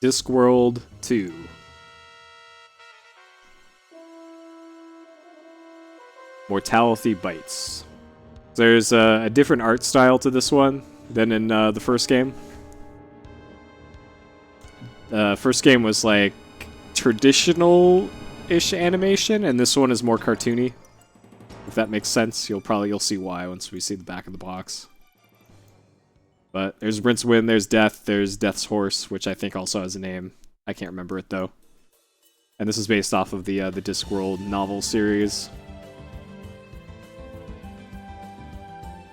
Discworld II. Mortality Bites. There's a different art style to this one than in the first game. First game was like traditional-ish animation, and this one is more cartoony. If that makes sense, you'll see why once we see the back of the box. But there's Rincewind, there's Death, there's Death's Horse, which I think also has a name. I can't remember it though. And this is based off of the Discworld novel series.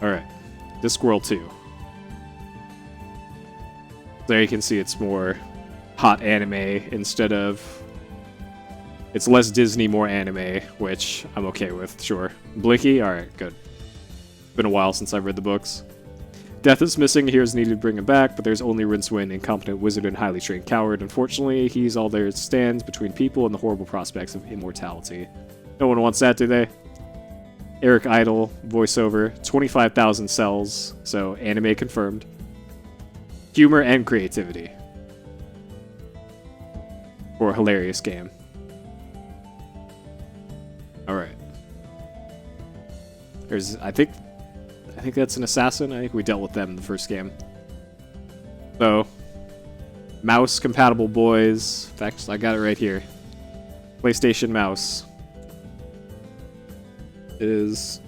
Alright, Discworld II. There you can see it's more hot anime instead of... It's less Disney, more anime, which I'm okay with, sure. Blinky? Alright, good. Been a while since I've read the books. Death is missing, here's needed to bring him back, but there's only Rincewind, incompetent wizard and highly trained coward. Unfortunately, he's all there stands between people and the horrible prospects of immortality. No one wants that, do they? Eric Idle, voiceover, 25,000 cells, so anime confirmed. Humor and creativity. For a hilarious game. Alright. There's, I think that's an assassin. I think we dealt with them in the first game. So, mouse-compatible boys. In fact, I got it right here. PlayStation mouse. Is...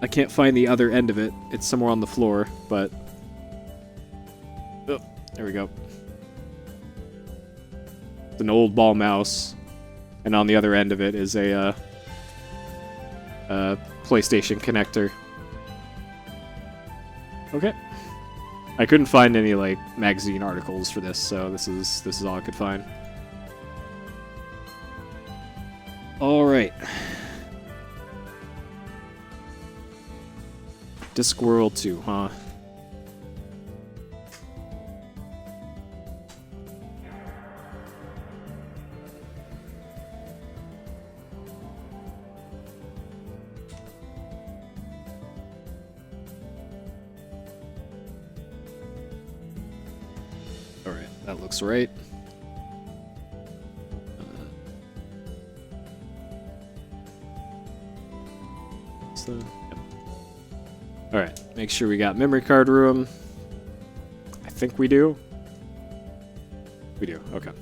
I can't find the other end of it. It's somewhere on the floor, but... Oh, there we go. It's an old ball mouse. And on the other end of it is a PlayStation connector. Okay. I couldn't find any like magazine articles for this, so this is all I could find. All right. Discworld 2, huh? That looks right. Yep. Alright, make sure we got memory card room. I think we do. We do, okay.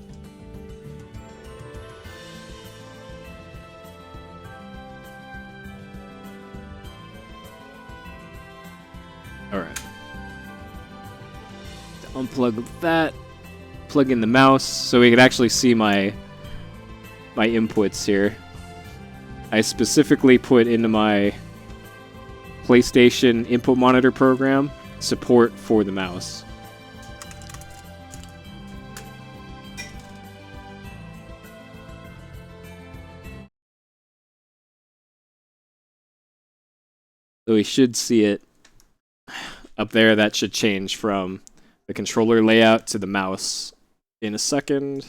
Alright. Unplug that. Plug in the mouse so we can actually see my inputs here. I specifically put into my PlayStation input monitor program support for the mouse. So we should see it up there. That should change from the controller layout to the mouse in a second.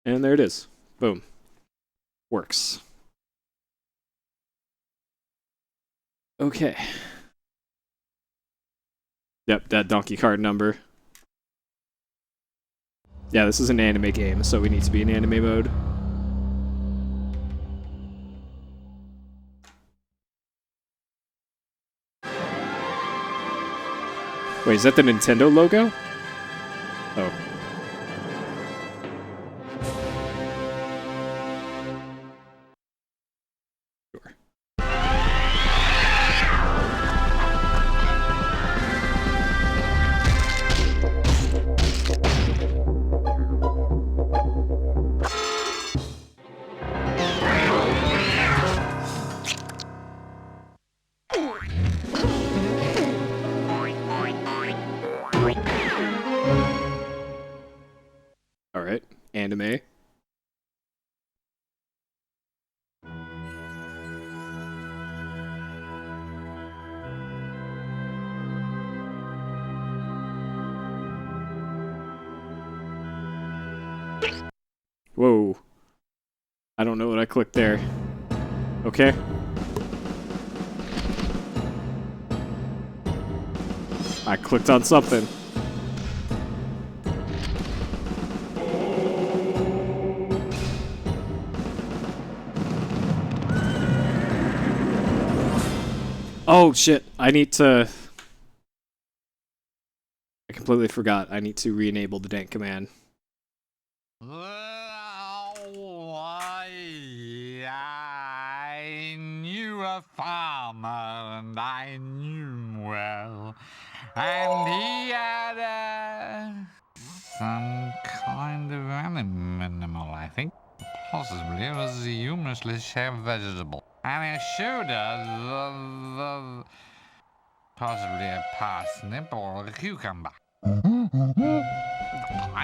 And there it is. Boom. Works. Okay. Yep, that donkey card number. Yeah, this is an anime game, so we need to be in anime mode. Wait, is that the Nintendo logo? Oh. Sure. Alright, anime. Whoa. I don't know what I clicked there. Okay. I clicked on something. Oh shit, I need to... I completely forgot. I need to re-enable the dank command. I knew a farmer and I knew him well. And he had some kind of animal, I think. Possibly it was a humorously shaped vegetable. And it showed us possibly a parsnip or a cucumber. I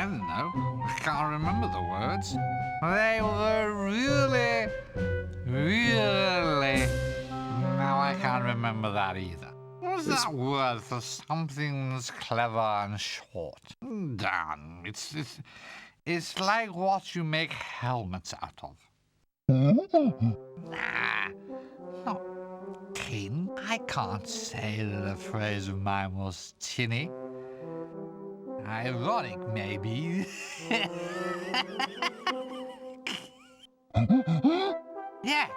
don't know. I can't remember the words. They were really... Now I can't remember that either. Was that word for something that's clever and short? Damn, it's like what you make helmets out of. Nah, not tin. I can't say that a phrase of mine was tinny. Ironic, maybe. Yeah,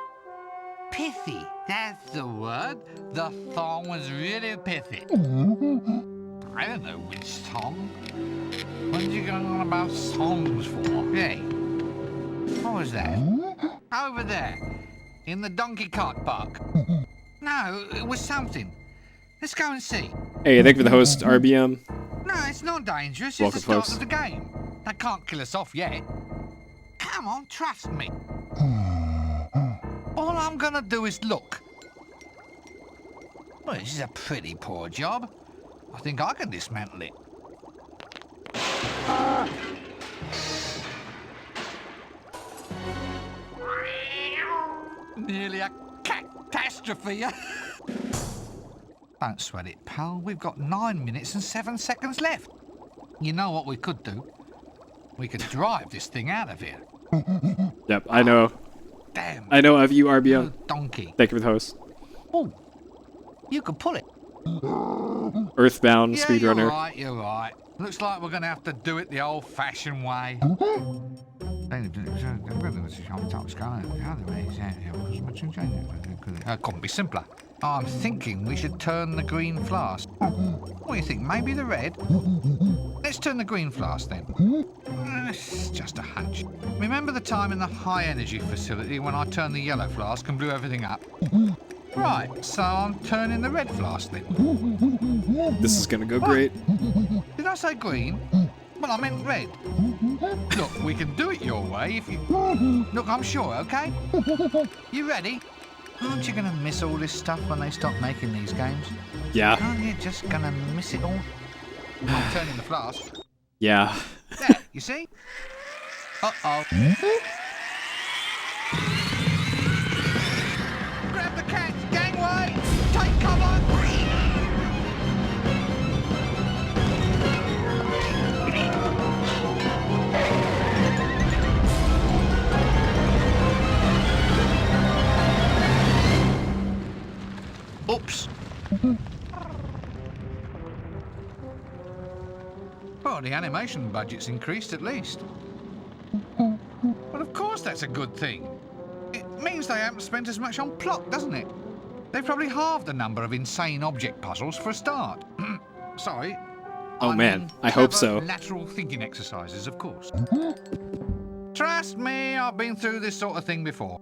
pithy. That's the word. The thong was really pithy. I don't know which song. What are you going on about songs for? Hey, what was that? Over there, in the donkey cart park. No, it was something. Let's go and see. Hey, thank you for the host, RBM. No, it's not dangerous. Welcome, It's the start folks. of the game. They can't kill us off yet. Come on, trust me. All I'm gonna do is look. Well, this is a pretty poor job. I think I can dismantle it. Nearly a catastrophe. Don't sweat it, pal. We've got 9 minutes and 7 seconds left. You know what we could do? We could drive this thing out of here. Yep, I know. Damn. I know of you, RBM. Donkey. Thank you for the host. Oh, you could pull it. Earthbound Yeah, speedrunner. you're right. Looks like we're gonna have to do it the old-fashioned way. Couldn't be simpler. I'm thinking we should turn the green flask. What do you think? Maybe the red? Let's turn the green flask then. It's just a hunch. Remember the time in the high-energy facility when I turned the yellow flask and blew everything up? Right, so I'm turning the red flask then. This is gonna go great. Did I say green? Well, I meant red. Look, we can do it your way if you... Look, I'm sure, okay? You ready? Aren't you going to miss all this stuff when they stop making these games? Yeah. Aren't you just going to miss it all? I'm turning the flask. Yeah. There, you see? Uh-oh. Grab the cats, gangway! Take cover! Oops. Well, the animation budget's increased at least. Well, of course that's a good thing. It means they haven't spent as much on plot, doesn't it? They've probably halved the number of insane object puzzles for a start. Sorry. Oh, man, mean I hope clever so. Lateral thinking exercises, of course. Trust me, I've been through this sort of thing before.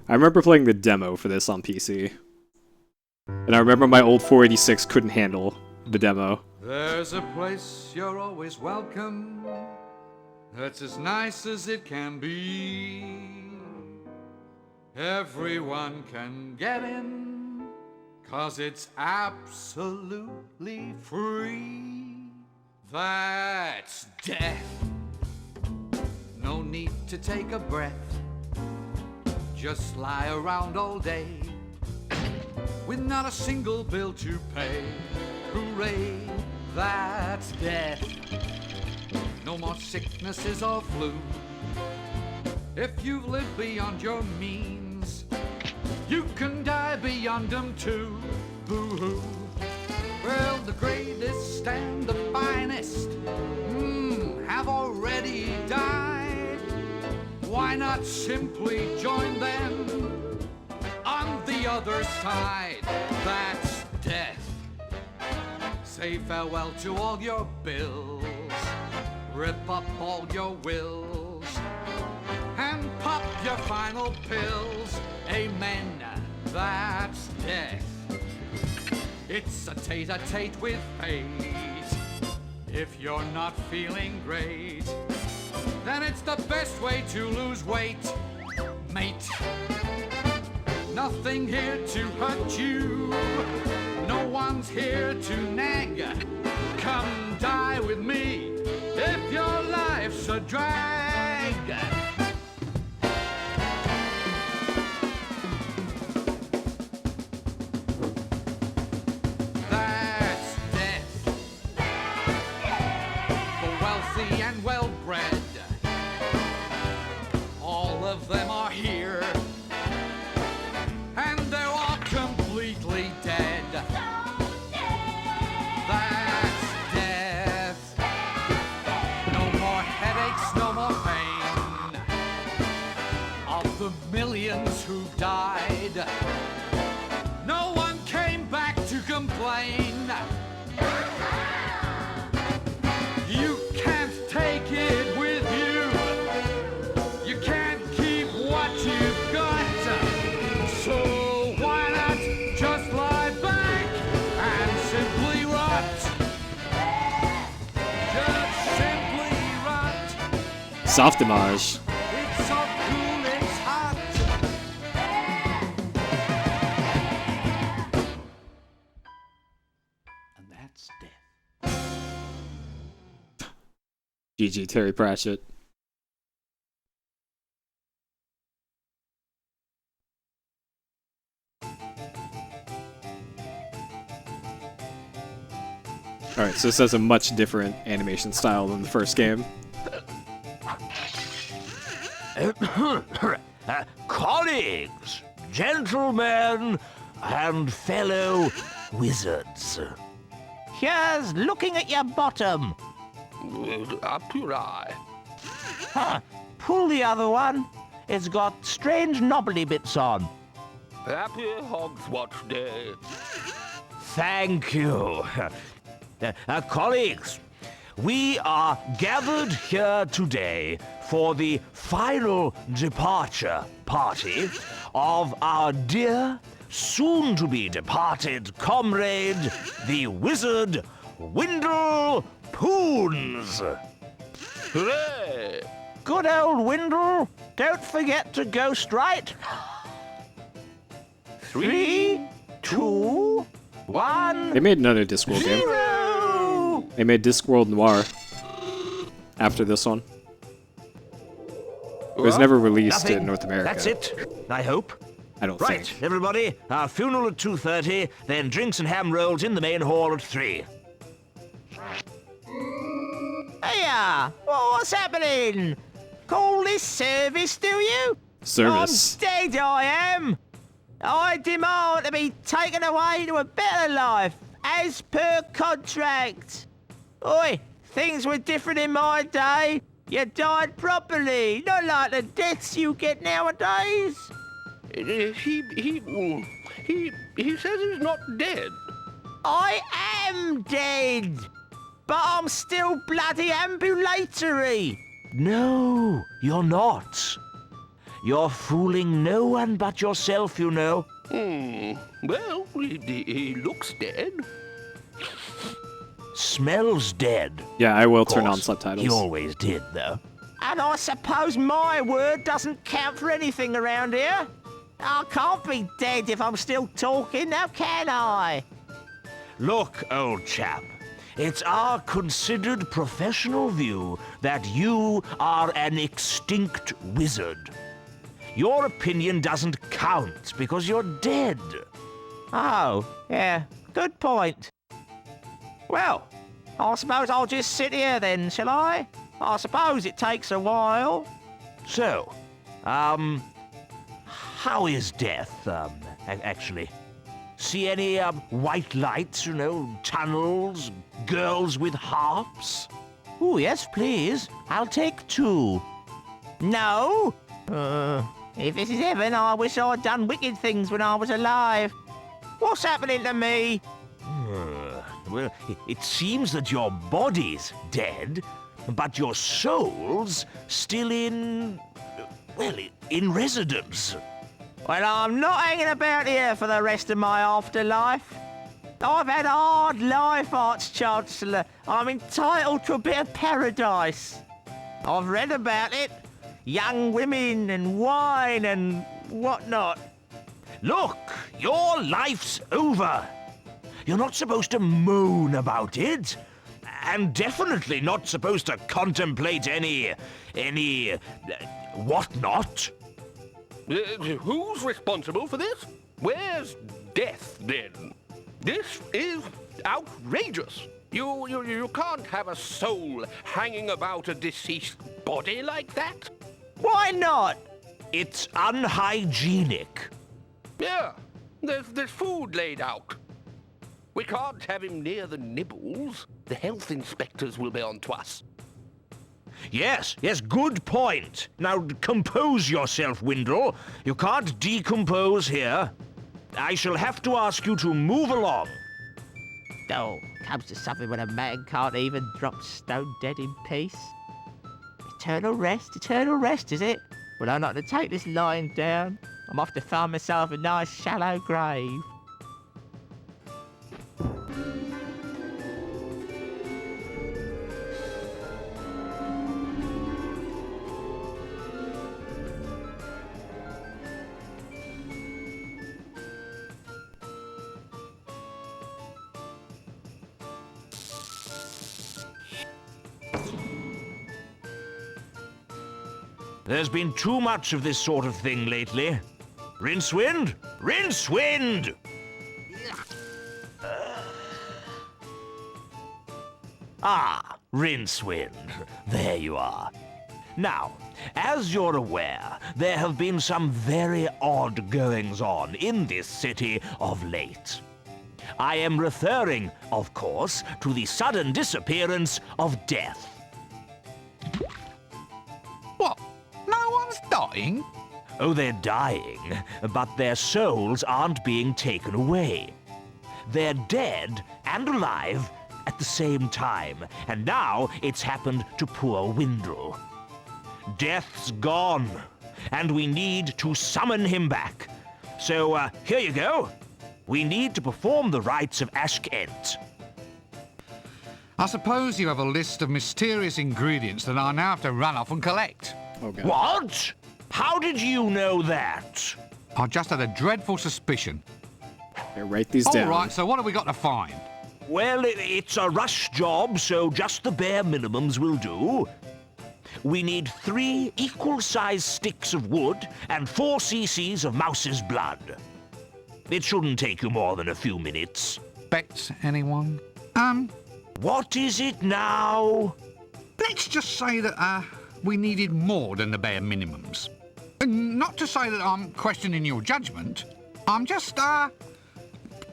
I remember playing the demo for this on PC. And I remember my old 486 couldn't handle the demo. There's a place you're always welcome, that's as nice as it can be. Everyone can get in, 'cause it's absolutely free. That's death. No need to take a breath. Just lie around all day with not a single bill to pay. Hooray, that's death. No more sicknesses or flu. If you've lived beyond your means, you can die beyond them too. Boo-hoo. Well, the greatest and the finest have already died. Why not simply join them on the other side? That's death. Say farewell to all your bills, rip up all your wills, and pop your final pills. Amen, that's death. It's a tete-a-tete with fate. If you're not feeling great, then it's the best way to lose weight, mate. Nothing here to hurt you, no one's here to nag. Come die with me if your life's a drag. That's death for wealthy and well-bred. All of them are here, and they're all completely dead. That's death. No more headaches, no more pain. Of the millions who died, no one came back to complain. You can't take it with you. You can't keep what you've got. So why not just lie back and simply rot? Just simply rot. Soft damage. It's so cool, it's hot. And that's death. GG Terry Pratchett. Alright, so this has a much different animation style than the first game. Colleagues, gentlemen, and fellow wizards. Here's looking at your bottom. Up your eye. Huh. Pull the other one. It's got strange knobbly bits on. Happy Hogswatch Day. Thank you. Colleagues, we are gathered here today for the final departure party of our dear, soon-to-be departed comrade, the wizard Windle Poons. Hooray! Good old Windle, don't forget to ghost right. 3, 2, 1. They made another Discworld game. 0. They made Discworld Noir after this one. It was never released Nothing. in North America. That's it, I hope. I don't Right, think. everybody, our funeral at 2:30, then drinks and ham rolls in the main hall at 3. Hiya! What's happening? Call this service, do you? Service. I'm dead, I am. I demand to be taken away to a better life, as per contract. Oi, things were different in my day. You died properly, not like the deaths you get nowadays. He says he's not dead. I am dead, but I'm still bloody ambulatory. No, you're not. You're fooling no one but yourself, you know. Well, he looks dead. Smells dead. Yeah, I will Of turn on course, subtitles. He always did, though. And I suppose my word doesn't count for anything around here. I can't be dead if I'm still talking, now can I? Look, old chap, it's our considered professional view that you are an extinct wizard. Your opinion doesn't count because you're dead. Oh, yeah, good point. Well, I suppose I'll just sit here then, shall I? I suppose it takes a while. So, How is death, actually? See any, white lights, tunnels, girls with harps? Oh, yes, please. I'll take 2. No? If this is heaven, I wish I'd done wicked things when I was alive. What's happening to me? Well, it seems that your body's dead, but your soul's still in residence. Well, I'm not hanging about here for the rest of my afterlife. I've had a hard life, Arch-Chancellor. I'm entitled to a bit of paradise. I've read about it. Young women and wine and whatnot. Look, your life's over. You're not supposed to moan about it. And definitely not supposed to contemplate any whatnot. Who's responsible for this? Where's death, then? This is outrageous. You can't have a soul hanging about a deceased body like that. Why not? It's unhygienic. Yeah, there's food laid out. We can't have him near the nibbles. The health inspectors will be on to us. Yes, good point. Now, compose yourself, Windle. You can't decompose here. I shall have to ask you to move along. Oh, comes to something when a man can't even drop stone dead in peace. Eternal rest, is it? Well, I'm not to take this lying down. I'm off to find myself a nice shallow grave. There's been too much of this sort of thing lately. Rincewind? Rincewind! Rincewind. There you are. Now, as you're aware, there have been some very odd goings-on in this city of late. I am referring, of course, to the sudden disappearance of Death. What? No one's dying? Oh, they're dying, but their souls aren't being taken away. They're dead and alive at the same time, and now it's happened to poor Windle. Death's gone, and we need to summon him back. So, here you go. We need to perform the rites of Ashkent. I suppose you have a list of mysterious ingredients that I now have to run off and collect. Oh, God. What? How did you know that? I just had a dreadful suspicion. Okay, write these down. All right, so what have we got to find? Well, it's a rush job, so just the bare minimums will do. We need 3 equal-sized sticks of wood and 4 cc's of mouse's blood. It shouldn't take you more than a few minutes. Bet anyone? What is it now? Let's just say that, we needed more than the bare minimums. Not to say that I'm questioning your judgment. I'm just,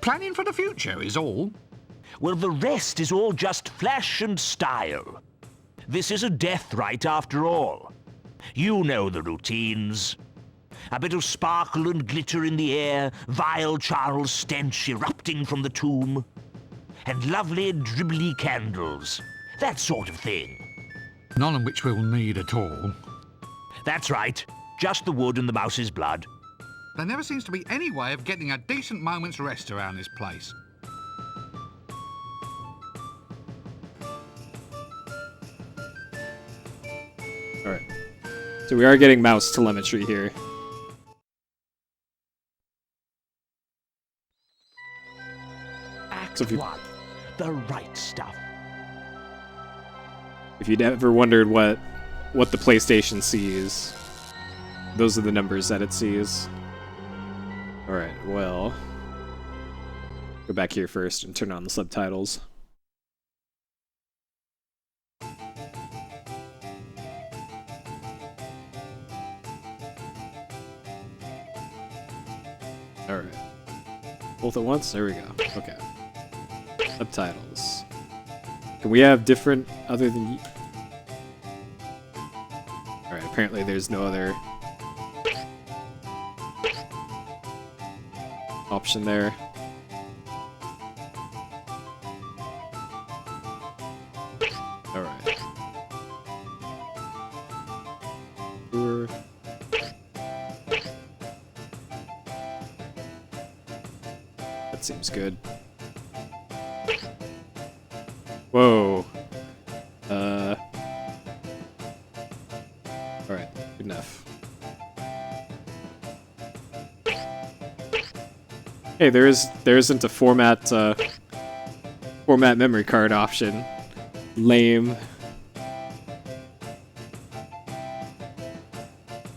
planning for the future is all. Well, the rest is all just flash and style. This is a death rite after all. You know the routines. A bit of sparkle and glitter in the air, vile charnel stench erupting from the tomb, and lovely dribbly candles. That sort of thing. None of which we'll need at all. That's right. Just the wood and the mouse's blood. There never seems to be any way of getting a decent moment's rest around this place. Alright. So we are getting mouse telemetry here. Act So if you- 1. The right stuff. If you'd ever wondered what the PlayStation sees, those are the numbers that it sees. Alright, well... Go back here first and turn on the subtitles. Alright. Both at once? There we go. Okay. Subtitles. Can we have different other than... Alright, apparently there's no other option there. Alright. Sure. That seems good. Whoa. Alright, good enough. Hey, there isn't a format memory card option. Lame.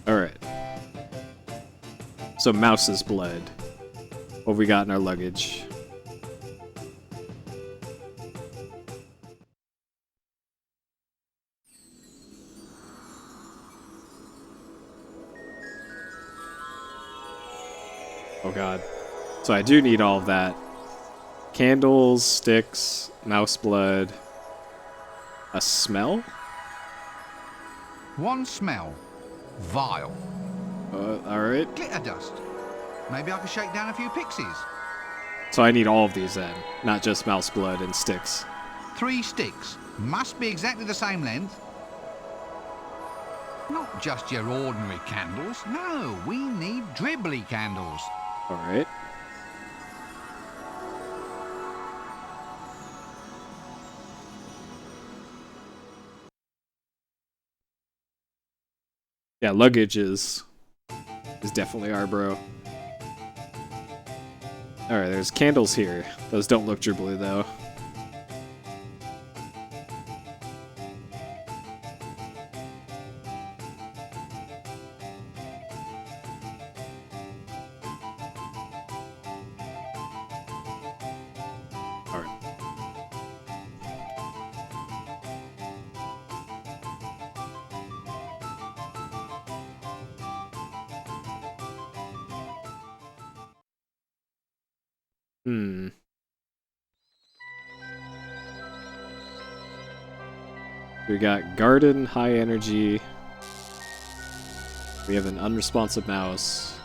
Alright. So mouse's blood. What have we got in our luggage? Oh god. So I do need all of that. Candles, sticks, mouse blood. A smell? One smell. Vile. Alright. Glitter dust. Maybe I could shake down a few pixies. So I need all of these then, not just mouse blood and sticks. 3 sticks. Must be exactly the same length. Not just your ordinary candles. No, we need dribbly candles. Alright. Yeah, luggage is definitely our bro. Alright, there's candles here. Those don't look dribbly though. Alright. We got garden, high energy. We have an unresponsive mouse.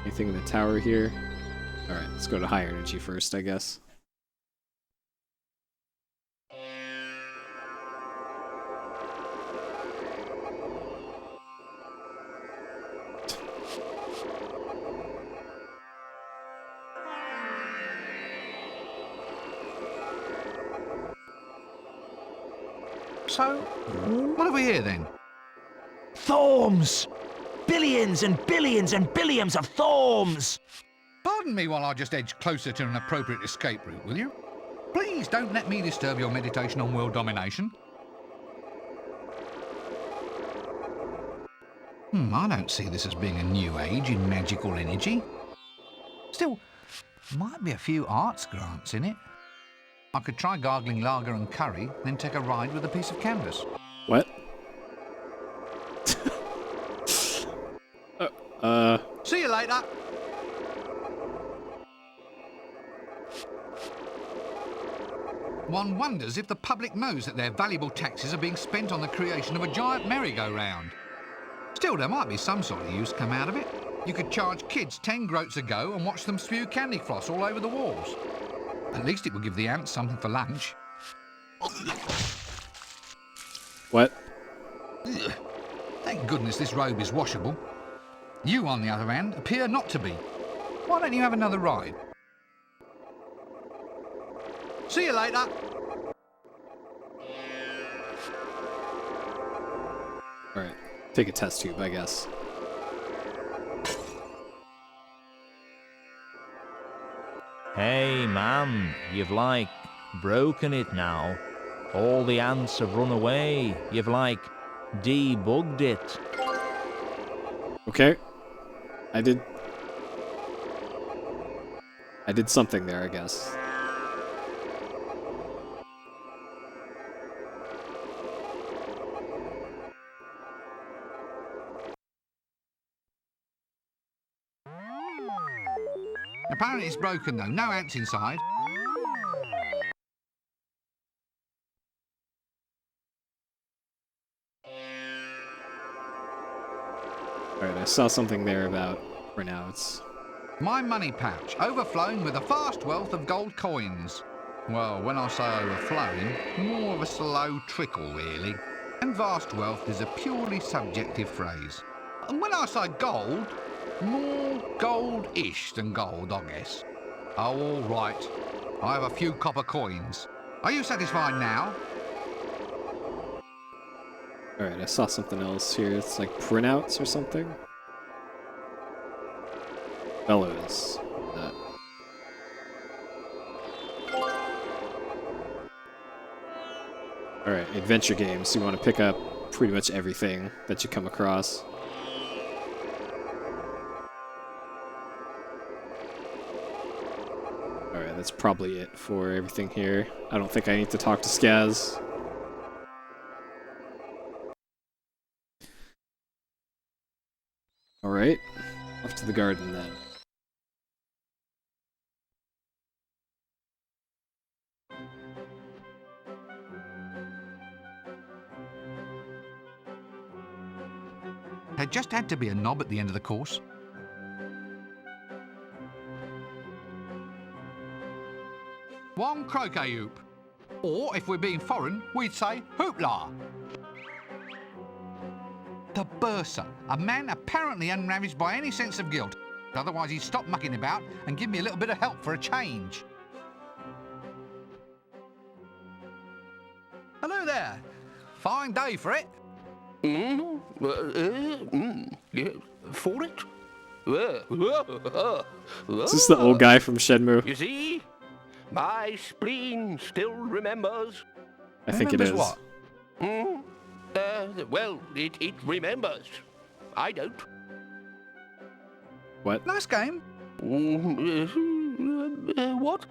Anything in the tower here? Alright, let's go to high energy first, I guess. So, what have we here then? Thorms! Billions and billions and billions of thorms! Pardon me while I just edge closer to an appropriate escape route, will you? Please don't let me disturb your meditation on world domination. I don't see this as being a new age in magical energy. Still, might be a few arts grants in it. I could try gargling lager and curry, then take a ride with a piece of canvas. What? See you later! One wonders if the public knows that their valuable taxes are being spent on the creation of a giant merry-go-round. Still, there might be some sort of use come out of it. You could charge kids 10 groats a go and watch them spew candy floss all over the walls. At least it would give the ants something for lunch. What? Ugh. Thank goodness this robe is washable. You, on the other hand, appear not to be. Why don't you have another ride? See you later. Alright, take a test tube, I guess. Hey, man, you've like broken it now. All the ants have run away. You've like debugged it. Okay. I did something there, I guess. Apparently it's broken though, no ants inside. Alright, I saw something there about printouts. My money pouch, overflowing with a vast wealth of gold coins. Well, when I say overflowing, more of a slow trickle, really. And vast wealth is a purely subjective phrase. And when I say gold, more gold-ish than gold, I guess. Oh, all right. I have a few copper coins. Are you satisfied now? Alright, I saw something else here. It's like printouts or something. Fellows. Alright, adventure games. You want to pick up pretty much everything that you come across. Alright, that's probably it for everything here. I don't think I need to talk to Skaz. Alright, off to the garden then. There just had to be a knob at the end of the course. One croquet hoop. Or, if we're being foreign, we'd say hoopla. The bursar, a man apparently unravaged by any sense of guilt. Otherwise he'd stop mucking about and give me a little bit of help for a change. Hello there. Fine day for it. Yeah, for it? Is this the old guy from Shenmue? You see? My spleen still remembers. I think it is. What? Well, it remembers. I don't. What? Nice game. What?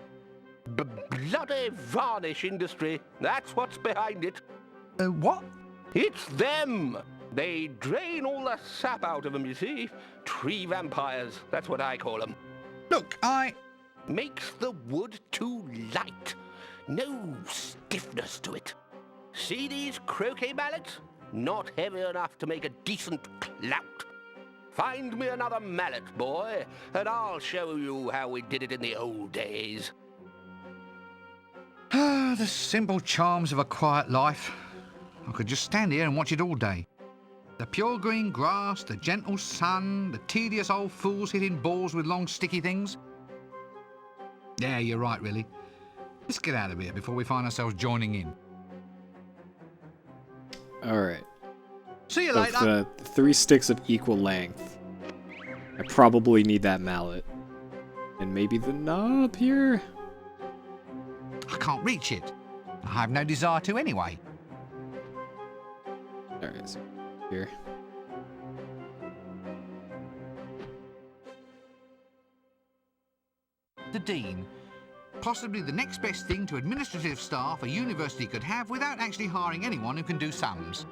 Bloody varnish industry. That's what's behind it. What? It's them. They drain all the sap out of them, you see. Tree vampires, that's what I call them. Look, Makes the wood too light. No stiffness to it. See these croquet mallets? Not heavy enough to make a decent clout. Find me another mallet, boy, and I'll show you how we did it in the old days. The simple charms of a quiet life. I could just stand here and watch it all day. The pure green grass, the gentle sun, the tedious old fools hitting balls with long sticky things. Yeah, you're right, really. Let's get out of here before we find ourselves joining in. Alright. See you So later. the 3 sticks of equal length. I probably need that mallet. And maybe the knob here? I can't reach it. I have no desire to anyway. Alright, so here. The Dean. Possibly the next best thing to administrative staff a university could have without actually hiring anyone who can do sums.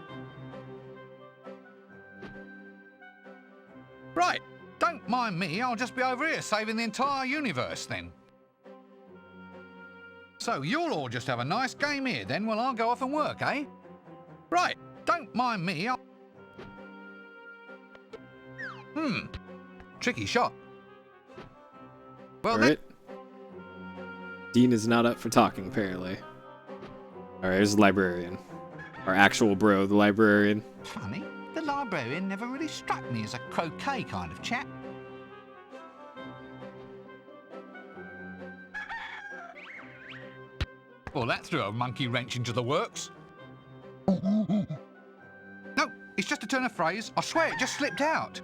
Right, don't mind me, I'll just be over here saving the entire universe then. So you'll all just have a nice game here then while I'll go off and work, eh? Right, don't mind me, tricky shot. Well, Alright. Dean is not up for talking, apparently. Alright, here's the librarian. Our actual bro, the librarian. funny, the librarian never really struck me as a croquet kind of chap. Well, that threw a monkey wrench into the works. No, it's just a turn of phrase. I swear it just slipped out.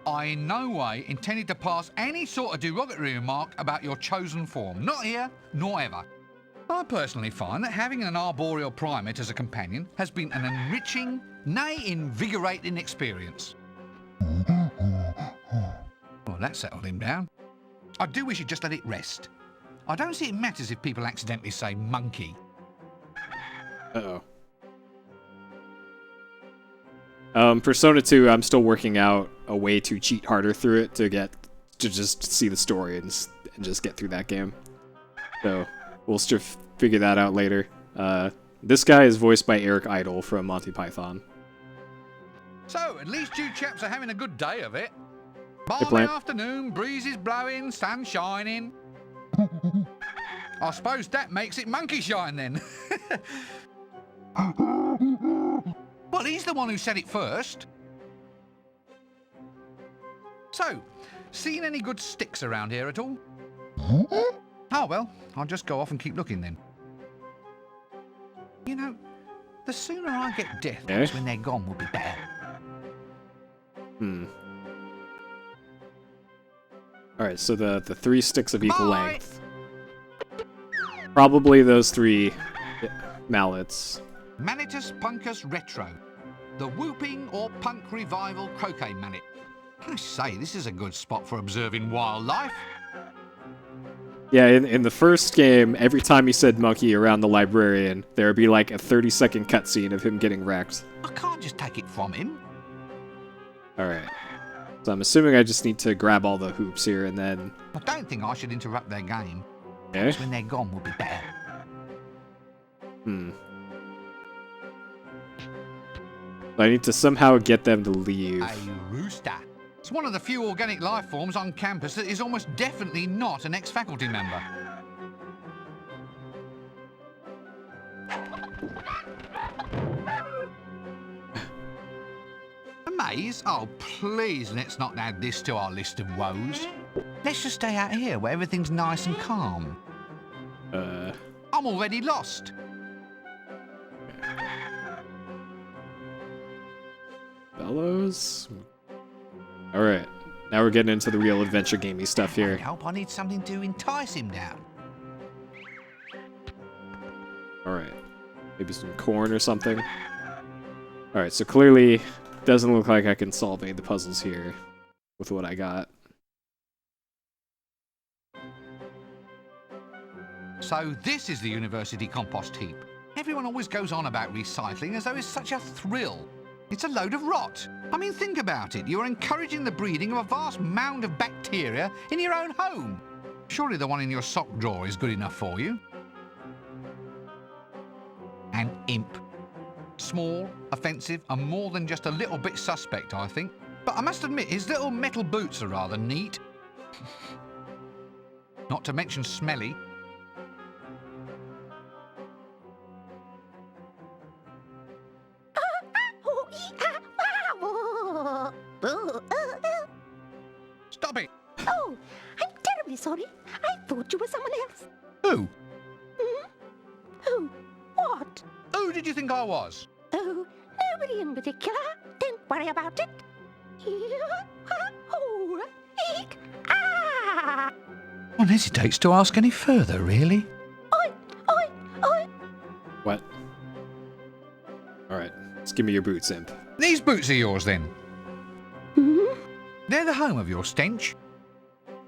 I in no way intended to pass any sort of derogatory remark about your chosen form. Not here, nor ever. I personally find that having an arboreal primate as a companion has been an enriching, nay invigorating experience. Well, that settled him down. I do wish he'd just let it rest. I don't see it matters if people accidentally say monkey. Uh-oh. Persona 2, I'm still working out a way to cheat harder through it to get to just see the story and just get through that game. So we'll figure that out later. This guy is voiced by Eric Idle from Monty Python. So, at least you chaps are having a good day of it. Hey, Balmy Plant. afternoon, breezes blowing, sun shining. I suppose that makes it monkey shine then. Well, he's the one who said it first. So, seen any good sticks around here at all? Oh, well, I'll just go off and keep looking then. You know, the sooner I get death knocks when they're gone will be better. Alright, so the 3 sticks of equal Bye. length. Probably those 3 mallets. Manitus Puncus Retro, the whooping or punk revival croquet mallet. I say, this is a good spot for observing wildlife. Yeah, in the first game, every time he said monkey around the librarian, there would be like a 30-second cutscene of him getting wrecked. I can't just take it from him. Alright. So I'm assuming I just need to grab all the hoops here and then... I don't think I should interrupt their game. Okay. When they're gone will be better. I need to somehow get them to leave. A rooster. It's one of the few organic life forms on campus that is almost definitely not an ex-faculty member. A maze? Oh, please, let's not add this to our list of woes. Let's just stay out here where everything's nice and calm. I'm already lost. Bellows? Alright, now we're getting into the real adventure gamey stuff I here. hope I need something to entice him down. Alright, maybe some corn or something. Alright, so clearly doesn't look like I can solve any of the puzzles here with what I got. So this is the university compost heap. Everyone always goes on about recycling as though it's such a thrill. It's a load of rot. I mean, think about it. You're encouraging the breeding of a vast mound of bacteria in your own home. Surely the one in your sock drawer is good enough for you. An imp. Small, offensive, and more than just a little bit suspect, I think. But I must admit, his little metal boots are rather neat. Not to mention smelly. Stop it! Oh, I'm terribly sorry. I thought you were someone else. Who? Who? What? Who did you think I was? Oh, nobody in particular. Don't worry about it. Oh, eek, ah! One hesitates to ask any further, really. Oi, oi, oi. What? Alright, just give me your boots, imp. These boots are yours, then. Hmm? They're the home of your stench.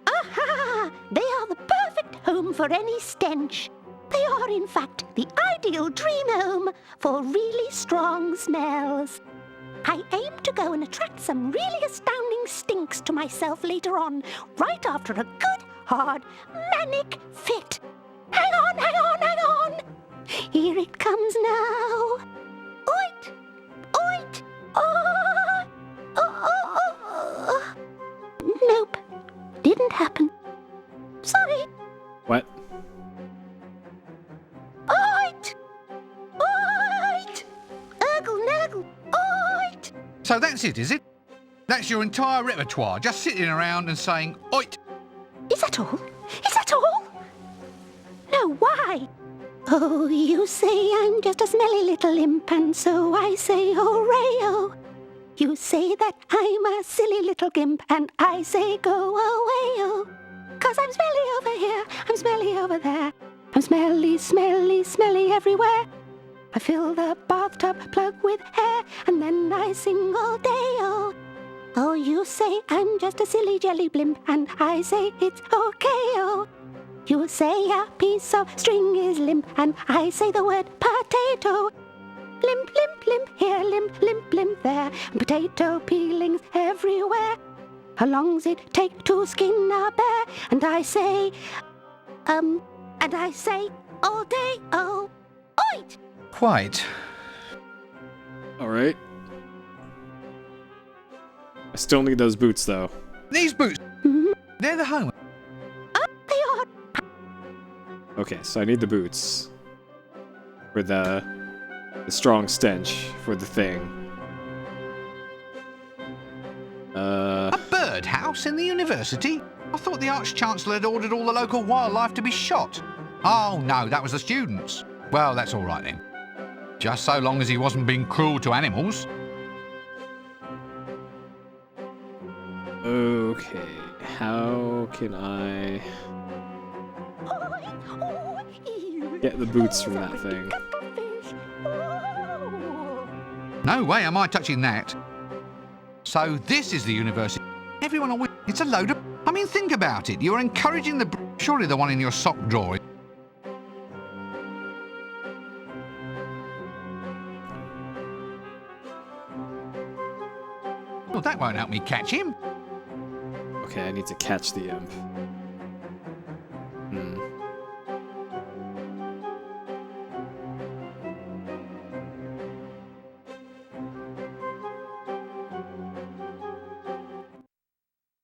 Aha! They are the perfect home for any stench. They are, in fact, the ideal dream home for really strong smells. I aim to go and attract some really astounding stinks to myself later on, right after a good, hard, manic fit. Hang on, hang on, hang on! Here it comes now. Oit! Oit! Oh! Oh! Nope. Didn't happen. Sorry. What? Oit! Oit! Urgle nurgle! Oit! So that's it, is it? That's your entire repertoire, just sitting around and saying, oit! Is that all? Is that all? No, why? Oh, you say I'm just a smelly little imp, and so I say hooray-oh. You say that I'm a silly little gimp, and I say go away-oh. 'Cause I'm smelly over here, I'm smelly over there. I'm smelly, smelly, smelly everywhere. I fill the bathtub plug with hair, and then I sing all day-oh. Oh, you say I'm just a silly jelly blimp, and I say it's okay-oh. You say a piece of string is limp, and I say the word potato. Limp, limp, limp here, limp, limp, limp there, and potato peelings everywhere. How long's it take to skin a bear? And I say, all day, oh, oit! Quite. Alright. I still need those boots, though. These boots, they're the home. They are. Okay, so I need the boots. For the strong stench for the thing. A birdhouse in the university? I thought the Arch-Chancellor had ordered all the local wildlife to be shot. Oh, no, that was the students. Well, that's all right then. Just so long as he wasn't being cruel to animals. Okay, how can I get the boots from that thing? No way am I touching that. So this is the university. Everyone always... It's a load of... I mean, think about it. You're encouraging the... Surely the one in your sock drawer... Well, that won't help me catch him. Okay, I need to catch the imp.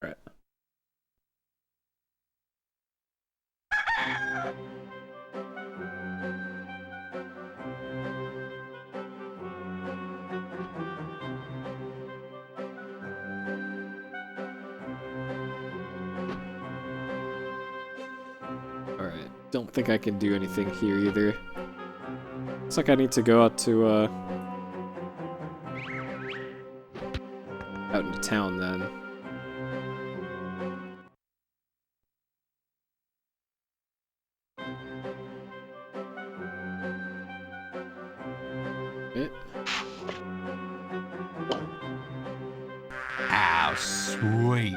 Right. Alright, don't think I can do anything here either. Looks like I need to go out into town then. How sweet.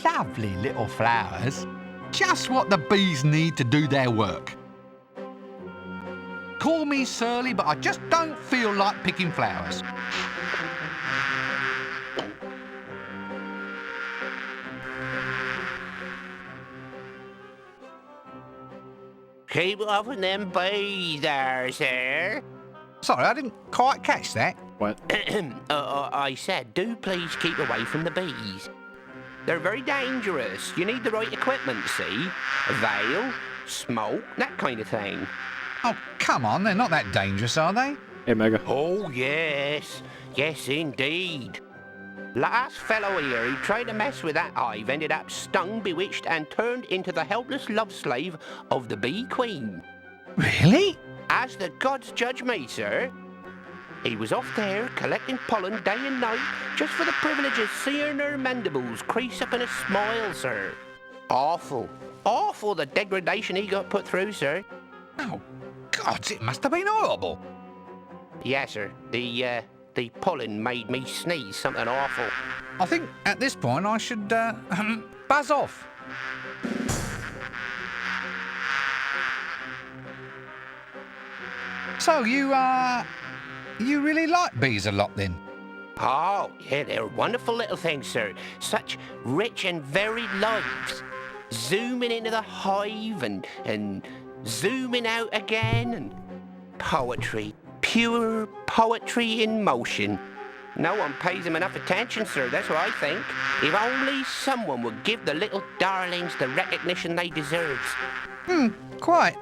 Lovely little flowers. Just what the bees need to do their work. Call me surly, but I just don't feel like picking flowers. Keep off of them bees there, sir. Sorry, I didn't quite catch that. What? I said, do please keep away from the bees. They're very dangerous. You need the right equipment, see? A veil, smoke, that kind of thing. Oh, come on, they're not that dangerous, are they? Hey, Mega. Oh, yes. Yes, indeed. Last fellow here who tried to mess with that hive ended up stung, bewitched, and turned into the helpless love slave of the bee queen. Really? As the gods judge me, sir. He was off there collecting pollen day and night just for the privilege of seeing her mandibles crease up in a smile, sir. Awful. Awful the degradation he got put through, sir. Oh, gods, it must have been horrible. Yes, sir. The pollen made me sneeze something awful. I think at this point I should, buzz off. So you really like bees a lot then? Oh, yeah, they're wonderful little things, sir. Such rich and varied lives. Zooming into the hive and zooming out again, and poetry. Pure poetry in motion. No one pays them enough attention, sir, that's what I think. If only someone would give the little darlings the recognition they deserve. Quite.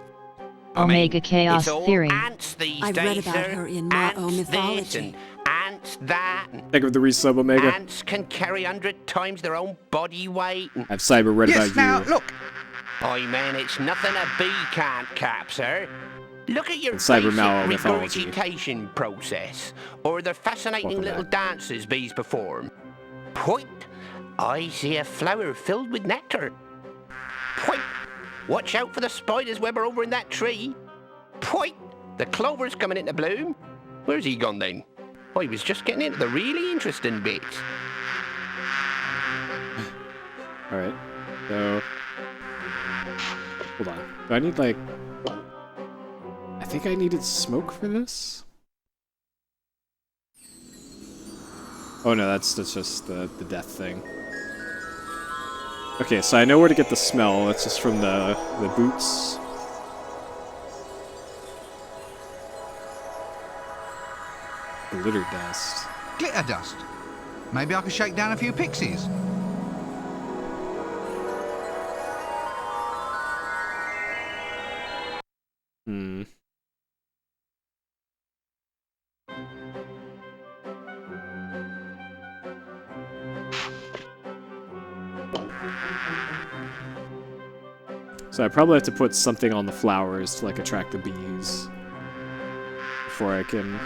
Omega Chaos It's all Theory. ants these I days, read about sir. her in my own Ants this mythology. and ants that. And Think of the resub, Omega. ants can carry 100 times their own body weight. And, I've cyber read Yes, about now, you. look. oh, man, it's nothing a bee can't cap, sir. Look at your And cyber basic malware mythology. regurgitation process, or the fascinating Welcome little back. dances bees perform. Point, I see a flower filled with nectar. Point, watch out for the spider's web over in that tree. Point, the clover's coming into bloom. Where's he gone then? I was just getting into the really interesting bits. Alright, so... Hold on. Do I need, like... I think I needed smoke for this? Oh no, that's just the death thing. Okay, so I know where to get the smell. It's just from the boots. Glitter dust. Glitter dust. Maybe I could shake down a few pixies. Hmm. So I probably have to put something on the flowers to like attract the bees before I can.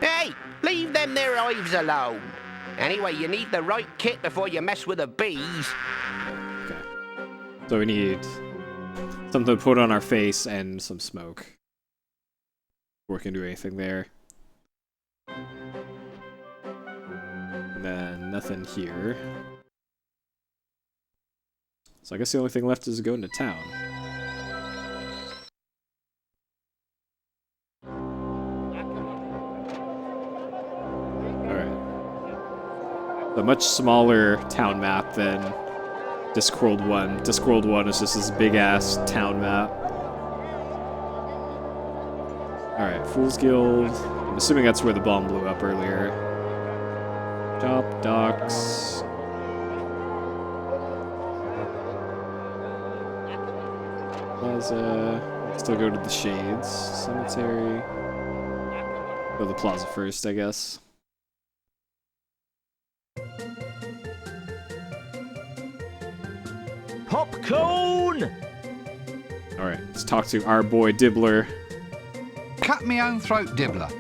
Hey, leave them there hives alone. Anyway, you need the right kit before you mess with the bees. Okay. So we need something to put on our face and some smoke. Before we can do anything there. And then nothing here. So I guess the only thing left is to go into town. Alright. A much smaller town map than Discworld 1. Discworld 1 is just this big-ass town map. Alright, Fool's Guild. I'm assuming that's where the bomb blew up earlier. Shop, docks. Plaza. Still go to the Shades. Cemetery. Go to the plaza first, I guess. Popcorn! Alright, let's talk to our boy Dibbler. Cut me own throat dibbler.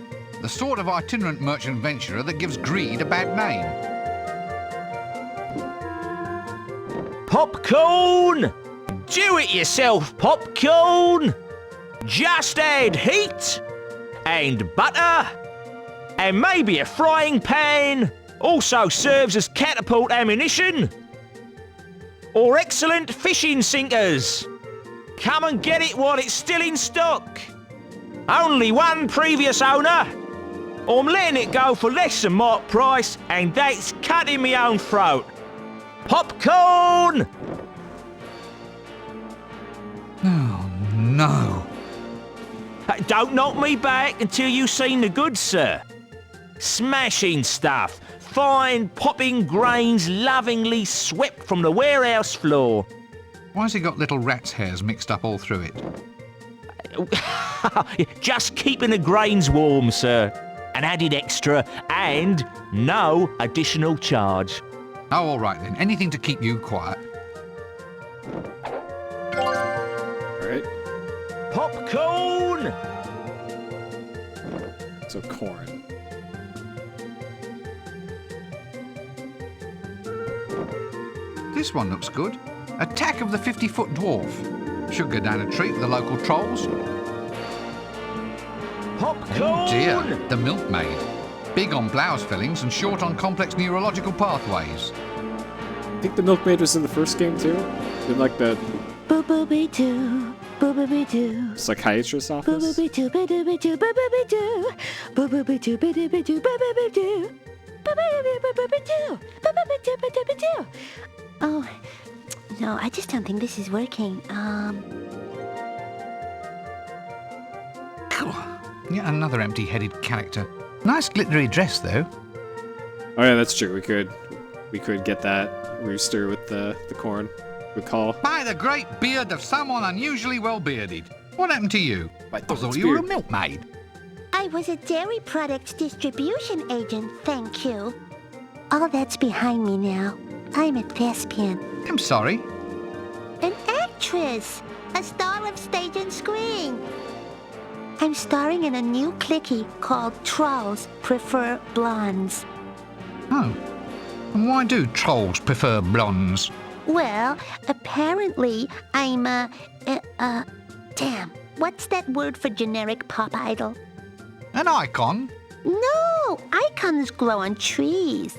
The sort of itinerant merchant venturer that gives greed a bad name. Popcorn! Do it yourself popcorn! Just add heat and butter and maybe a frying pan. Also serves as catapult ammunition or excellent fishing sinkers. Come and get it while it's still in stock. Only one previous owner. I'm letting it go for less than mark price, and that's cutting me own throat. Popcorn! Oh, no. Don't knock me back until you've seen the goods, sir. Smashing stuff. Fine popping grains lovingly swept from the warehouse floor. Why's he got little rat's hairs mixed up all through it? Just keeping the grains warm, sir. An added extra and no additional charge. Oh, all right then. Anything to keep you quiet. Alright, Popcorn! so corn. This one looks good. Attack of the 50-foot dwarf. Should go down a treat with the local trolls. Popcorn! Oh dear, the milkmaid. Big on blouse fillings and short on complex neurological pathways. I think the milkmaid was in the first game too. In like the Boo-boo-be-doo, boo-boo-be-doo. psychiatrist's office. Boo-boo-be-doo, boo-boo-be-doo, boo-boo-be-doo. Boo-boo-be-doo, boo-boo-be-doo, boo-boo-be-doo. Boo-boo-be-doo, boo-boo-be-doo, boo-boo-be-doo. Oh, no, I just don't think this is working. Yet another empty-headed character. Nice glittery dress, though. Oh yeah, that's true. We could get that rooster with the corn. Good call. By the great beard of someone unusually well-bearded. What happened to you? I thought thought it's you were a beard. milkmaid. I was a dairy products distribution agent, thank you. All that's behind me now. I'm a thespian. I'm sorry. An actress. A star of stage and screen. I'm starring in a new cliquey called Trolls Prefer Blondes. Oh. And why do trolls prefer blondes? Well, apparently I'm damn, what's that word for generic pop idol? An icon? No, icons grow on trees.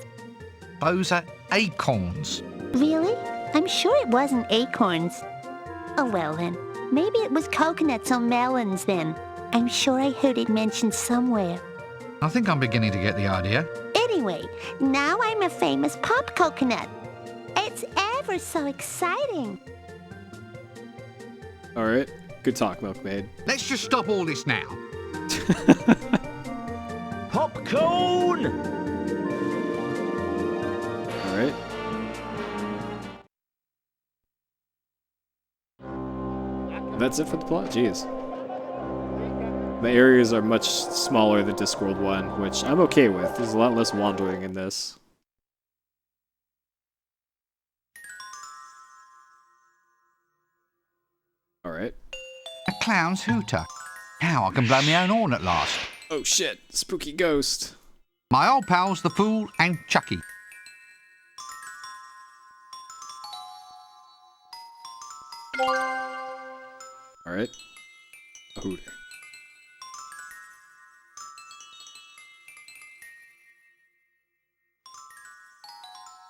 Those are acorns. Really? I'm sure it wasn't acorns. Oh well then, maybe it was coconuts or melons then. I'm sure I heard it mentioned somewhere. I think I'm beginning to get the idea. Anyway, Anyway, now I'm a famous pop coconut. It's ever so exciting. All right. Good talk, Milkmaid. Let's just stop all this now. Popcorn! All right. That's it for the plot. Jeez. The areas are much smaller than Discworld 1, which I'm okay with. There's a lot less wandering in this. Alright. A clown's hooter. Now I can blow my own horn at last. Oh shit, spooky ghost. My old pals, the Fool and Chucky. Alright. A hooter.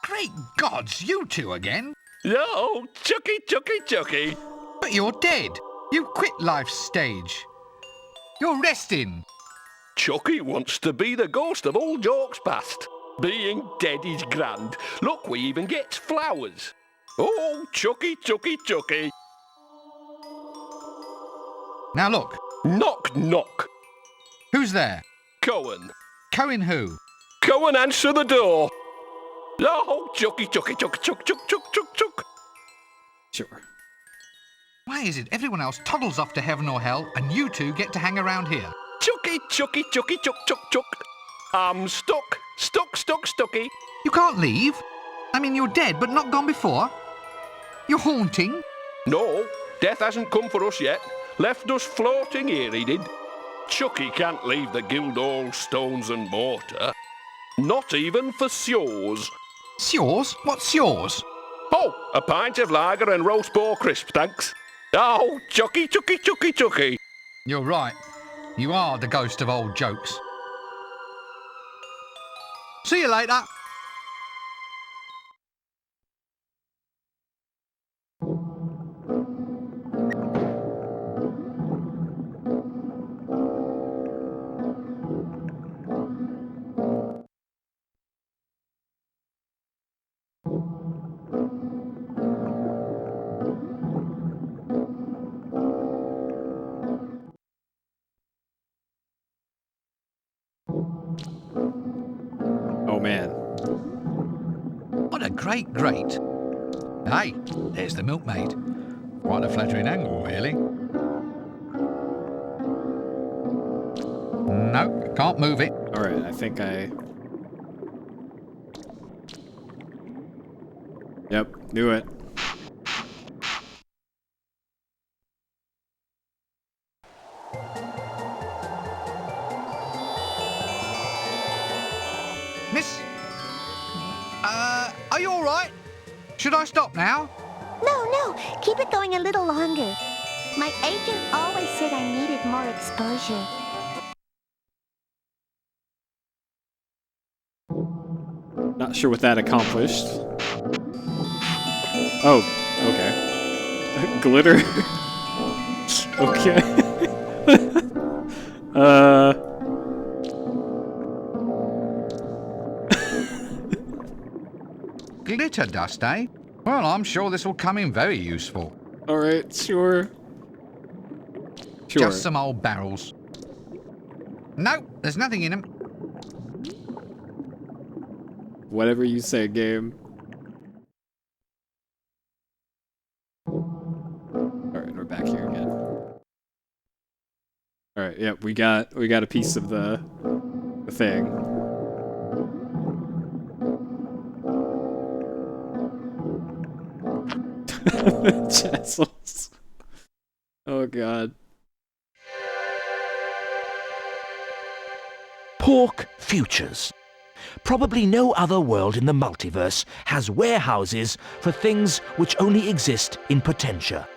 Great gods, you two again? No, Chucky, Chucky, Chucky. But you're dead. You quit life's stage. You're resting. Chucky wants to be the ghost of all jokes past. Being dead is grand. Look, we even get flowers. Oh, Chucky, Chucky, Chucky. Now look, Knock, knock. who's there? Cohen. Cohen who? Cohen, answer the door. Oh, Chucky, Chucky, Chuck, Chuck, Chuck, Chuck, Chuck, Chuck. Sure. Why is it everyone else toddles off to heaven or hell and you two get to hang around here? Chucky, Chucky, Chucky, Chuck, Chuck, Chuck. I'm stuck. Stuck, stuck, stucky. You can't leave. I mean, you're dead, but not gone before. You're haunting. No, death hasn't come for us yet. Left us floating here, he did. Chucky can't leave the Guildhall stones and mortar. Not even for yours. Yours? What's yours? Oh, a pint of lager and roast boar crisp, thanks. Oh, Chucky, Chucky, Chucky, Chucky. You're right. You are the ghost of old jokes. See you later. Oh man. What a great grate. Hey, there's the milkmaid. Quite a flattering angle, really. No, can't move it. Alright, I think I... Yep, knew it. Miss? Are you all right? Should I stop now? No, keep it going a little longer. My agent always said I needed more exposure. Not sure what that accomplished. Oh, okay. Glitter? Okay. Glitter dust, eh? Well, I'm sure this will come in very useful. Alright, sure. Sure. Just some old barrels. No, there's nothing in them. Whatever you say, game. Alright, we're back here again. Alright, yeah, we got a piece of the thing. Chancels. Oh god. Pork Futures. Probably no other world in the multiverse has warehouses for things which only exist in Potentia.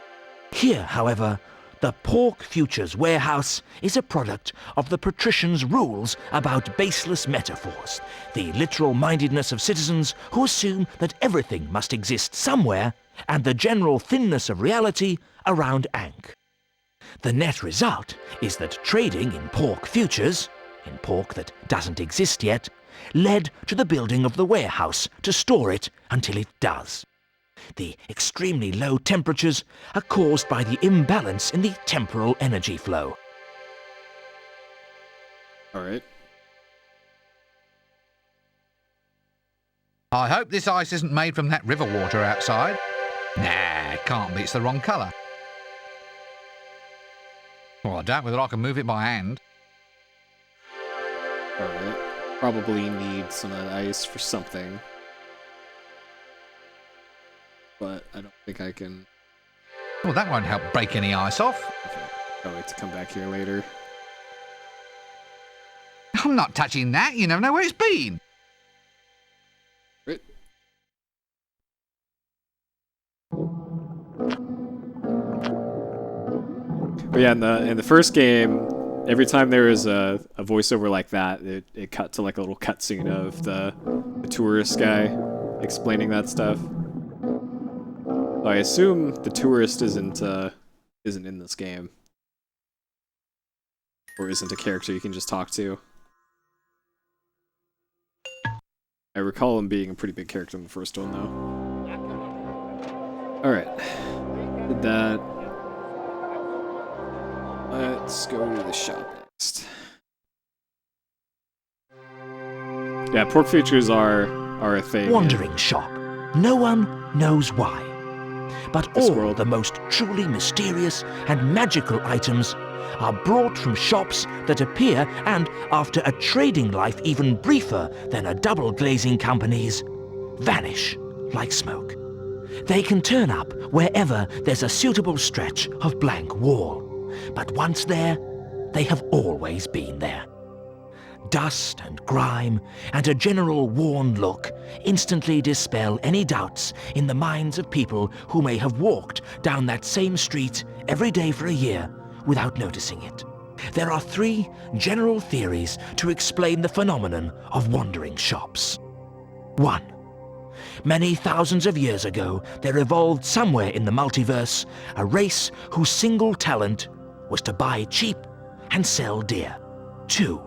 Here, however, the Pork Futures warehouse is a product of the patricians' rules about baseless metaphors, the literal mindedness of citizens who assume that everything must exist somewhere, and the general thinness of reality around Ankh. The net result is that trading in pork futures, in pork that doesn't exist yet, led to the building of the warehouse to store it until it does. The extremely low temperatures are caused by the imbalance in the temporal energy flow. All right. I hope this ice isn't made from that river water outside. Nah, it can't be. It's the wrong colour. Well, I doubt whether I can move it by hand. All right. Probably need some of that ice for something. But I don't think I can... Well, that won't help break any ice off. Okay. I'll wait to come back here later. I'm not touching that. You never know where it's been. Right. But yeah, in the first game, every time there was a voiceover like that, it cut to like a little cutscene of the tourist guy explaining that stuff. So I assume the tourist isn't in this game, or isn't a character you can just talk to. I recall him being a pretty big character in the first one, though. Alright. Did that. Let's go to the shop next. Yeah, pork features are a thing. Wandering shop. No one knows why. But all Discworld. the most truly mysterious and magical items are brought from shops that appear and, after a trading life even briefer than a double glazing company's, vanish like smoke. They can turn up wherever there's a suitable stretch of blank wall, but once there, they have always been there. Dust and grime and a general worn look instantly dispel any doubts in the minds of people who may have walked down that same street every day for a year without noticing it. There are 3 general theories to explain the phenomenon of wandering shops. 1. Many thousands of years ago, there evolved somewhere in the multiverse a race whose single talent was to buy cheap and sell dear. 2.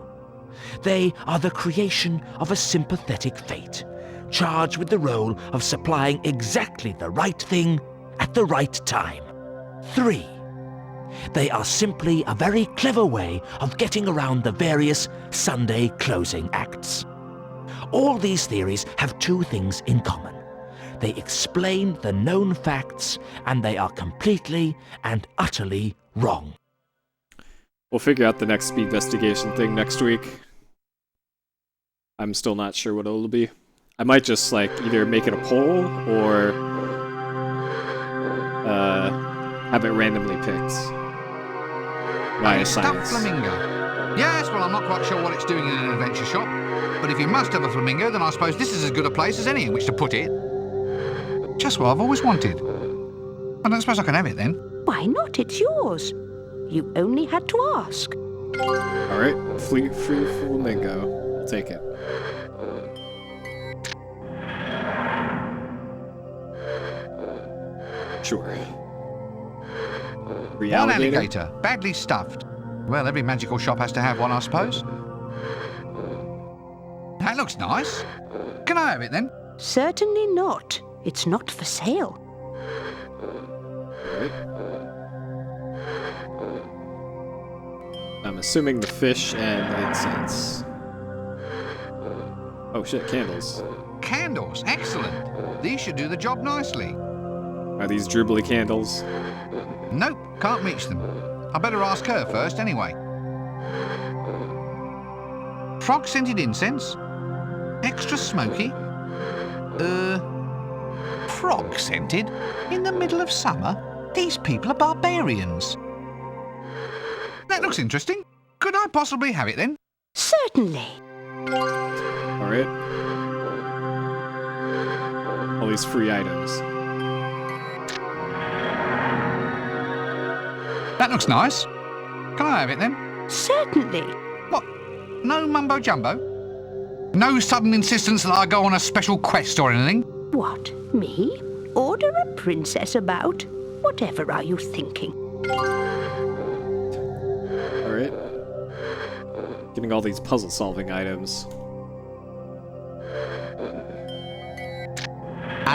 They are the creation of a sympathetic fate, charged with the role of supplying exactly the right thing at the right time. 3. They are simply a very clever way of getting around the various Sunday closing acts. All these theories have 2 things in common. They explain the known facts, and they are completely and utterly wrong. We'll figure out the next speed investigation thing next week. I'm still not sure what it'll be. I might just like either make it a poll or have it randomly picked via Stuffed science. flamingo. Yes, well, I'm not quite sure what it's doing in an adventure shop, but if you must have a flamingo, then I suppose this is as good a place as any in which to put it. Just what I've always wanted. I don't suppose I can have it then. Why not? It's yours. You only had to ask. Alright, free flamingo. I'll take it. Sure. One alligator, badly stuffed. Well, every magical shop has to have one, I suppose. That looks nice. Can I have it then? Certainly not. It's not for sale. Right. I'm assuming the fish and the incense. Oh shit, candles. Candles, excellent. These should do the job nicely. Are these dribbly candles? Nope, can't reach them. I better ask her first anyway. Frog-scented incense? Extra smoky? Frog-scented? In the middle of summer? These people are barbarians. That looks interesting. Could I possibly have it then? Certainly. Alright. All these free items. That looks nice. Can I have it then? Certainly. What? No mumbo-jumbo? No sudden insistence that I go on a special quest or anything? What, me? Order a princess about? Whatever are you thinking? Alright. Getting all these puzzle-solving items.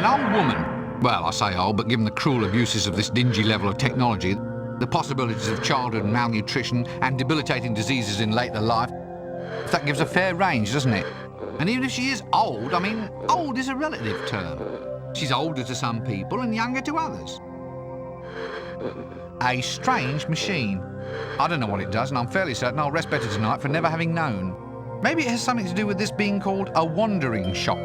An old woman. Well, I say old, but given the cruel abuses of this dingy level of technology, the possibilities of childhood malnutrition and debilitating diseases in later life, that gives a fair range, doesn't it? And even if she is old, I mean, old is a relative term. She's older to some people and younger to others. A strange machine. I don't know what it does, and I'm fairly certain I'll rest better tonight for never having known. Maybe it has something to do with this being called a wandering shop.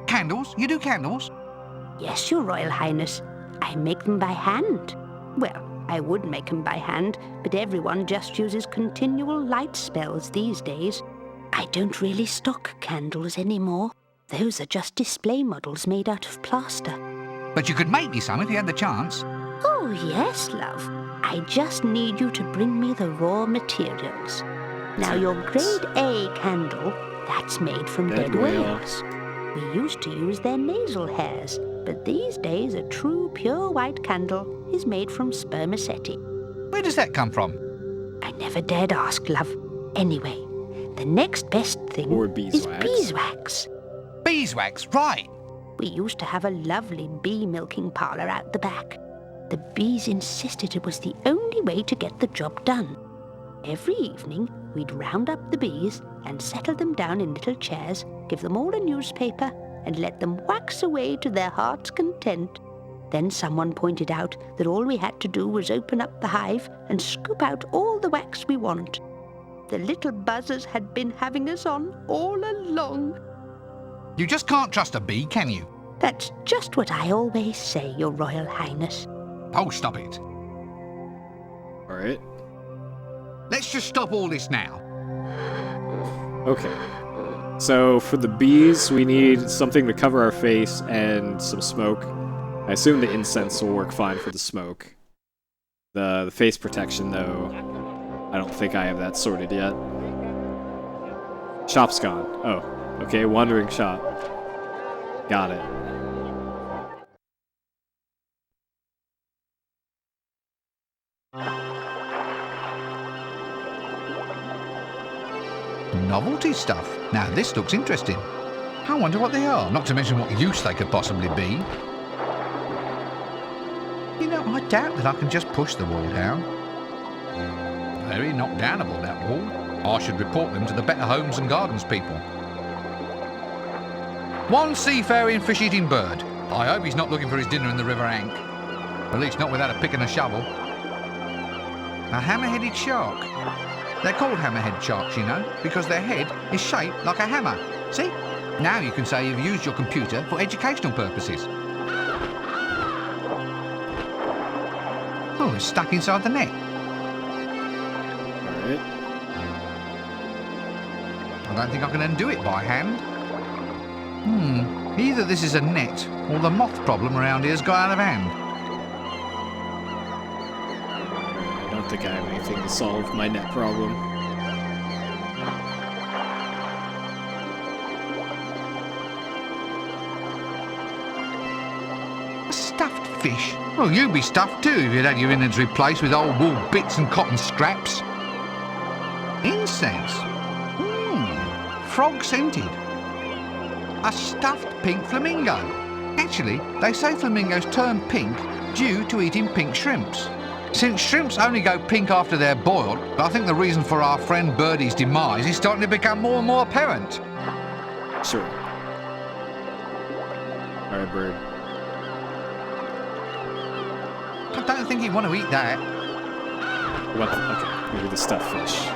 Candles? You do candles? Yes, Your Royal Highness. I make them by hand. Well, I would make them by hand, but everyone just uses continual light spells these days. I don't really stock candles anymore. Those are just display models made out of plaster. But you could make me some if you had the chance. Oh, yes, love. I just need you to bring me the raw materials. Now, your grade A candle, that's made from dead whales. We used to use their nasal hairs, but these days a true pure white candle is made from spermaceti. Where does that come from? I never dared ask, love. Anyway, the next best thing Or is beeswax. beeswax. Beeswax, right. We used to have a lovely bee milking parlour out the back. The bees insisted it was the only way to get the job done. Every evening, we'd round up the bees and settle them down in little chairs, give them all a newspaper, and let them wax away to their heart's content. Then someone pointed out that all we had to do was open up the hive and scoop out all the wax we want. The little buzzers had been having us on all along. You just can't trust a bee, can you? That's just what I always say, Your Royal Highness. Oh, stop it. All right. Let's just stop all this now. Okay. So for the bees, we need something to cover our face and some smoke. I assume the incense will work fine for the smoke. The face protection, though, I don't think I have that sorted yet. Shop's gone. Oh, okay, wandering shop. Got it. Novelty stuff. Now this looks interesting. I wonder what they are, not to mention what use they could possibly be. You know, I doubt that I can just push the wall down. Very knockdownable, that wall. I should report them to the Better Homes and Gardens people. One seafaring fish-eating bird. I hope he's not looking for his dinner in the River Ank. At least not without a pick and a shovel. A hammer-headed shark. They're called hammer-headed sharks, you know, because their head is shaped like a hammer. See? Now you can say you've used your computer for educational purposes. Oh, it's stuck inside the net. Alright. I don't think I can undo it by hand. Either this is a net, or the moth problem around here's got out of hand. I don't think I have anything to solve my net problem. A stuffed fish? Well, you'd be stuffed too if you'd had your innards replaced with old wool bits and cotton scraps. Incense? Frog scented. A stuffed pink flamingo. Actually, they say flamingos turn pink due to eating pink shrimps. Since shrimps only go pink after they're boiled, I think the reason for our friend Birdie's demise is starting to become more and more apparent. Sure. Alright, bird. I don't think he'd want to eat that. What? Okay, maybe the stuffed fish.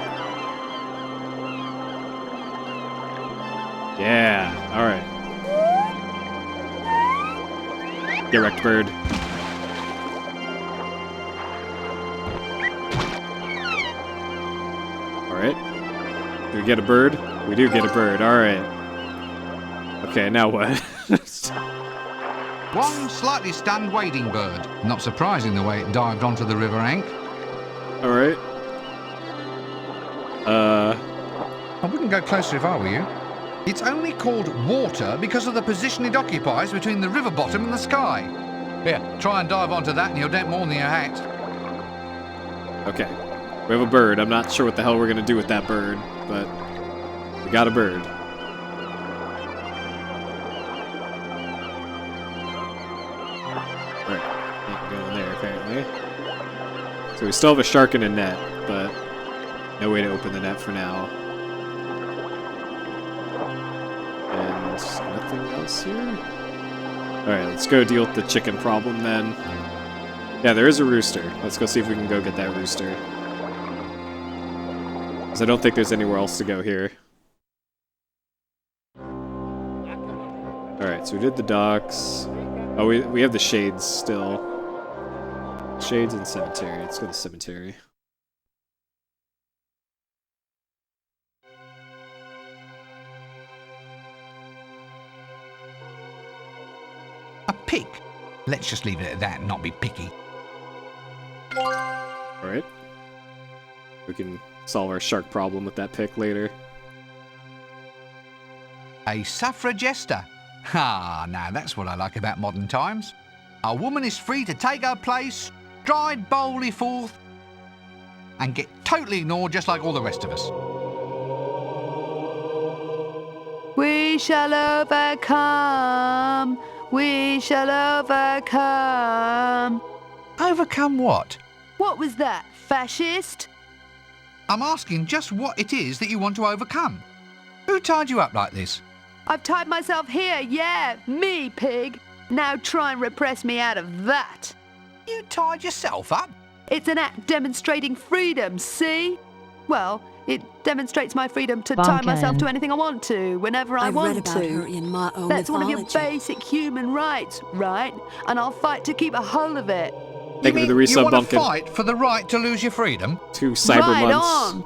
Yeah, alright. Get wrecked, bird. Alright. Do we get a bird? We do get a bird, alright. Okay, now what? One slightly stunned wading bird. Not surprising the way it dived onto the River Ank. Alright. I wouldn't go closer if I were you. It's only called water because of the position it occupies between the river bottom and the sky. Here, try and dive onto that and you'll dent more than your hat. Okay. We have a bird. I'm not sure what the hell we're gonna do with that bird, but we got a bird. Alright, can't go in there apparently. So we still have a shark in a net, but no way to open the net for now. And nothing else here? Alright, let's go deal with the chicken problem then. Yeah, there is a rooster. Let's go see if we can go get that rooster. Because I don't think there's anywhere else to go here. Alright, so we did the docks. Oh, we have the shades still. Shades and cemetery. Let's go to the cemetery. A pig. Let's just leave it at that and not be picky. Alright. We can solve our shark problem with that pick later. A suffragesta. Ah, now that's what I like about modern times. A woman is free to take her place, stride boldly forth, and get totally ignored just like all the rest of us. We shall overcome. We shall overcome. Overcome what? What was that, fascist? I'm asking just what it is that you want to overcome. Who tied you up like this? I've tied myself here, yeah, me, pig. Now try and repress me out of that. You tied yourself up? It's an act demonstrating freedom, see? Well, it demonstrates my freedom to tie myself to anything I want to, whenever I want read to. about her in my own That's one of your mythology. basic human rights, right? And I'll fight to keep a hold of it. Thank you for the resub, you want to Bumpkin. fight for the right to lose your freedom? 2 cyber Right months. on.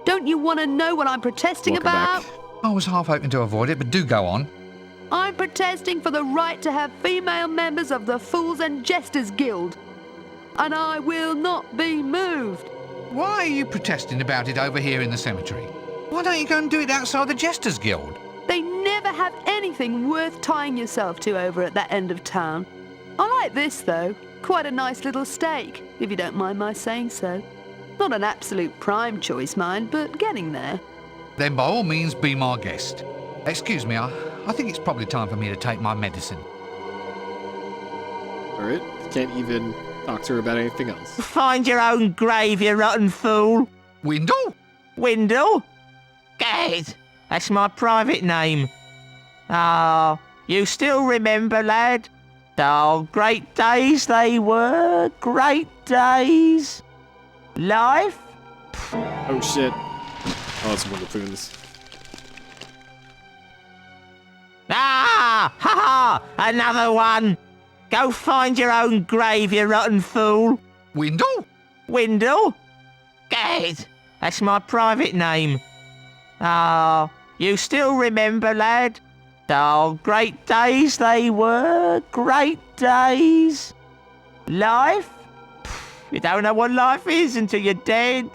Don't you want to know what I'm protesting Welcome about? back. I was half hoping to avoid it, but do go on. I'm protesting for the right to have female members of the Fools and Jesters Guild. And I will not be moved. Why are you protesting about it over here in the cemetery? Why don't you go and do it outside the Jesters Guild? They never have anything worth tying yourself to over at that end of town. I like this, though. Quite a nice little steak, if you don't mind my saying so. Not an absolute prime choice, mind, but getting there. Then by all means be my guest. Excuse me, I think it's probably time for me to take my medicine. Alright, can't even talk to her about anything else. Find your own grave, you rotten fool. Windle? Windle? Gad, that's my private name. Ah, you still remember, lad? Oh, great days they were, great days. Life? Oh shit. Oh, it's Wonderpoons. Ah! Ha ha! Another one! Go find your own grave, you rotten fool. Windle? Windle? Gad, that's my private name. Ah, you still remember, lad? Oh, great days they were, great days. Life? You don't know what life is until you're dead.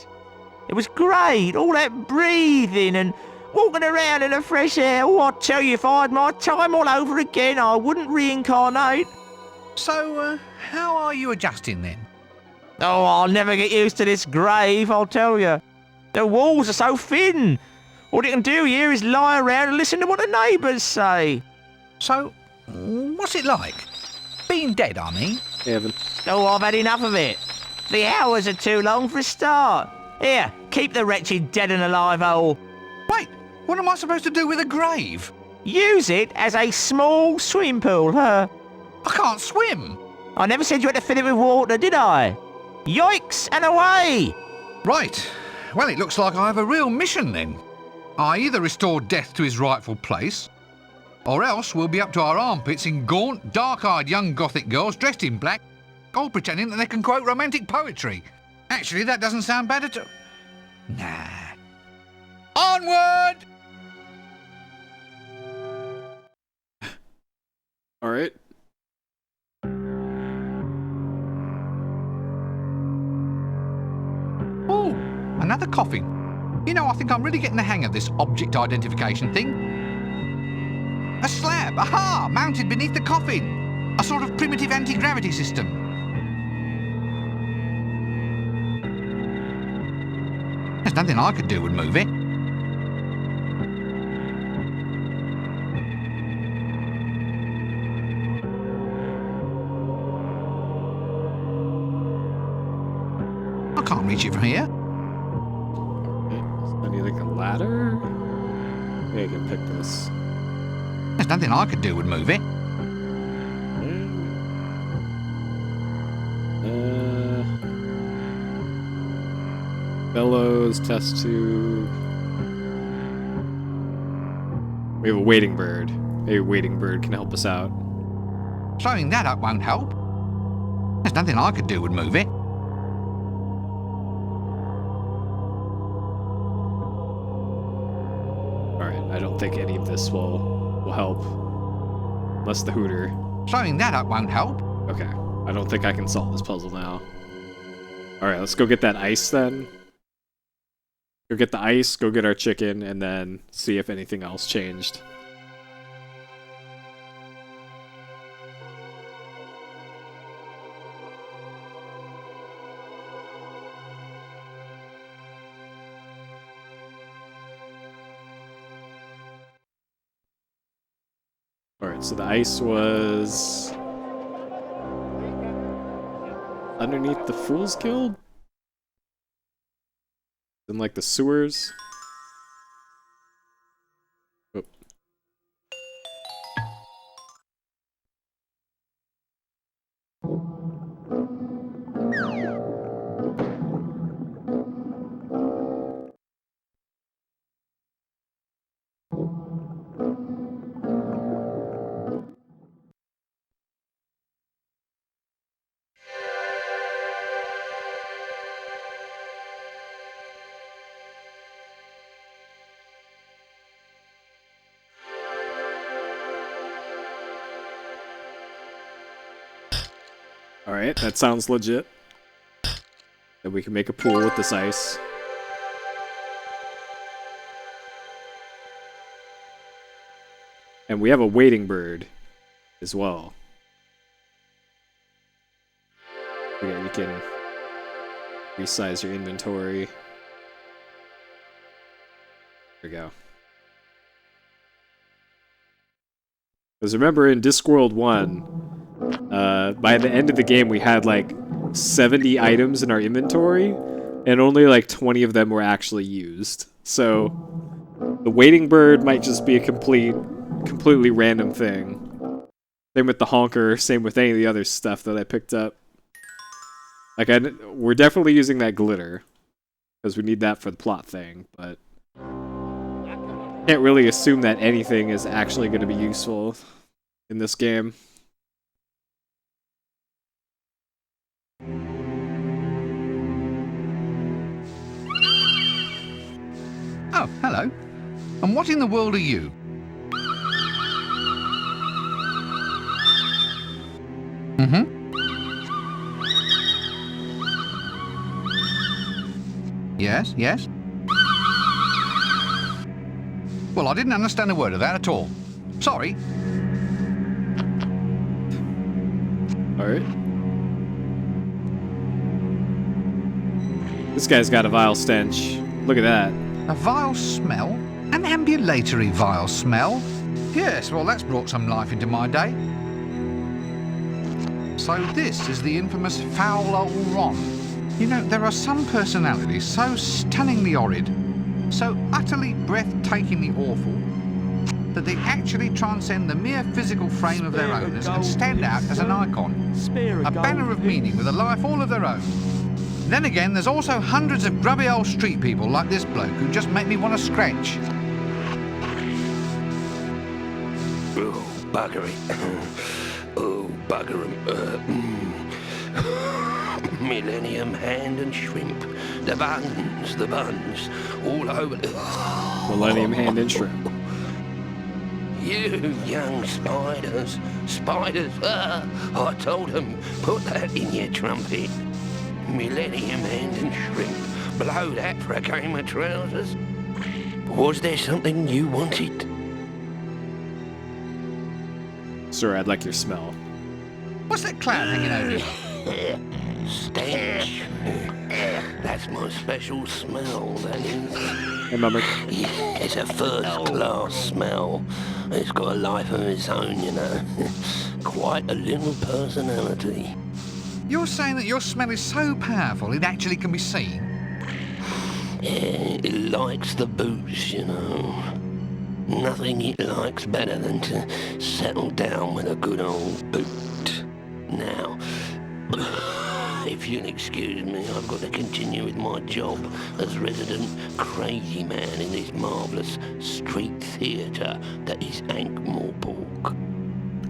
It was great, all that breathing and walking around in the fresh air. Oh, I tell you, if I had my time all over again, I wouldn't reincarnate. So, how are you adjusting then? Oh, I'll never get used to this grave, I'll tell you. The walls are so thin. All you can do here is lie around and listen to what the neighbours say. So, what's it like? Being dead, I mean. Evan. Oh, I've had enough of it. The hours are too long for a start. Here, keep the wretched dead and alive hole. Wait, what am I supposed to do with a grave? Use it as a small swimming pool, huh? I can't swim. I never said you had to fill it with water, did I? Yoicks and away! Right. Well, it looks like I have a real mission then. I either restore death to his rightful place, or else we'll be up to our armpits in gaunt, dark-eyed young Gothic girls dressed in black, all pretending that they can quote romantic poetry. Actually, that doesn't sound bad at all. Nah. Onward! Alright. Oh, another coffin. You know, I think I'm really getting the hang of this object identification thing. A slab, aha, mounted beneath the coffin. A sort of primitive anti-gravity system. There's nothing I could do would move it. I can't reach it from here. I need like a ladder? Maybe I can pick this. There's nothing I could do would move it. Bellows, test tube. We have a waiting bird. Maybe a waiting bird can help us out. Throwing that up won't help. There's nothing I could do would move it. Alright, I don't think any of this will help. Unless the Hooter. Throwing that up won't help. Okay. I don't think I can solve this puzzle now. Alright, let's go get that ice then. Go get the ice, go get our chicken, and then see if anything else changed. Alright, so the ice was underneath the Fool's Guild? In like the sewers? Oh. Alright, that sounds legit. Then we can make a pool with this ice. And we have a waiting bird as well. Yeah, you can resize your inventory. There we go. Because remember in Discworld 1, by the end of the game, we had like 70 items in our inventory, and only like 20 of them were actually used. So the waiting bird might just be a completely random thing. Same with the honker, same with any of the other stuff that I picked up. Like, we're definitely using that glitter, because we need that for the plot thing, but can't really assume that anything is actually going to be useful in this game. Oh, hello. And what in the world are you? Mm-hmm. Yes, yes. Well, I didn't understand a word of that at all. Sorry. Alright. This guy's got a vile stench. Look at that. A vile smell? An ambulatory vile smell? Yes, well, that's brought some life into my day. So this is the infamous foul old Ron. You know, there are some personalities so stunningly horrid, so utterly breathtakingly awful, that they actually transcend the mere physical frame of their owners and stand out as an icon. A banner of meaning with a life all of their own. Then again, there's also hundreds of grubby old street people like this bloke who just make me want to scratch. Oh, buggery. Oh, bugger 'em. Millennium hand and shrimp. The buns, all over. Millennium hand and shrimp. You young spiders. I told them, put that in your trumpet. Millennium hand and shrimp. Blow that for a game of trousers. Was there something you wanted? Sir, I'd like your smell. What's that cloud hanging over you? Stench. That's my special smell, that is. Hey, Mummer. Yeah, it's a first-class smell. It's got a life of its own, you know. Quite a little personality. You're saying that your smell is so powerful it actually can be seen? Yeah, it likes the boots, you know. Nothing it likes better than to settle down with a good old boot. Now, if you'll excuse me, I've got to continue with my job as resident crazy man in this marvellous street theatre that is Ankh-Morpork.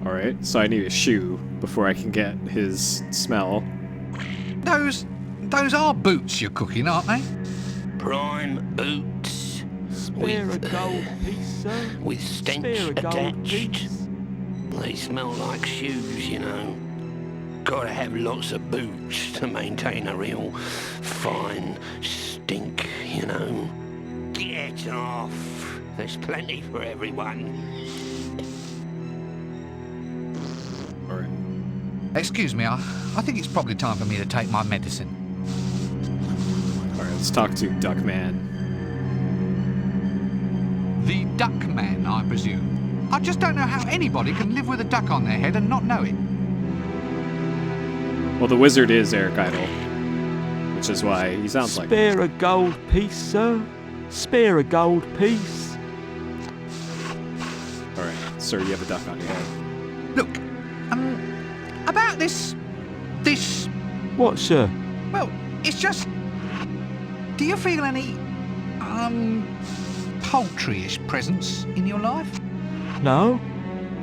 Alright, so I need a shoe before I can get his smell. Those are boots you're cooking, aren't they? Prime boots. Spare a gold piece, sir. With stench Spare a gold attached. piece. They smell like shoes, you know. Gotta have lots of boots to maintain a real fine stink, you know. Get off. There's plenty for everyone. Alright. Excuse me, I think it's probably time for me to take my medicine. Alright, let's talk to Duckman. The Duckman, I presume. I just don't know how anybody can live with a duck on their head and not know it. Well, the wizard is Eric Idle, which is why he sounds like... Spare a gold piece, sir. Spare a gold piece. Alright, sir, you have a duck on your head. Look, about this... What, sir? Well, it's just... Do you feel any, poultry-ish presence in your life? No.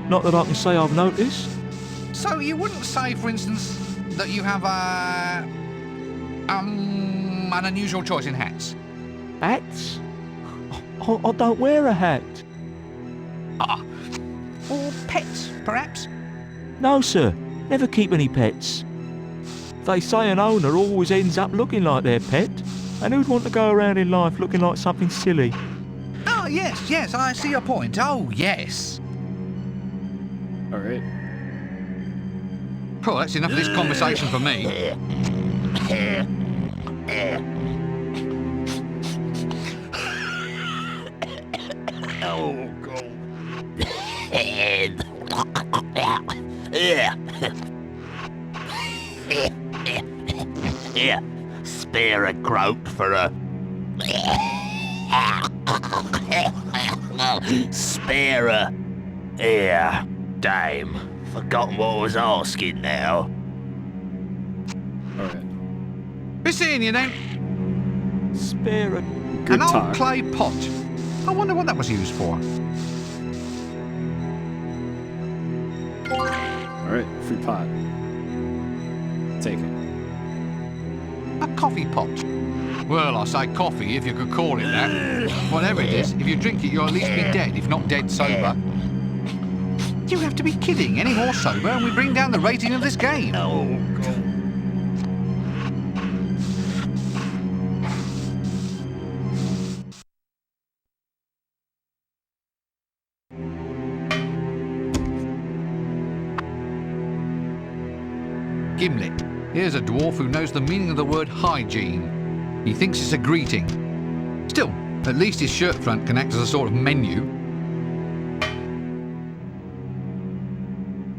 Not that I can say I've noticed. So you wouldn't say, for instance, that you have an unusual choice in hats? Hats? I don't wear a hat. Or pets, perhaps? No, sir. Never keep any pets. They say an owner always ends up looking like their pet. And who'd want to go around in life looking like something silly? Oh, yes, I see your point. Oh, yes. Alright. Well, that's enough of this conversation for me. Oh, God. Yeah. Spare a groat for a... Spare a... Yeah, damn. Forgotten what I was asking now. Alright. Be seeing you then. Spare a... Good An old talk. clay pot. I wonder what that was used for. Alright, free pot. Take it. A coffee pot. Well, I say coffee if you could call it that. Whatever it is, if you drink it, you'll at least be dead, if not dead sober. You have to be kidding. Any more sober and we bring down the rating of this game. Oh, God. Gimlet. Here's a dwarf who knows the meaning of the word hygiene. He thinks it's a greeting. Still, at least his shirt front can act as a sort of menu.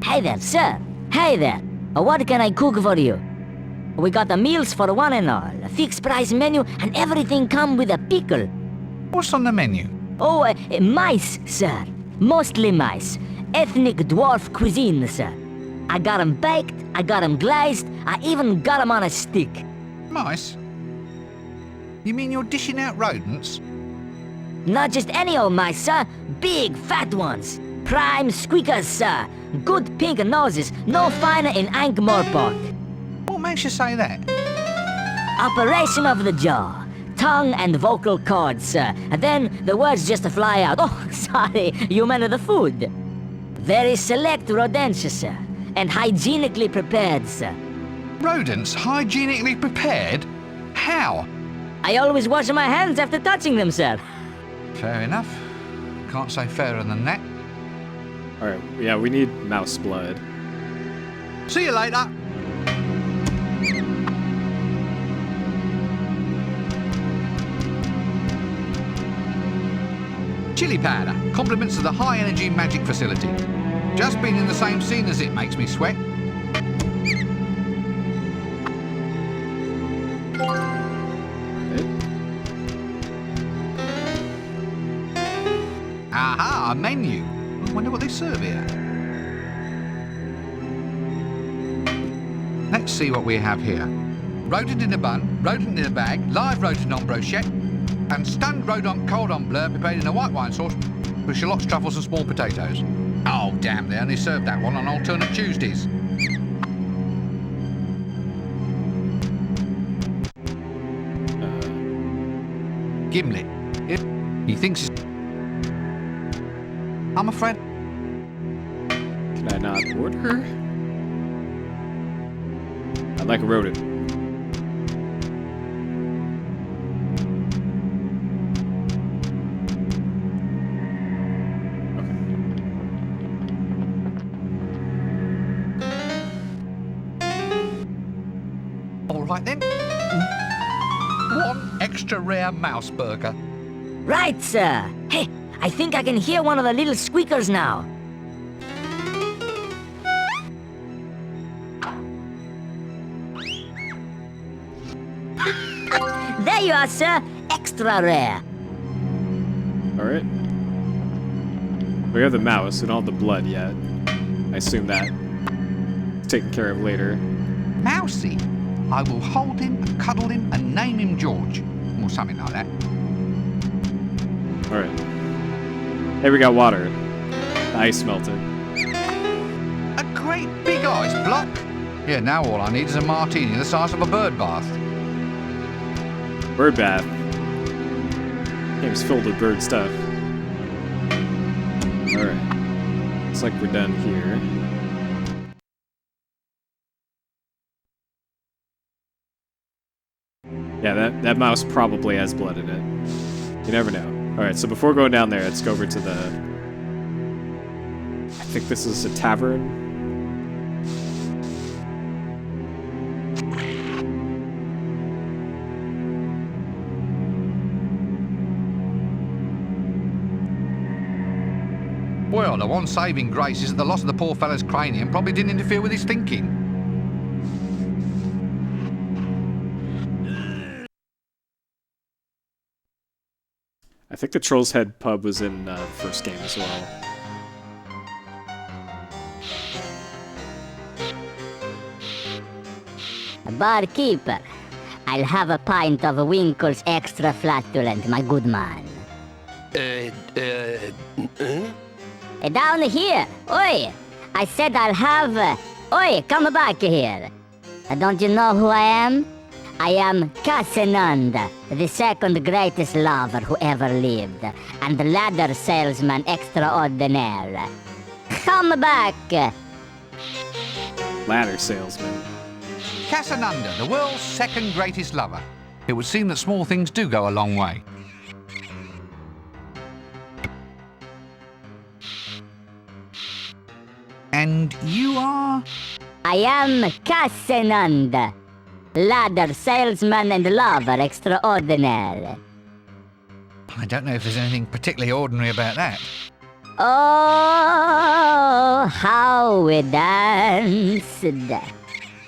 Hey there, sir. Hey there. What can I cook for you? We got the meals for one and all, a fixed price menu, and everything come with a pickle. What's on the menu? Oh, mice, sir. Mostly mice. Ethnic dwarf cuisine, sir. I got 'em baked, I got 'em glazed, I even got 'em on a stick. Mice? You mean you're dishing out rodents? Not just any old mice, sir. Big, fat ones. Prime squeakers, sir. Good pink noses, no finer in Ankh-Morpork. What makes you say that? Operation of the jaw. Tongue and vocal cords, sir. And then the words just fly out. Oh, sorry, you meant the food. Very select rodents, sir. And hygienically prepared, sir. Rodents hygienically prepared? How? I always wash my hands after touching them, sir. Fair enough. Can't say fairer than that. Alright, yeah, we need mouse blood. See you later. Chili powder. Compliments of the high energy magic facility. Just being in the same scene as it makes me sweat. Aha, a menu. I wonder what they serve here. Let's see what we have here. Rodent in a bun, rodent in a bag, live rodent on brochette, and stunned rodent cordon bleu prepared in a white wine sauce with shallots, truffles and small potatoes. Oh, damn, they only serve that one on alternate Tuesdays. Gimlet. He thinks it's... I'm afraid... Can I not order? I'd like a rodent. All right then. One extra rare mouse burger. Right, sir. Hey, I think I can hear one of the little squeakers now. There you are, sir. Extra rare. Alright. We have the mouse, we don't have the blood yet. I assume that is taken care of later. Mousy. I will hold him, and cuddle him, and name him George. Or something like that. Alright. Hey, we got water. The ice melted. A great big ice block. Yeah, now all I need is a martini the size of a bird bath. Bird bath. Game's filled with bird stuff. Alright. Looks like we're done here. Yeah, that mouse probably has blood in it. You never know. Alright, so before going down there, let's go over to the... I think this is a tavern. Well, the one saving grace is that the loss of the poor fellow's cranium probably didn't interfere with his thinking. I think the Troll's Head pub was in the first game as well. Barkeeper, I'll have a pint of Winkle's Extra Flatulent, my good man. Down here. Oi! I said I'll have... Oi, come back here. Don't you know who I am? I am Casananda, the second greatest lover who ever lived, and the ladder salesman extraordinaire. Come back! Ladder salesman. Casananda, the world's second greatest lover. It would seem that small things do go a long way. And you are? I am Casananda, ladder salesman and lover extraordinaire. I don't know if there's anything particularly ordinary about that. Oh, how we danced.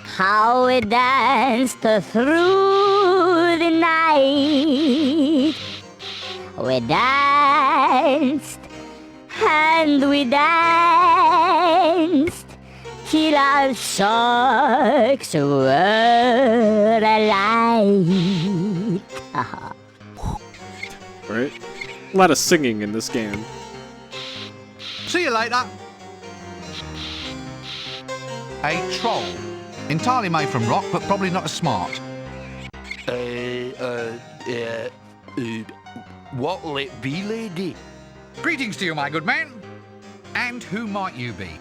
How we danced through the night. We danced and we danced till our socks were alight. Right? A lot of singing in this game. See you later. A troll. Entirely made from rock, but probably not as smart. What'll it be, lady? Greetings to you, my good man. And who might you be?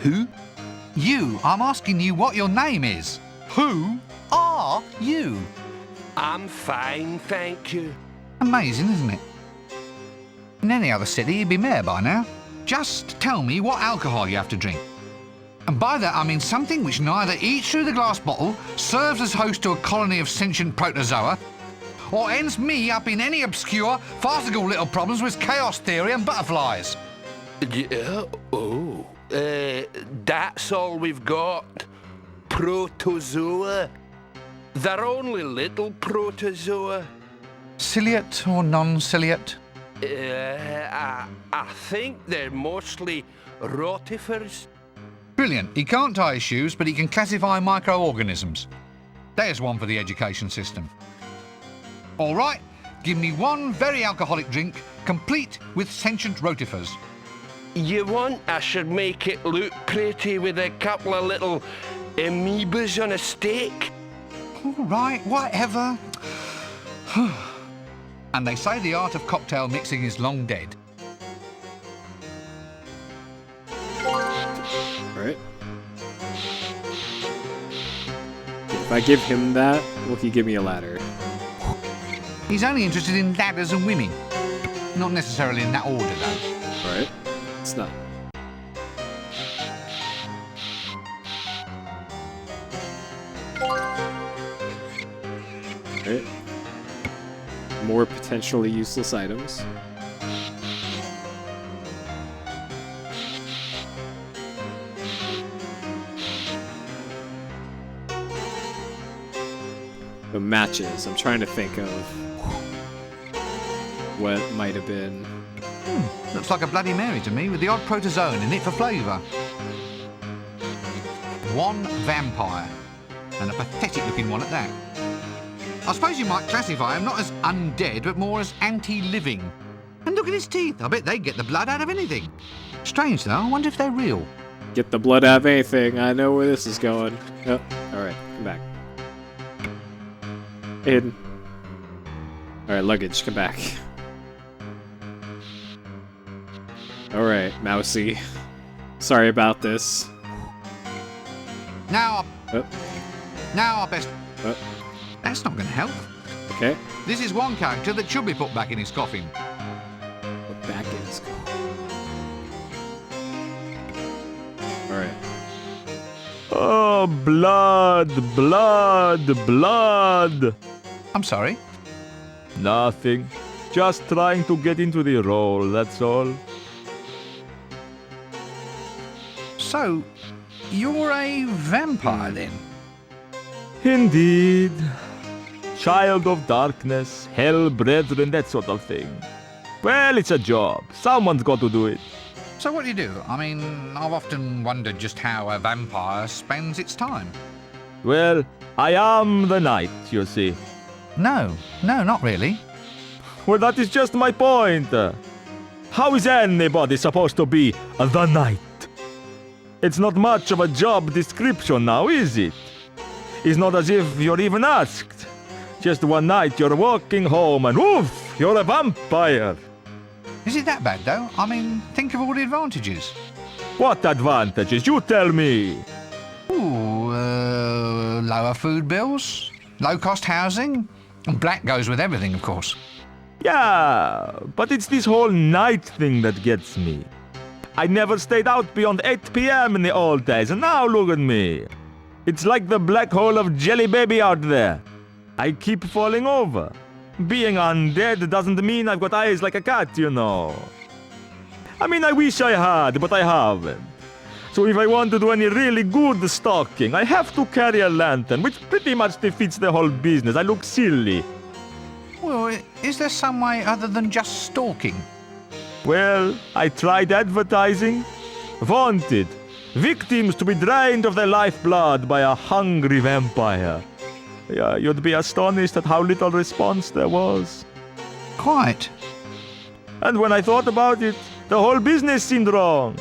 Who? You. I'm asking you what your name is. Who are you? I'm fine, thank you. Amazing, isn't it? In any other city, you'd be mayor by now. Just tell me what alcohol you have to drink. And by that, I mean something which neither eats through the glass bottle, serves as host to a colony of sentient protozoa, or ends me up in any obscure, farcical little problems with chaos theory and butterflies. Yeah, oh, that's all we've got. Protozoa. They're only little protozoa. Ciliate or non-ciliate? I think they're mostly rotifers. Brilliant. He can't tie his shoes, but he can classify microorganisms. There's one for the education system. All right, give me one very alcoholic drink, complete with sentient rotifers. You want I should make it look pretty with a couple of little amoebas on a steak? All right, whatever. And they say the art of cocktail mixing is long dead. Alright. If I give him that, will he give me a ladder? He's only interested in ladders and women. Not necessarily in that order, though. Alright. It's not. Alright. More potentially useless items. The matches. I'm trying to think of what might have been. Looks like a Bloody Mary to me, with the odd protozoan in it for flavour. One vampire, and a pathetic-looking one at that. I suppose you might classify him not as undead, but more as anti-living. And look at his teeth. I bet they'd get the blood out of anything. Strange, though. I wonder if they're real. Get the blood out of anything. I know where this is going. Oh, alright. Come back. Hidden. Alright, luggage. Come back. Alright, Mousy. Sorry about this. Now Oh, I best... oh, That's not going to help. okay. This is one character that should be put back in his coffin. Put back in his Alright. Oh, blood, blood, blood. I'm sorry. Nothing. Just trying to get into the role, that's all. So, you're a vampire then? Indeed. Child of darkness, hell brethren, that sort of thing. Well, it's a job. Someone's got to do it. So what do you do? I mean, I've often wondered just how a vampire spends its time. Well, I am the knight, you see. No, not really. Well, that is just my point. How is anybody supposed to be the knight? It's not much of a job description now, is it? It's not as if you're even asked. Just one night you're walking home and woof, you're a vampire. Is it that bad, though? I mean, think of all the advantages. What advantages? You tell me. Ooh, lower food bills, low-cost housing, and black goes with everything, of course. Yeah, but it's this whole night thing that gets me. I never stayed out beyond 8 p.m. in the old days, and now look at me. It's like the black hole of Jelly Baby out there. I keep falling over. Being undead doesn't mean I've got eyes like a cat, you know. I mean, I wish I had, but I haven't. So if I want to do any really good stalking, I have to carry a lantern, which pretty much defeats the whole business. I look silly. Well, is there some way other than just stalking? Well, I tried advertising. Wanted. Victims to be drained of their lifeblood by a hungry vampire. Yeah, you'd be astonished at how little response there was. Quite. And when I thought about it, the whole business seemed wrong.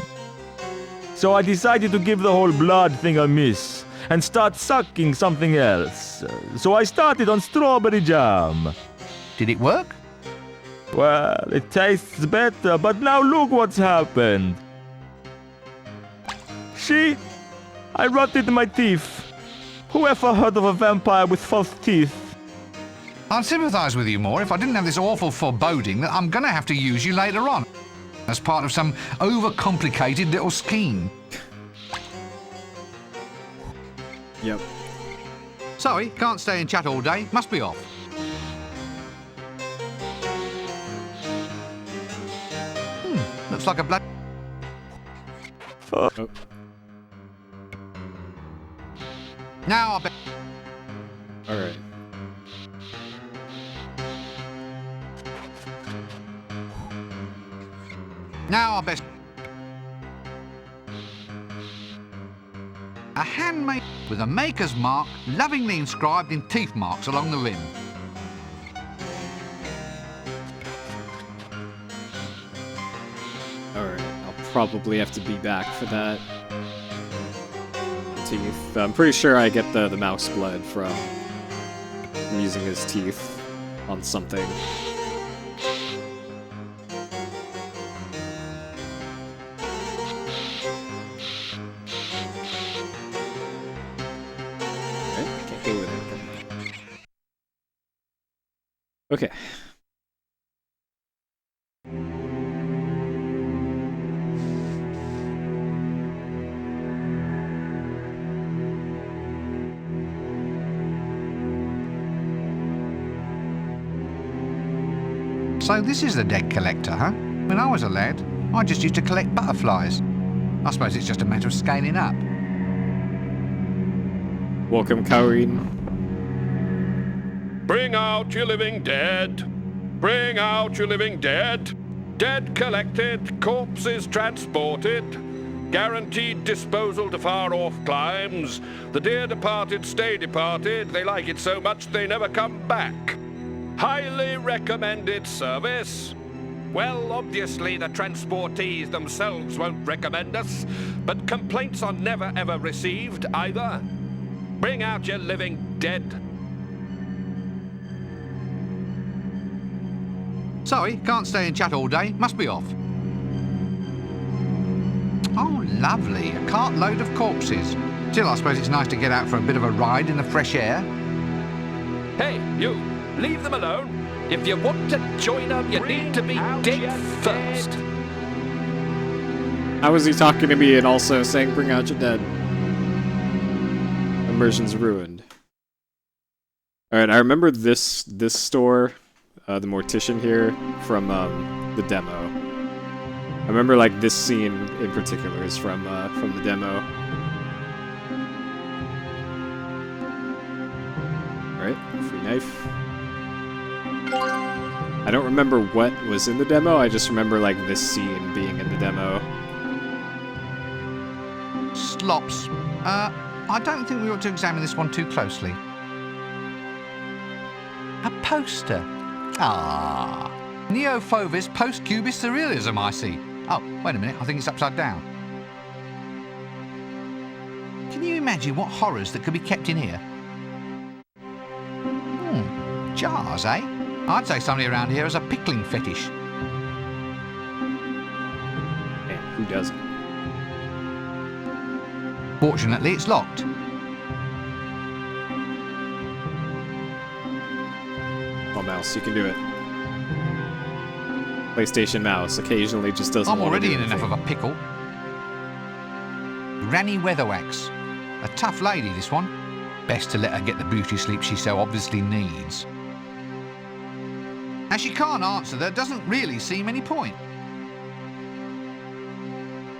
So I decided to give the whole blood thing a miss and start sucking something else. So I started on strawberry jam. Did it work? Well, it tastes better, but now look what's happened. See? I rotted my teeth. Who ever heard of a vampire with false teeth? I'd sympathise with you more if I didn't have this awful foreboding that I'm going to have to use you later on as part of some overcomplicated little scheme. Yep. Sorry, can't stay and chat all day. Must be off. like a blood. Oh. Now I bet. Alright. Now I best. A handmade with a maker's mark, lovingly inscribed in teeth marks along the rim. Alright, I'll probably have to be back for that. Teeth. I'm pretty sure I get the mouse blood from using his teeth on something. Okay. So this is the dead collector, huh? When I was a lad, I just used to collect butterflies. I suppose it's just a matter of scaling up. Welcome, Karin. Bring out your living dead. Bring out your living dead. Dead collected, corpses transported. Guaranteed disposal to far-off climes. The dear departed stay departed. They like it so much they never come back. Highly recommended service. Well, obviously the transportees themselves won't recommend us, but complaints are never ever received either. Bring out your living dead. Sorry, can't stay and chat all day. Must be off. Oh, lovely. A cartload of corpses. Still, I suppose it's nice to get out for a bit of a ride in the fresh air. Hey, you. Leave them alone. If you want to join them, you need to be dead first. How is he talking to me and also saying, bring out your dead? Immersion's ruined. Alright, I remember this store, the mortician here, from the demo. I remember like this scene in particular is from the demo. Alright, free knife. I don't remember what was in the demo, I just remember like this scene being in the demo. Slops. I don't think we ought to examine this one too closely. A poster. Ah. Neo-Fauvist post-cubist surrealism, I see. Oh, wait a minute, I think it's upside down. Can you imagine what horrors that could be kept in here? Jars, eh? I'd say somebody around here has a pickling fetish. Man, who doesn't? Fortunately, it's locked. Oh, mouse, you can do it. PlayStation mouse occasionally just doesn't I'm want to already do in enough of a pickle. Granny Weatherwax. A tough lady, this one. Best to let her get the beauty sleep she so obviously needs. As she can't answer, there doesn't really seem any point.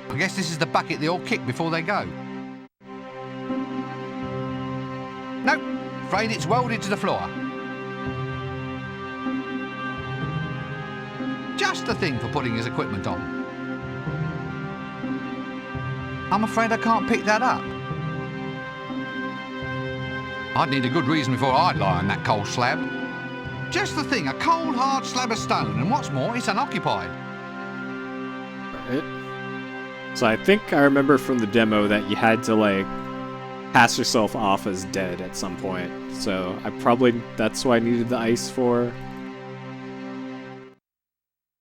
I guess this is the bucket they all kick before they go. Nope, afraid it's welded to the floor. Just the thing for putting his equipment on. I'm afraid I can't pick that up. I'd need a good reason before I'd lie on that cold slab. Just the thing, a cold, hard slab of stone, and what's more, it's unoccupied. Right. So I think I remember from the demo that you had to, like, pass yourself off as dead at some point. So that's what I needed the ice for.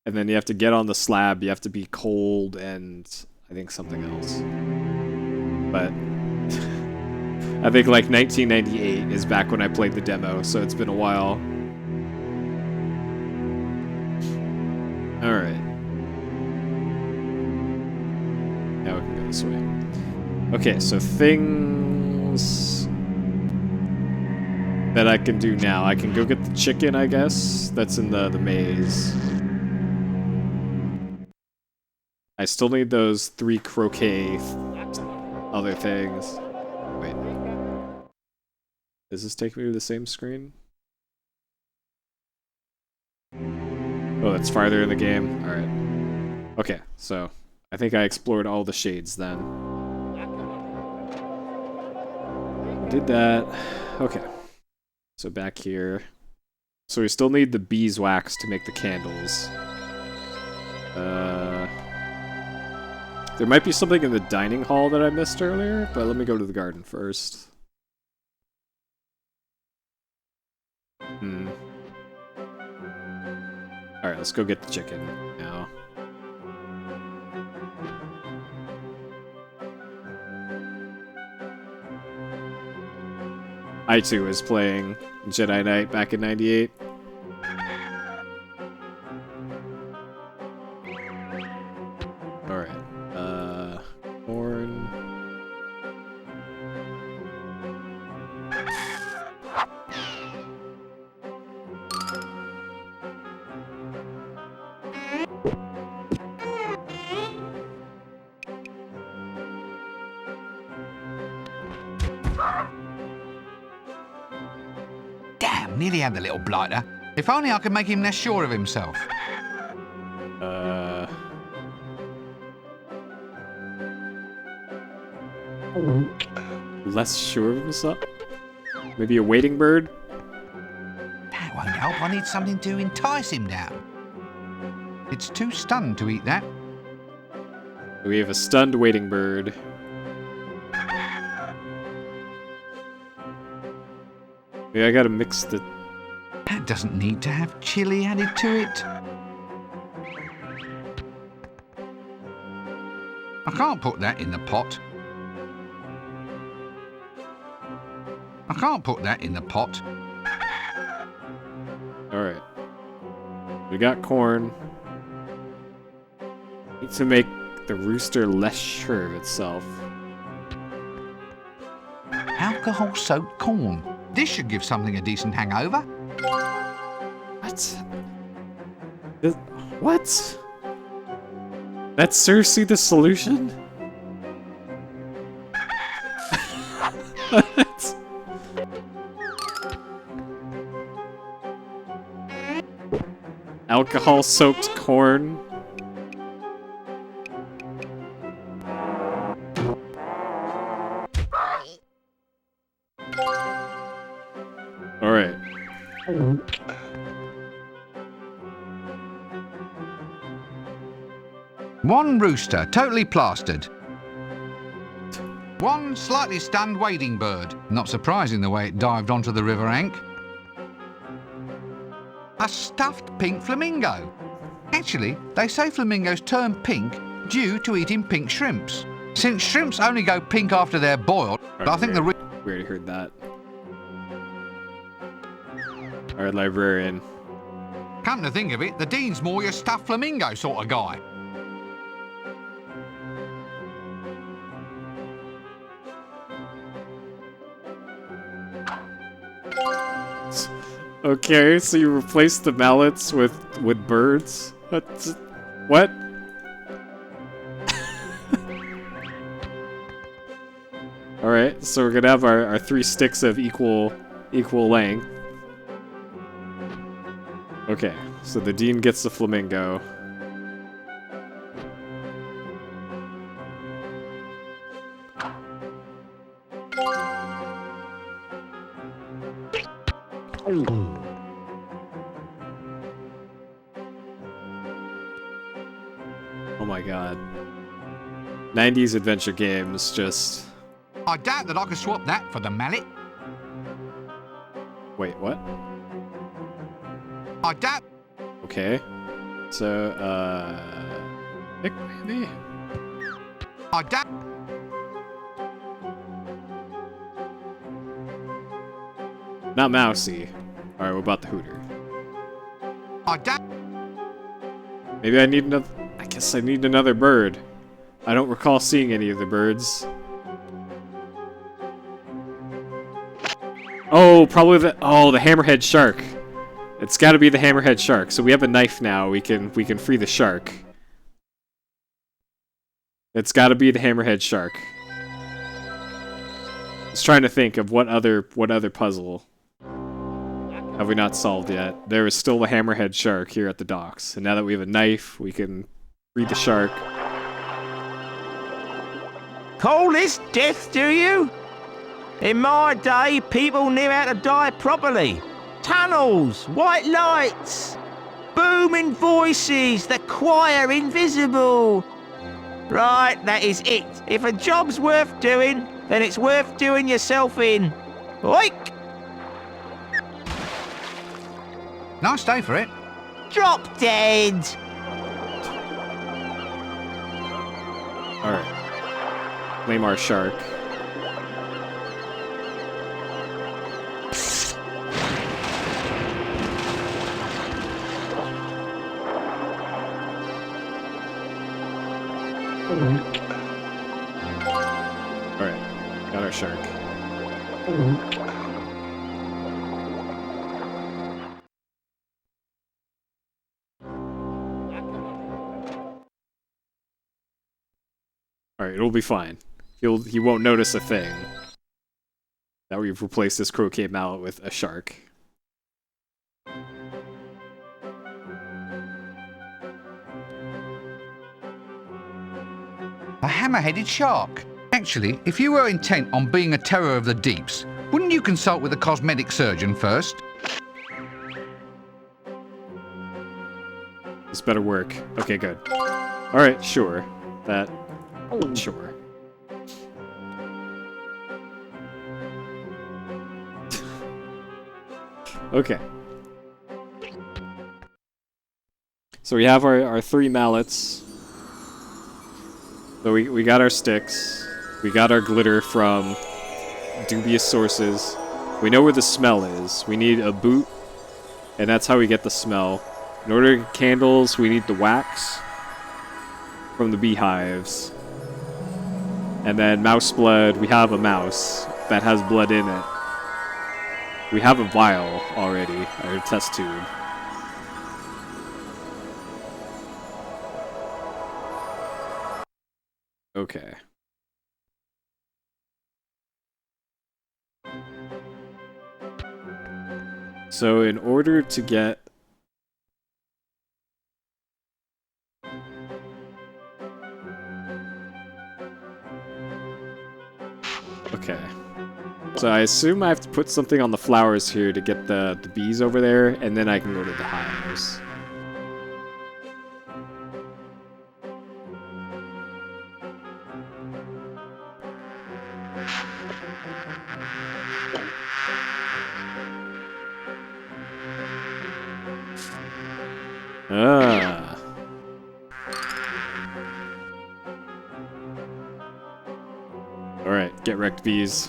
And then you have to get on the slab, you have to be cold, and I think something else. But I think, like, 1998 is back when I played the demo, so it's been a while. Alright. Now we can go this way. Okay, so things that I can do now. I can go get the chicken, I guess. That's in the maze. still need those 3 croquet other things. Wait. Does this take me to the same screen? Oh, that's farther in the game? Alright. Okay, so I think I explored all the shades then. Did that. Okay. So back here. So we still need the beeswax to make the candles. There might be something in the dining hall that I missed earlier, but let me go to the garden first. Alright, let's go get the chicken now. I too was playing Jedi Knight back in '98. Alright, corn. Damn, nearly had the little blighter. If only I could make him less sure of himself. Less sure of himself? Maybe a waiting bird? That won't help. I need something to entice him down. It's too stunned to eat that. We have a stunned waiting bird. Maybe I gotta mix the... That doesn't need to have chili added to it. I can't put that in the pot. I can't put that in the pot. Alright. We got corn. Need to make the rooster less sure of itself. Alcohol-soaked corn. This should give something a decent hangover. What? What? That's seriously the solution? What? Alcohol-soaked corn? Alright. One rooster, totally plastered. One slightly stunned wading bird. Not surprising the way it dived onto the river Ank. A stuffed pink flamingo. Actually, they say flamingos turn pink due to eating pink shrimps. Since shrimps only go pink after they're boiled, I think we already heard that. Alright, librarian. Come to think of it, the Dean's more your stuffed flamingo sort of guy. Okay, so you replace the mallets with birds? What? Alright, so we're gonna have our 3 sticks of equal length. Okay, so the Dean gets the flamingo. Oh my god. 90s adventure games just... I doubt that I could swap that for the mallet. Wait, what? I doubt... Okay. So, pick maybe? I doubt... Not mousy. Alright, what about the hooter? I doubt... Maybe I need another... I guess I need another bird. I don't recall seeing any of the birds. Oh, probably the... Oh, the hammerhead shark. It's gotta be the hammerhead shark. So we have a knife now. We can free the shark. It's got to be the hammerhead shark. I was trying to think of what other puzzle have we not solved yet. There is still the hammerhead shark here at the docks, and now that we have a knife, we can free the shark. Call this death, do you? In my day, people knew how to die properly. Tunnels, white lights, booming voices, the choir invisible. Right, that is it. If a job's worth doing, then it's worth doing yourself in. Oik! Nice day for it. Drop dead! Alright. Claim our shark. Alright, got our shark. Alright, it'll be fine. He won't notice a thing. That we've replaced this croquet mallet with a shark. A hammer-headed shark. Actually, if you were intent on being a terror of the deeps, wouldn't you consult with a cosmetic surgeon first? This better work. Okay, good. Alright, sure. That... Sure. Okay. So we have our 3 mallets. So we got our sticks. We got our glitter from dubious sources. We know where the smell is. We need a boot, and that's how we get the smell. In order to get candles, we need the wax from the beehives. And then mouse blood, we have a mouse that has blood in it. We have a vial already, our test tube. Okay. So in order to get... Okay. So I assume I have to put something on the flowers here to get the bees over there, and then I can go to the hives. Ah. Alright, get wrecked, bees.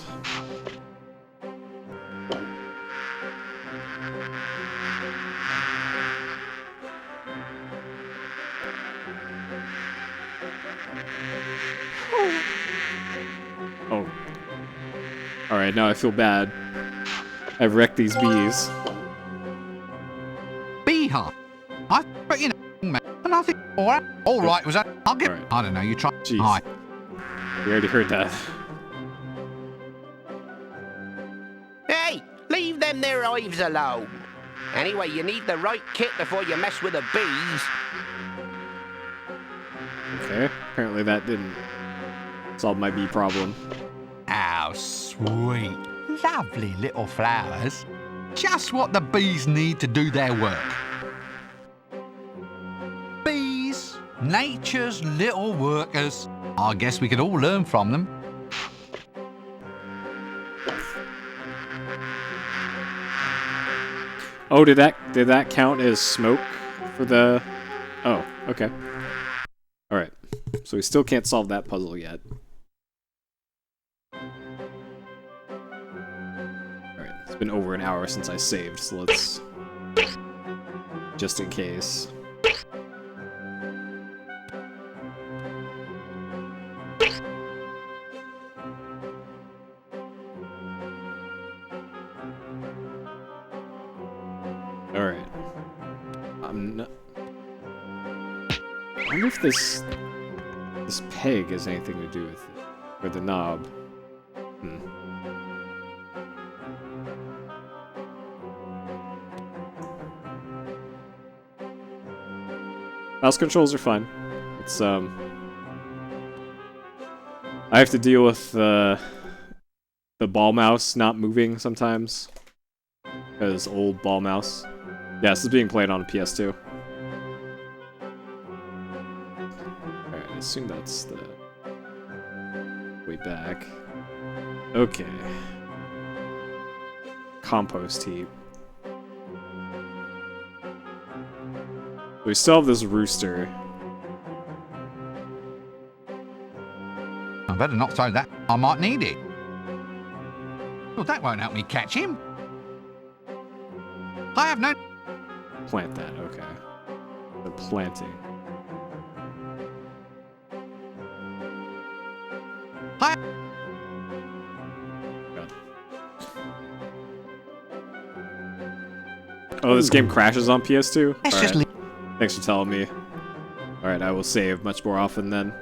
Oh. Alright, now I feel bad. I've wrecked these bees. Beehive. But you know, man, and I think, all right, was that? I'll get. Right. I don't know. You try. Jeez. Hi. We already heard that. Hey, leave them there hives alone. Anyway, you need the right kit before you mess with the bees. Okay, apparently that didn't solve my bee problem. How sweet. Lovely little flowers. Just what the bees need to do their work. Bees, nature's little workers. I guess we could all learn from them. Oh, did that count as smoke for the... Oh, okay. Alright, so we still can't solve that puzzle yet. Alright, it's been over an hour since I saved, so let's... Just in case. Alright. I wonder if this... this peg has anything to do with it. Or the knob. Mouse controls are fun. It's I have to deal with the ball mouse not moving sometimes. Because old ball mouse. Yeah, this is being played on a PS2. Alright, I assume that's the way back. Okay. Compost heap. We still have this rooster. I better not throw that. I might need it. Well, that won't help me catch him. I have no... Plant that, okay. The planting. I... God. Oh, this game crashes on PS2? Let's just leave. Thanks for telling me. Alright, I will save much more often then.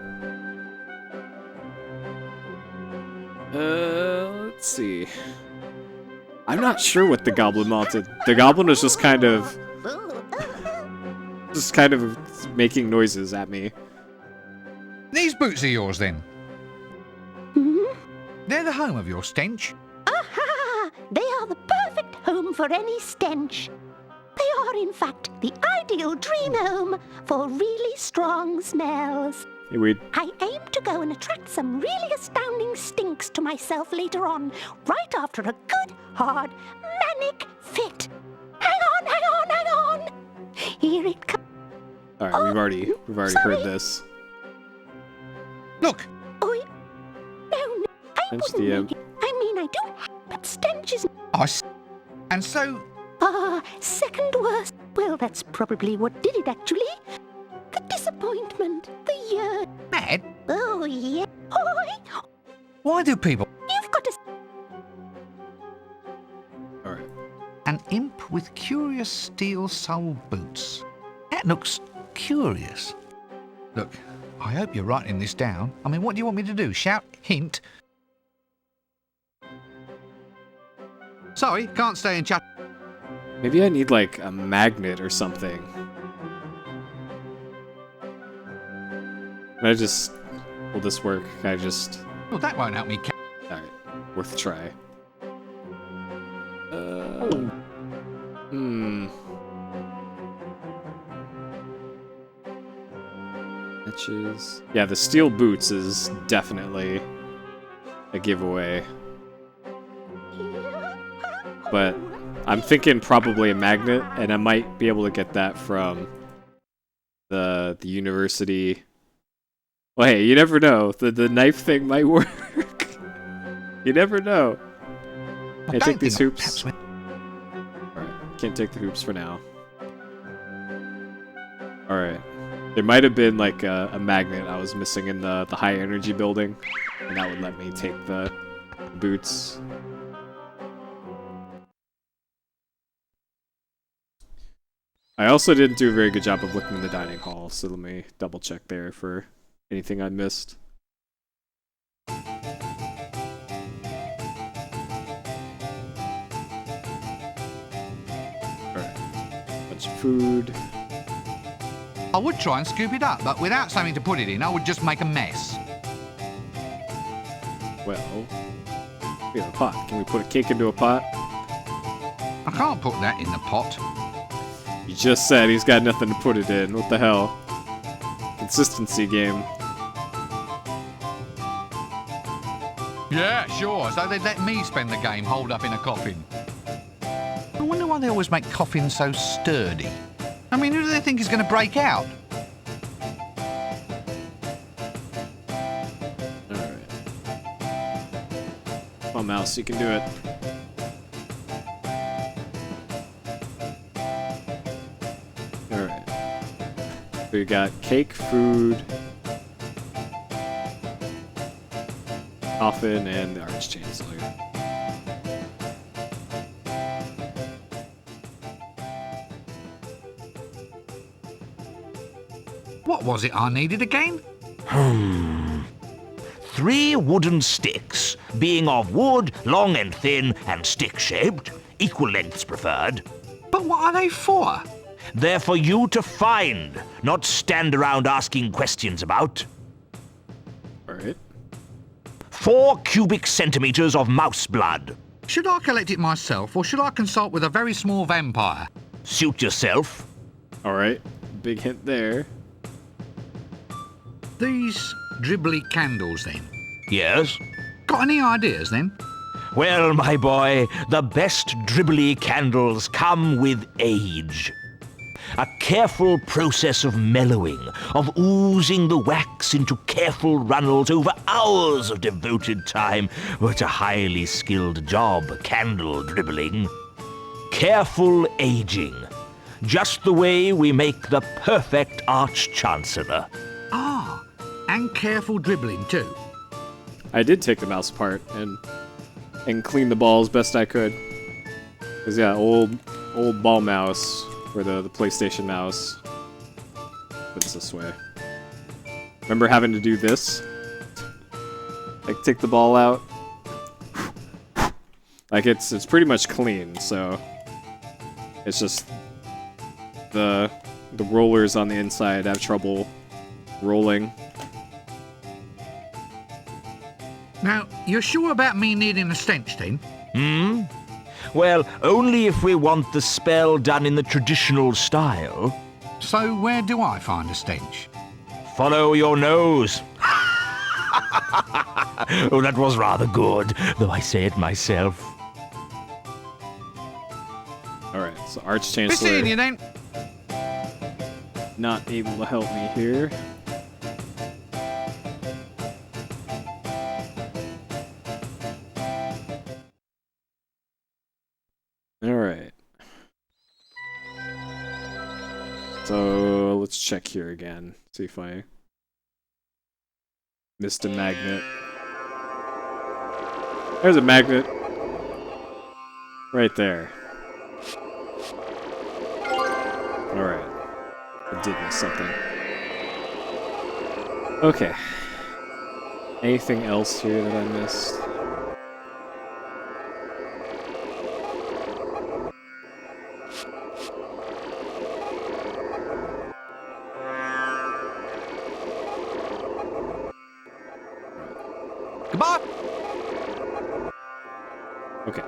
Let's see. I'm not sure what the goblin wanted. The goblin was just kind of making noises at me. These boots are yours, then? Hmm? They're the home of your stench. Aha! They are the perfect home for any stench. They are, in fact, the ideal dream home for really strong smells. Hey, Weed. I aim to go and attract some really astounding stinks to myself later on, right after a good, hard, manic fit. Hang on, hang on, hang on! Here it comes. Alright, we've already sorry. heard this. Look! Oh, no, I Stench wouldn't DM. make it. I mean, I do, but stench is... And so... second worst. Well, that's probably what did it, actually. The disappointment, the yearn. Mad? Oh, yeah. Oi! Why do people... You've got to... Alright. An imp with curious steel-soled boots. That looks curious. Look, I hope you're writing this down. I mean, what do you want me to do? Shout, hint? Sorry, can't stay in chat. Maybe I need, like, a magnet or something. Can I just... Will this work? Can I just... Well, that won't help me. Alright, worth a try. Matches. Yeah, the steel boots is definitely a giveaway. But I'm thinking probably a magnet, and I might be able to get that from the university. Well, hey, you never know. The knife thing might work. You never know. Can I take these hoops? Alright, can't take the hoops for now. Alright. There might have been like a magnet I was missing in the high energy building, and that would let me take the boots. I also didn't do a very good job of looking in the dining hall, so let me double check there for anything I missed. Alright, bunch of food. I would try and scoop it up, but without something to put it in, I would just make a mess. Well, we have a pot. Can we put a cake into a pot? I can't put that in the pot. He just said he's got nothing to put it in. What the hell? Consistency game. Yeah, sure. So they'd let me spend the game holed up in a coffin. I wonder why they always make coffins so sturdy. I mean, who do they think is going to break out? Alright. Come on, Mouse, you can do it. Alright. We got cake, food, coffin, and the arch chainsaw here. What was it I needed again? 3 wooden sticks, being of wood, long and thin, and stick-shaped, equal lengths preferred. But what are they for? They're for you to find, not stand around asking questions about. Alright. 4 cubic centimeters of mouse blood. Should I collect it myself, or should I consult with a very small vampire? Suit yourself. Alright. Big hint there. These dribbly candles, then. Yes? Got any ideas, then? Well, my boy, the best dribbly candles come with age. A careful process of mellowing, of oozing the wax into careful runnels over hours of devoted time. What a highly skilled job, candle dribbling. Careful aging. Just the way we make the perfect Arch-Chancellor. Ah, and careful dribbling, too. I did take the mouse apart and clean the balls best I could. Cause yeah, old ball mouse for the PlayStation mouse. It's this way. Remember having to do this? Like take the ball out. Like it's pretty much clean, so it's just the rollers on the inside have trouble rolling. Now, you're sure about me needing a stench, then? Well, only if we want the spell done in the traditional style. So where do I find a stench? Follow your nose. Oh, that was rather good, though I say it myself. Alright, so Be Arch-Chancellor seeing you, then. not able to help me here. Alright. So let's check here again. See if I missed a magnet. There's a magnet. Right there. Alright. I did miss something. Okay. Anything else here that I missed? Goodbye. Okay.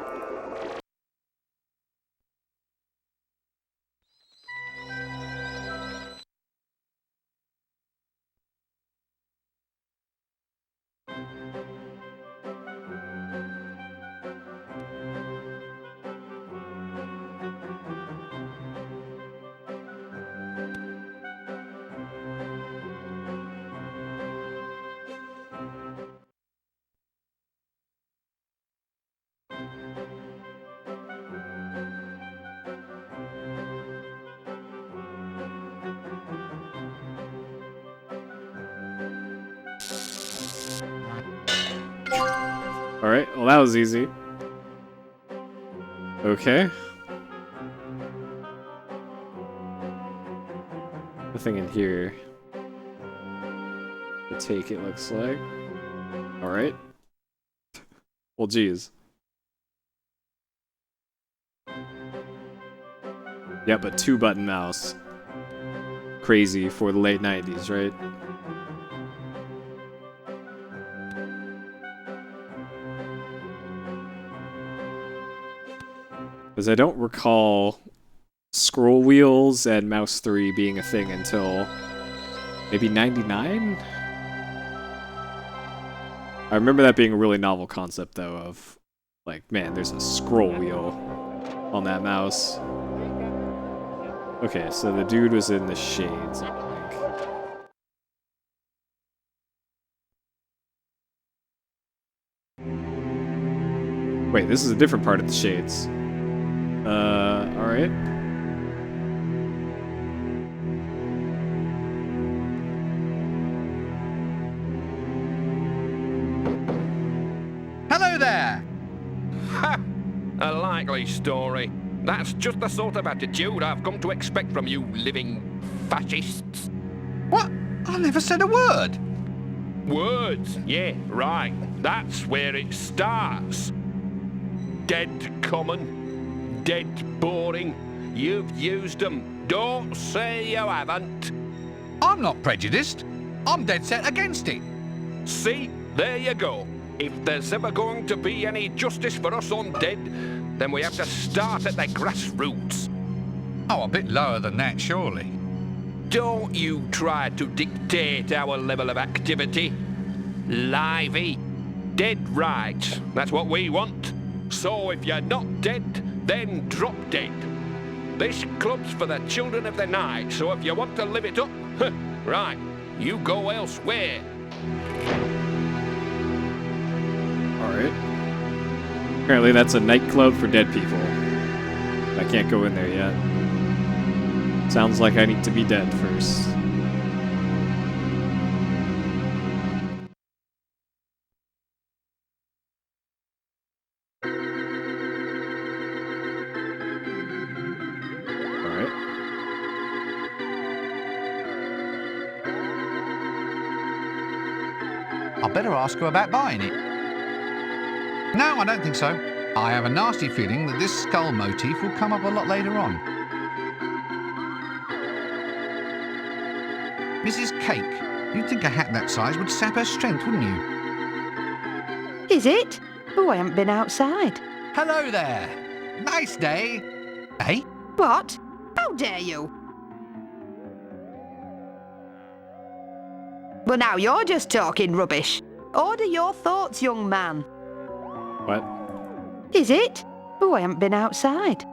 Alright, well that was easy. Okay. Nothing in here to take, it looks like. Alright. Well, geez. Yeah, but 2-button mouse. Crazy for the late 90s, right? Because I don't recall scroll wheels and mouse 3 being a thing until maybe 99? I remember that being a really novel concept, though, of, like, man, there's a scroll wheel on that mouse. Okay, so the dude was in the shades, I think. Wait, this is a different part of the shades. Alright. Hello there. Ha! A likely story. That's just the sort of attitude I've come to expect from you living fascists. What? I never said a word. Words, yeah, right. That's where it starts. Dead common, dead boring. You've used them. Don't say you haven't. I'm not prejudiced. I'm dead set against it. See, there you go. If there's ever going to be any justice for us undead, then we have to start at the grassroots. Oh, a bit lower than that, surely. Don't you try to dictate our level of activity. Lively. Dead right. That's what we want. So if you're not dead, then drop dead. This club's for the children of the night, so if you want to live it up, right, you go elsewhere. Alright. Apparently that's a nightclub for dead people. I can't go in there yet. Sounds like I need to be dead first. Alright. I better ask her about buying it. No, I don't think so. I have a nasty feeling that this skull motif will come up a lot later on. Mrs. Cake, you'd think a hat that size would sap her strength, wouldn't you? Is it? Oh, I haven't been outside. Hello there. Nice day. Eh? What? How dare you? Well, now you're just talking rubbish. Order your thoughts, young man. What? Is it? Oh, I haven't been outside.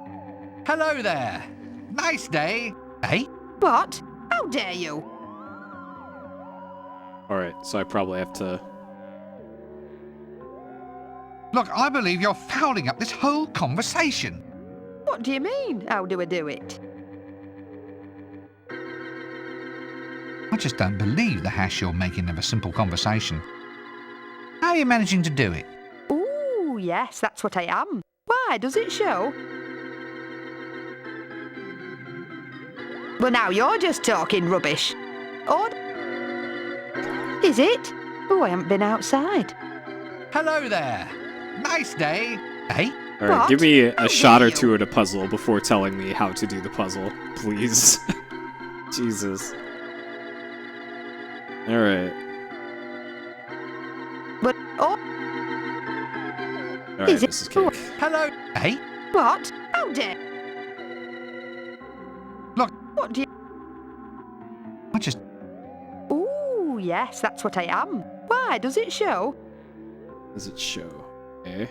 Hello there. Nice day. Eh? What? How dare you? Alright, so I probably have to... Look, I believe you're fouling up this whole conversation. What do you mean? How do I do it? I just don't believe the hash you're making of a simple conversation. How are you managing to do it? Ooh, yes, that's what I am. Why, does it show? Well, now you're just talking rubbish. Or... Is it? Oh, I haven't been outside. Hello there. Nice day. Eh? Alright, What? give me a How shot dare or you? two at a puzzle before telling me how to do the puzzle, please. Jesus. Alright. But... Oh... Alright, Is it- Mrs. Cake. Hello. Eh? What? How dare... Look, What do you... I just... Ooh, yes, that's what I am. Why, does it show? Does it show? Okay.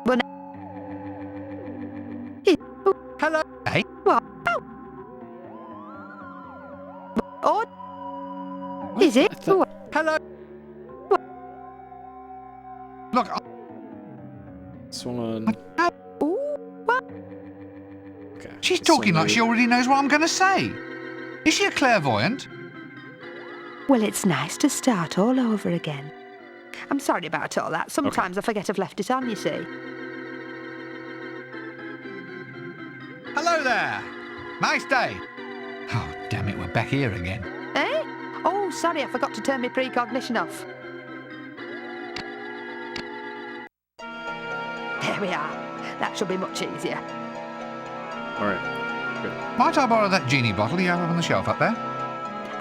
Well, it... Hello. Eh? What? Or... Is it? I thought- Hello. Look, This one... Ooh, what? Okay. she's this one talking like maybe- she already knows what I'm going to say. Is she a clairvoyant? Well, it's nice to start all over again. I'm sorry about all that. Sometimes I forget I've left it on, you see. Hello there. Nice day. Oh, damn it, we're back here again. Eh? Oh, sorry, I forgot to turn my precognition off. There we are. That should be much easier. Alright. Good. Might I borrow that genie bottle you have on the shelf up there?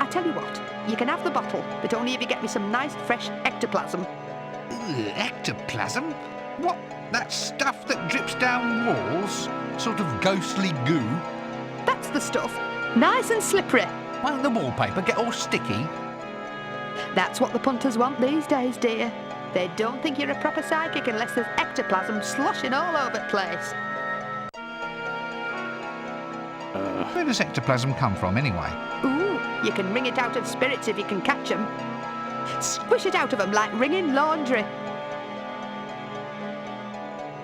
I tell you what, you can have the bottle, but only if you get me some nice, fresh ectoplasm. Ectoplasm? What? That stuff that drips down walls? Sort of ghostly goo? That's the stuff. Nice and slippery. Won't the wallpaper get all sticky? That's what the punters want these days, dear. They don't think you're a proper psychic unless there's ectoplasm sloshing all over the place. Where does ectoplasm come from, anyway? Ooh, you can wring it out of spirits if you can catch 'em. Squish it out of 'em like wringing laundry.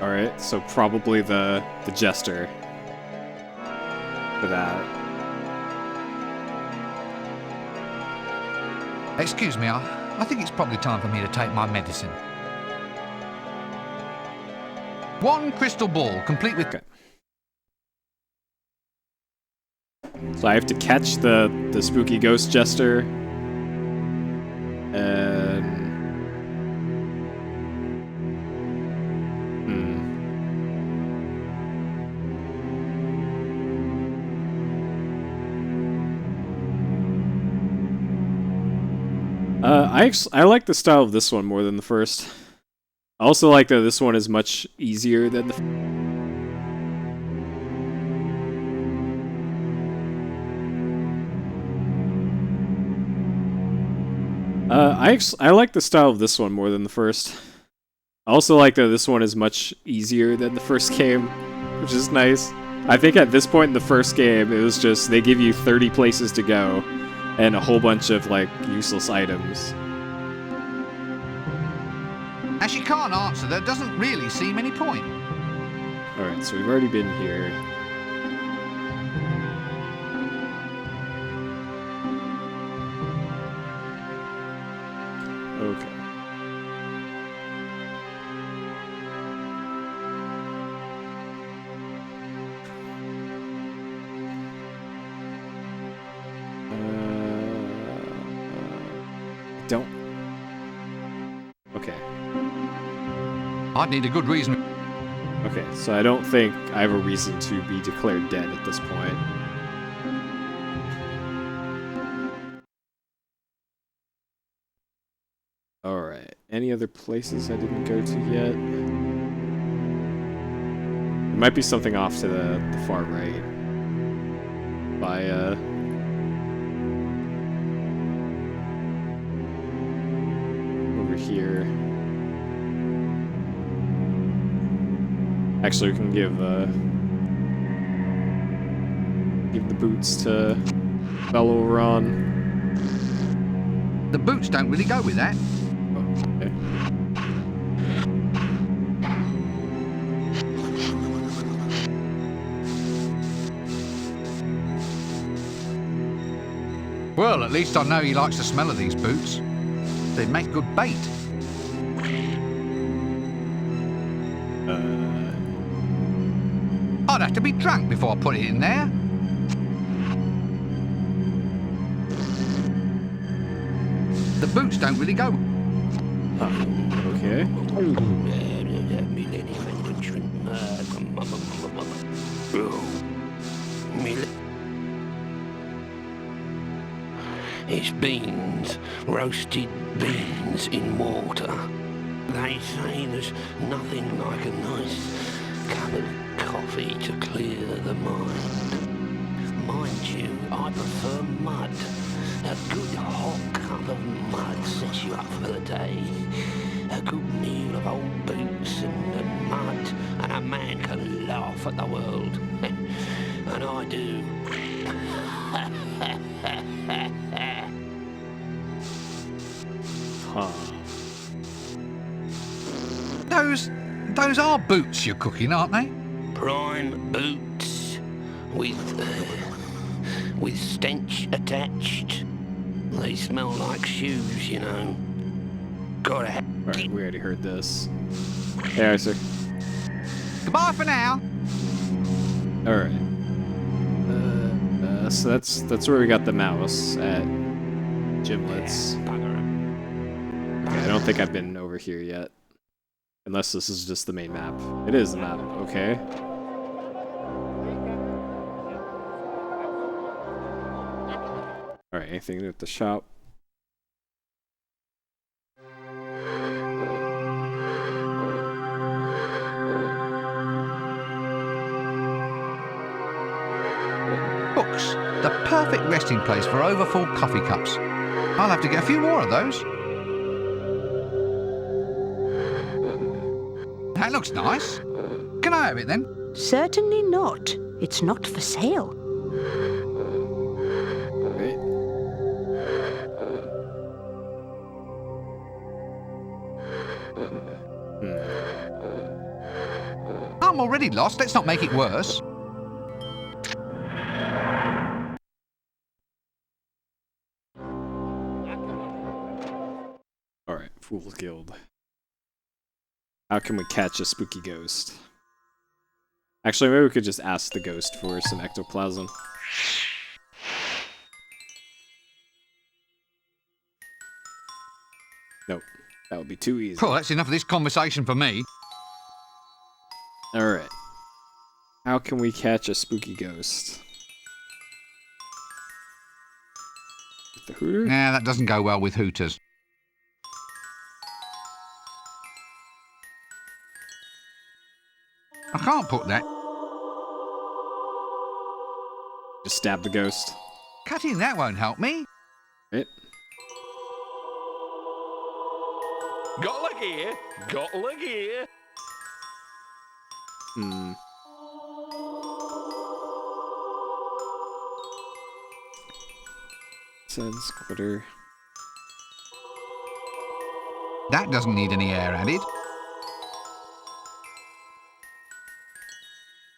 Alright, so probably the jester for that. Excuse me, I think it's probably time for me to take my medicine. One crystal ball, complete with... Okay. So I have to catch the spooky ghost jester. And... I like the style of this one more than the first. I also like that this one is much easier than the... I like the style of this one more than the first. I also like that this one is much easier than the first game, which is nice. I think at this point in the first game, it was just, they give you 30 places to go, and a whole bunch of, like, useless items. As she can't answer, there doesn't really seem any point. Alright, so we've already been here. Okay. Don't. Okay. I'd need a good reason. Okay, so I don't think I have a reason to be declared dead at this point. Alright, any other places I didn't go to yet? There might be something off to the far right. By, over here. Actually, we can give the boots to fellow Ron. The boots don't really go with that. Okay. Well, at least I know he likes the smell of these boots. They make good bait. I'd have to be drunk before I put it in there. The boots don't really go. Okay. It's beans, roasted beans in water. They say there's nothing like a nice cup of coffee to clear the mind. Mind you, I prefer mud. A good hot cup of mud sets you up for the day. A good meal of old boots and mud, and a man can laugh at the world. And I do. Huh. Those are boots you're cooking, aren't they? Prime boots with stench attached. They smell like shoes, you know. Gotta have. Alright, we already heard this. Hey, Isaac. Goodbye for now. Alright. So that's where we got the mouse at Gimlet's. Okay, I don't think I've been over here yet. Unless this is just the main map. It is the map, okay. Alright, anything at the shop? Books. The perfect resting place for overfull coffee cups. I'll have to get a few more of those. That looks nice. Can I have it then? Certainly not. It's not for sale. Right. I'm already lost. Let's not make it worse. Alright, Fool's Guild. How can we catch a spooky ghost? Actually, maybe we could just ask the ghost for some ectoplasm. Nope. That would be too easy. Cool, that's enough of this conversation for me. Alright. How can we catch a spooky ghost? With the hooter? Nah, that doesn't go well with hooters. I can't put that. Just stab the ghost. Cutting that won't help me. Right? Got a leg here. Got a leg here. Hmm. Sense, glitter. That doesn't need any air added.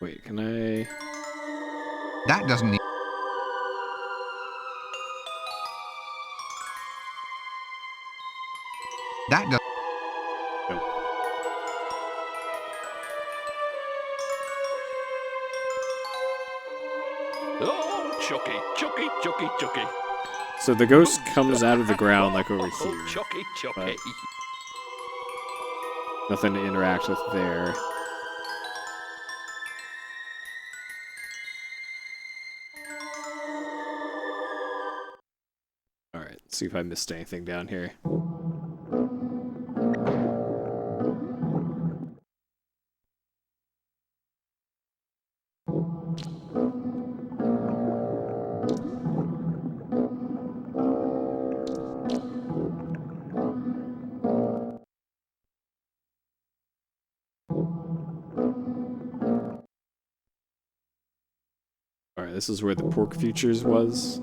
Wait, can I... That doesn't need... That does... Nope. Oh, Chucky, Chucky, Chucky, Chucky. So the ghost comes out of the ground like over Oh, here. Chucky, Chucky. Nothing to interact with there. Alright, see if I missed anything down here. Alright, this is where the pork futures was.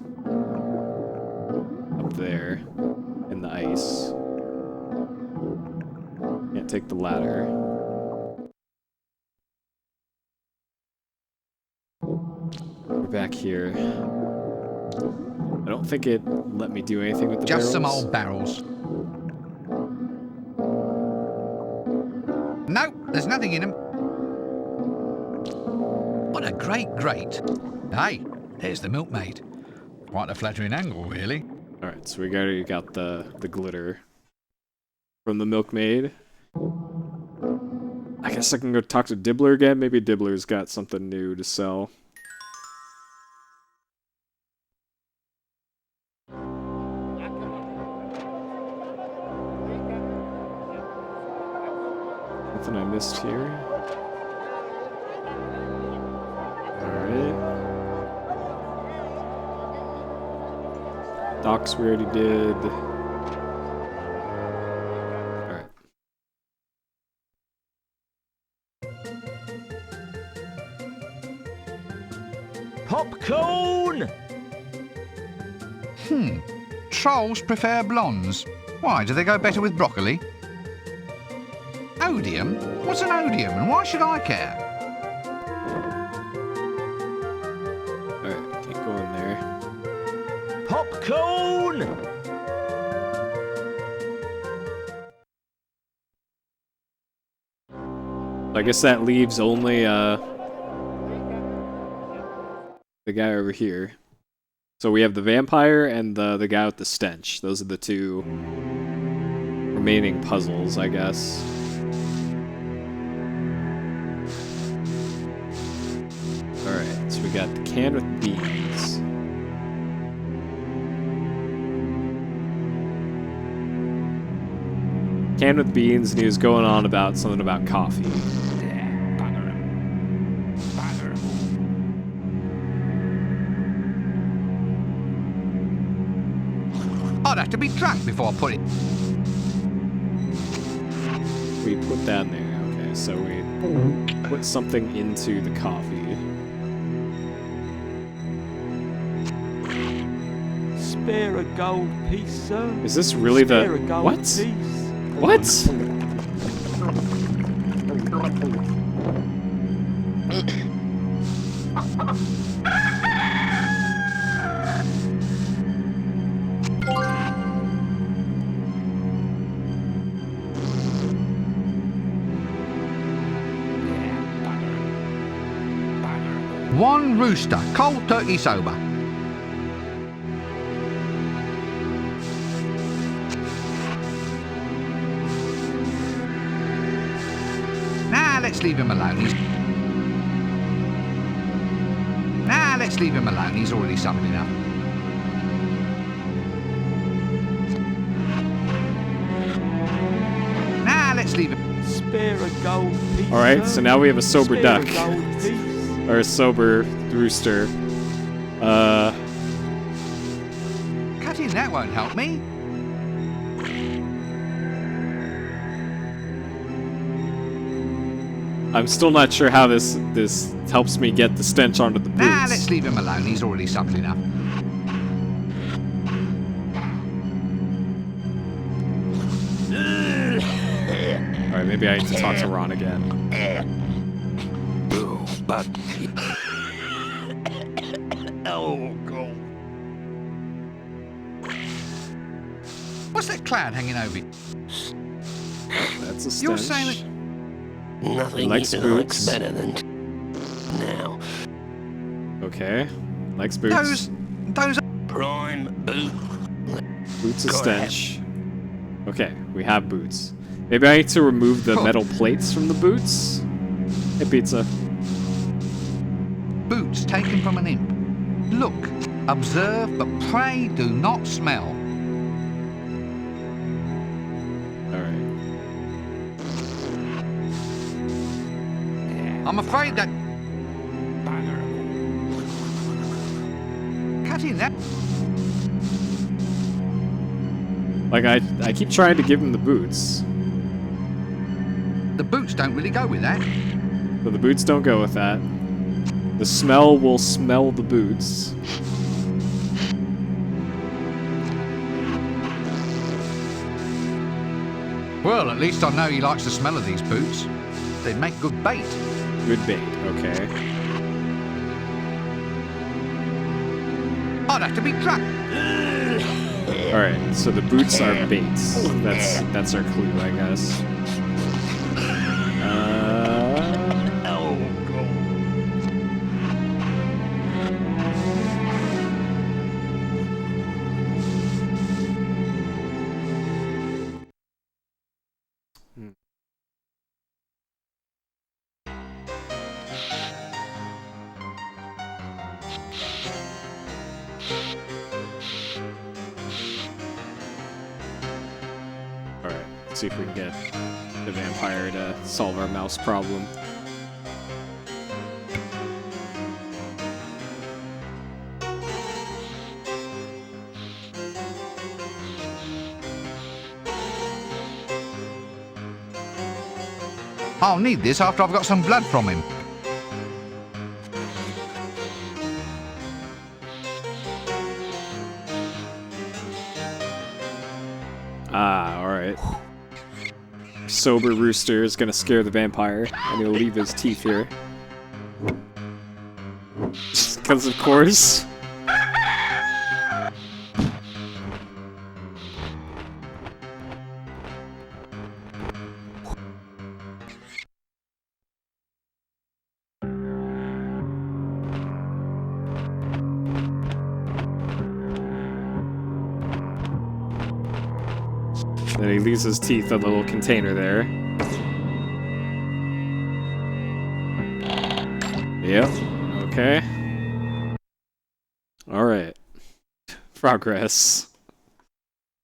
Up there. In the ice. Can't take the ladder. We're back here. I don't think it let me do anything with the Just some barrels. old barrels. Nope, there's nothing in them. What a great grate. Hey, there's the milkmaid. Quite a flattering angle, really. Alright, so we already got the glitter from the milkmaid. I guess I can go talk to Dibbler again. Maybe Dibbler's got something new to sell. Nothing I missed here. Alright. Docks we already did. Alright. Popcorn! Trolls prefer blondes. Why, do they go better with broccoli? Odium? What's an odium and why should I care? Alright, can't go in there. Popcorn! I guess that leaves only the guy over here. So we have the vampire and the guy with the stench. Those are the two remaining puzzles, I guess. Alright, so we got the can with beans. Can with beans, and he was going on about something about coffee. I'd have to be drunk before I put it. We put that in there. Okay, so we put something into the coffee. Spare a gold piece, sir. Is this really the... Spare a gold What? piece. What? One rooster, cold turkey sober. let's leave him alone. Let's leave him alone. He's already suffered enough. Let's leave him. Spare a gold piece. All right, so now we have a sober Spare duck. a gold piece. Or a sober rooster. Cutting that won't help me. I'm still not sure how this helps me get the stench onto the boots. Let's leave him alone. He's already suffered enough. Alright, maybe I need to talk to Ron again. But... oh, God. What's that cloud hanging over you? That's a stench. You're saying that... Nothing Likes looks boots. better than now. Okay. Likes boots. Those Prime boot. Boots of Go stench. Okay, we have boots. Maybe I need to remove the metal plates from the boots? Hey, pizza. boots taken from an imp. Look, observe, but pray do not smell. I'm afraid that... Cutting that... Like, I keep trying to give him the boots. The boots don't really go with that. But the boots don't go with that. The smell will smell the boots. Well, at least I know he likes the smell of these boots. They'd make good bait. Good bait, okay. I'd have to be drunk. Alright, so the boots are baits. That's our clue, I guess. Alright, let's see if we can get the vampire to solve our mouse problem. I'll need this after I've got some blood from him. Ah, alright. Sober rooster is gonna scare the vampire, and he'll leave his teeth here. Because of course. Then he leaves his teeth in the little container there. Yep. Okay. Alright. Progress.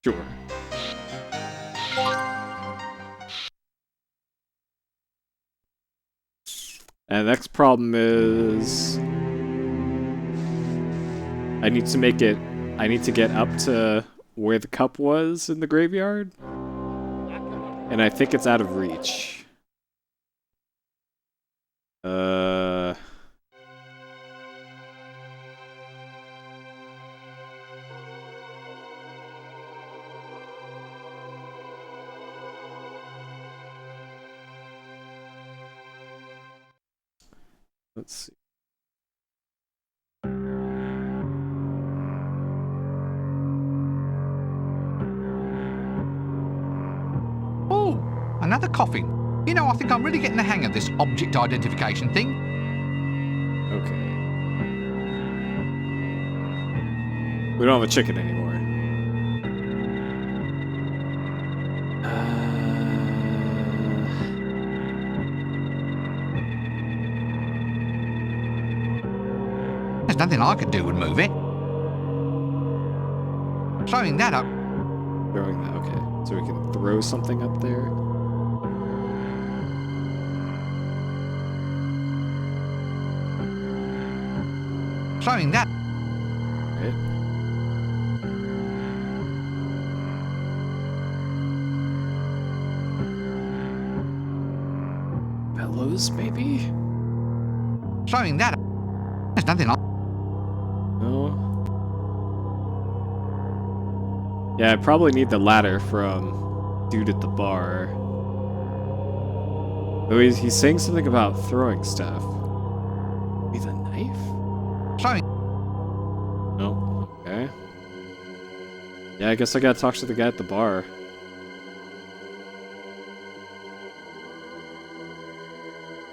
Sure. And the next problem is... I need to get up to where the cup was in the graveyard. And I think it's out of reach. Let's see. Oh, another coffin. You know, I think I'm really getting the hang of this object identification thing. Okay. We don't have a chicken anymore. nothing I could do would move it. Throwing that up. Throwing that, okay. So we can throw something up there. Throwing that. Right. Bellows, maybe? Throwing that up. There's nothing I... No. Yeah, I probably need the ladder from dude at the bar. Oh, he's saying something about throwing stuff. Maybe the knife? Throwing... No. Okay. Yeah, I guess I gotta talk to the guy at the bar.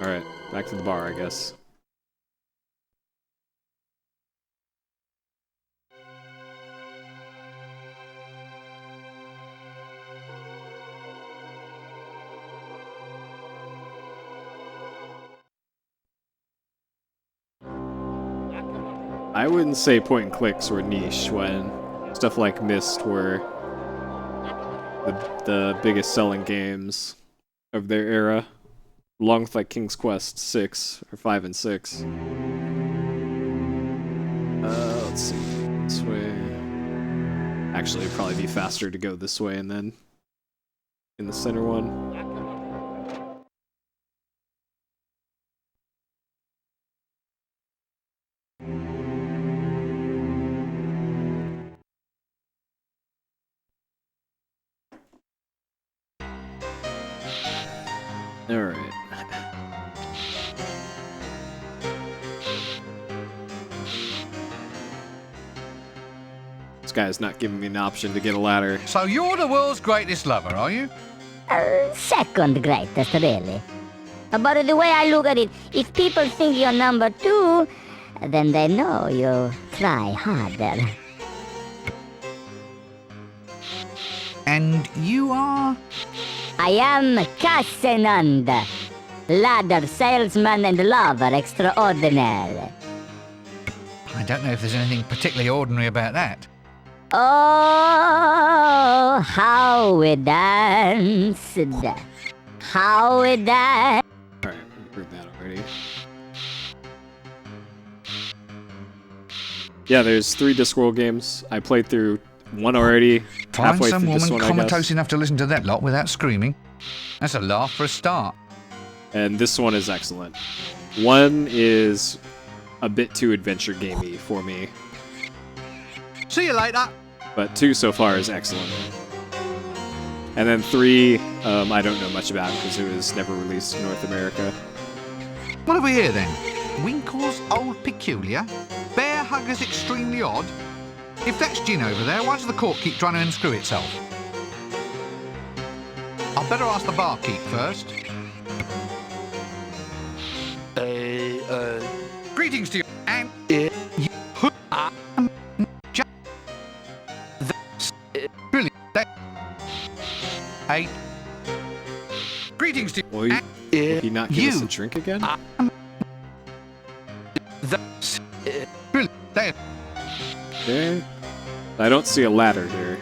Alright, back to the bar, I guess. I wouldn't say point and clicks were niche when stuff like Myst were the biggest selling games of their era, along with like King's Quest 6 or 5 and 6. Let's see, this way. Actually, it'd probably be faster to go this way and then in the center one. Alright. This guy's not giving me an option to get a ladder. So you're the world's greatest lover, are you? Second greatest, really. But the way I look at it, if people think you're number 2, then they know you try harder. And you are? I am Cassenand, ladder salesman and lover extraordinaire. I don't know if there's anything particularly ordinary about that. Oh, how we danced, how we danced. Alright, we heard that already. Yeah, there's 3 Discworld games. I played through one already. Find Halfway some through this woman one, I guess. comatose enough to listen to that lot without screaming. That's a laugh for a start. And this one is excellent. 1 is a bit too adventure gamey for me, See you later. but 2 so far is excellent. And then 3, I don't know much about because it was never released in North America. What have we here then? Winkle's Old Peculiar? Bear Hugger's Extremely Odd? If that's gin over there, why does the cork keep trying to unscrew itself? I'd better ask the barkeep first. Greetings to you, and you are just really hey. Greetings to you. Will he not give us a drink again? That's really Okay. I don't see a ladder here.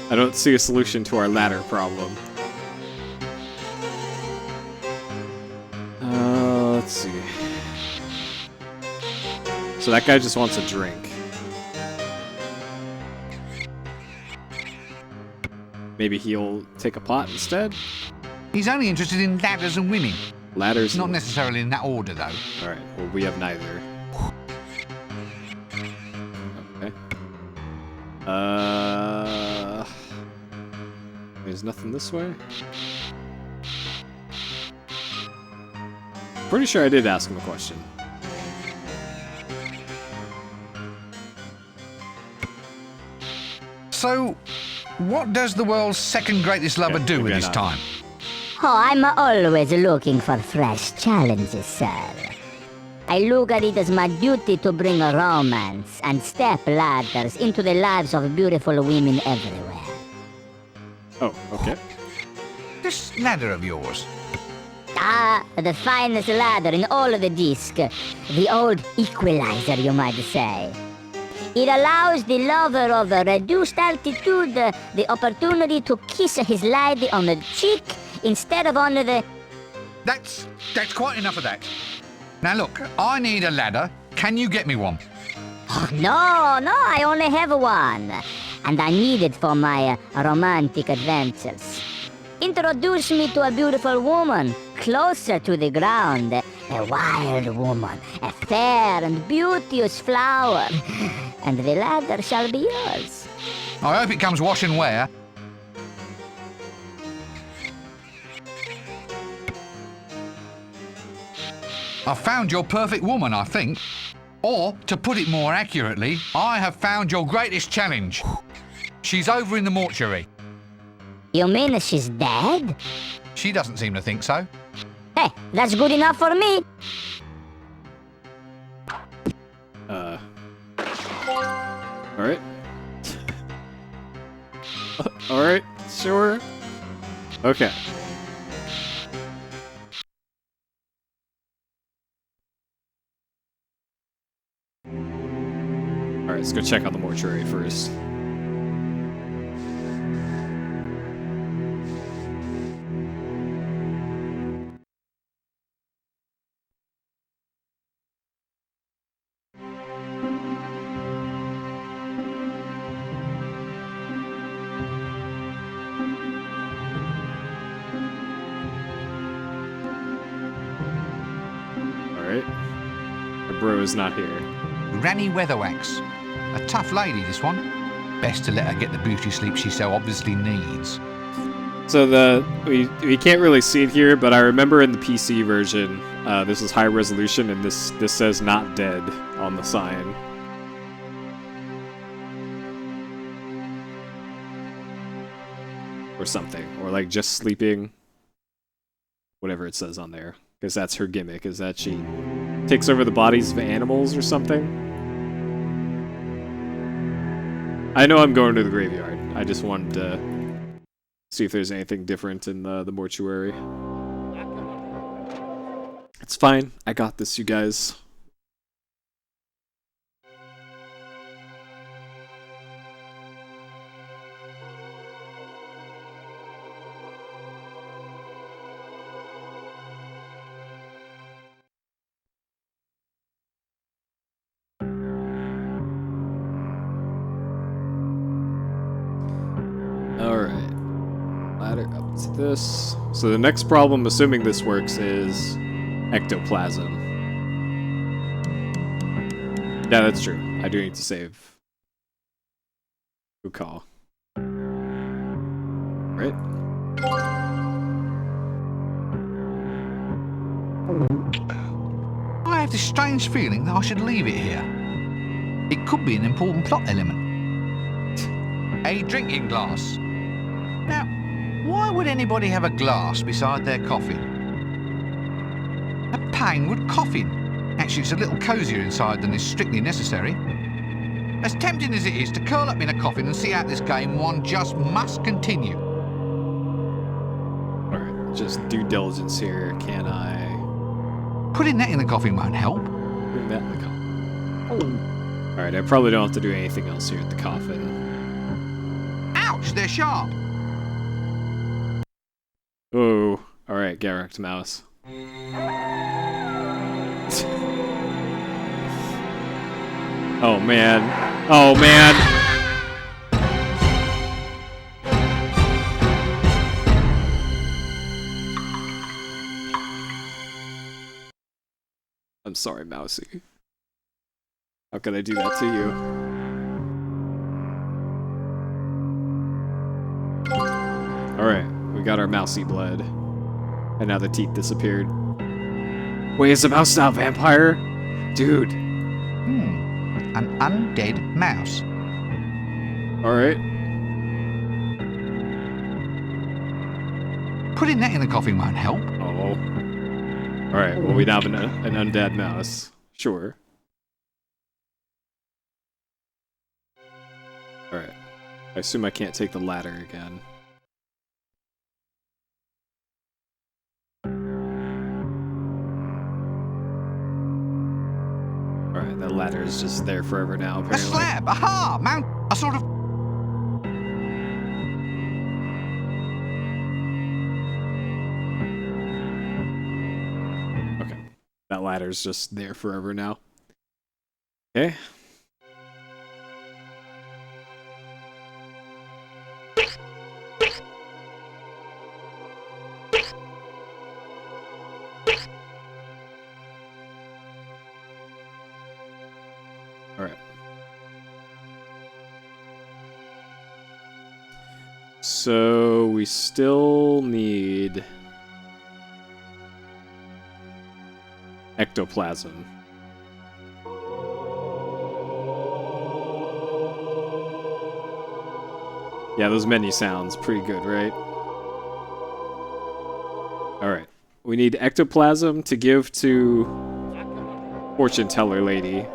I don't see a solution to our ladder problem. Let's see. So that guy just wants a drink. Maybe he'll take a pot instead? He's only interested in ladders and women. Ladders? Not necessarily in that order, though. Alright, well, we have neither. Okay. There's nothing this way? Pretty sure I did ask him a question. So, what does the world's second greatest lover do with again, his time? Oh, I'm always looking for fresh challenges, sir. I look at it as my duty to bring a romance and step ladders into the lives of beautiful women everywhere. Oh, okay. this ladder of yours? Ah, the finest ladder in all of the disc. The old equalizer, you might say. It allows the lover of a reduced altitude the opportunity to kiss his lady on the cheek instead of on the... That's quite enough of that. Now look, I need a ladder. Can you get me one? Oh, no, I only have one. And I need it for my romantic adventures. Introduce me to a beautiful woman, closer to the ground. A wild woman, a fair and beauteous flower. And the ladder shall be yours. I hope it comes wash and wear. I've found your perfect woman, I think. Or, to put it more accurately, I have found your greatest challenge. She's over in the mortuary. You mean she's dead? She doesn't seem to think so. Hey, that's good enough for me. Alright. Alright, sure. Okay. Alright, let's go check out the mortuary first. Alright. The bro is not here. Granny Weatherwax. A tough lady, this one. Best to let her get the beauty sleep she so obviously needs. So we can't really see it here, but I remember in the PC version, this is high resolution, and this says "not dead" on the sign. Or something, or like just sleeping. Whatever it says on there, because that's her gimmick, is that she takes over the bodies of animals or something. I know I'm going to the graveyard. I just wanted to see if there's anything different in the mortuary. It's fine. I got this, you guys. Alright. Ladder up to this. So the next problem, assuming this works, is ectoplasm. Yeah, that's true. I do need to save. Good call. Right? I have this strange feeling that I should leave it here. It could be an important plot element. A drinking glass. Now, why would anybody have a glass beside their coffin? A Pinewood coffin. Actually, it's a little cosier inside than is strictly necessary. As tempting as it is to curl up in a coffin and see out this game, one just must continue. Alright, just due diligence here. Can I... Putting that in the coffin won't help. Putting that in the coffin. Alright, I probably don't have to do anything else here at the coffin. Ouch, they're sharp. Oh, alright, get wrecked, mouse. Oh man. Oh man. I'm sorry, Mousy. How could I do that to you? Alright, we got our mousy blood. And now the teeth disappeared. Wait, is the mouse now a vampire? Dude. An undead mouse. Alright. Putting that in the coffin won't help. Oh. Alright, well we now have an undead mouse. Sure. Alright. I assume I can't take the ladder again. Alright, that ladder is just there forever now, A apparently. slab! Aha! Mount a sort of... Okay. That ladder's just there forever now. Okay. Alright. So we still need ectoplasm. Yeah, those menu sounds pretty good, right? Alright. We need ectoplasm to give to fortune teller lady.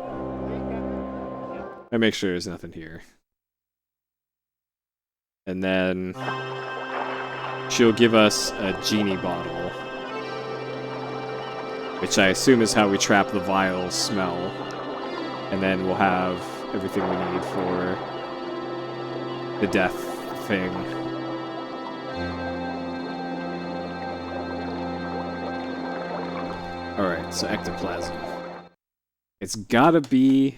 I make sure there's nothing here. And then she'll give us a genie bottle, which I assume is how we trap the vile smell. And then we'll have everything we need for the death thing. Alright, so ectoplasm. It's gotta be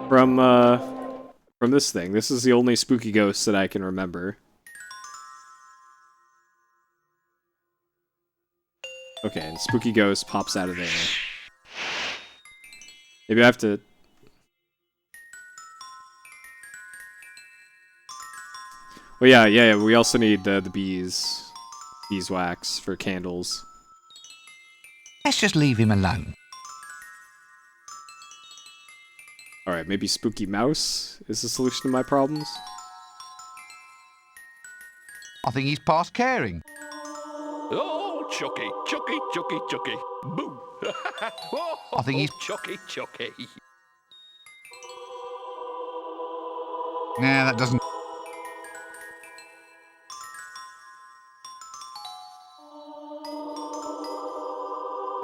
from this thing. This is the only spooky ghost that I can remember. Okay, and spooky ghost pops out of there. Maybe I have to... Well, yeah, we also need the beeswax for candles. Let's just leave him alone. Alright, maybe spooky mouse is the solution to my problems? I think he's past caring. Oh, Chucky, Chucky, Chucky, Chucky. Boo. Oh, I think he's... Chucky, Chucky. Nah, that doesn't...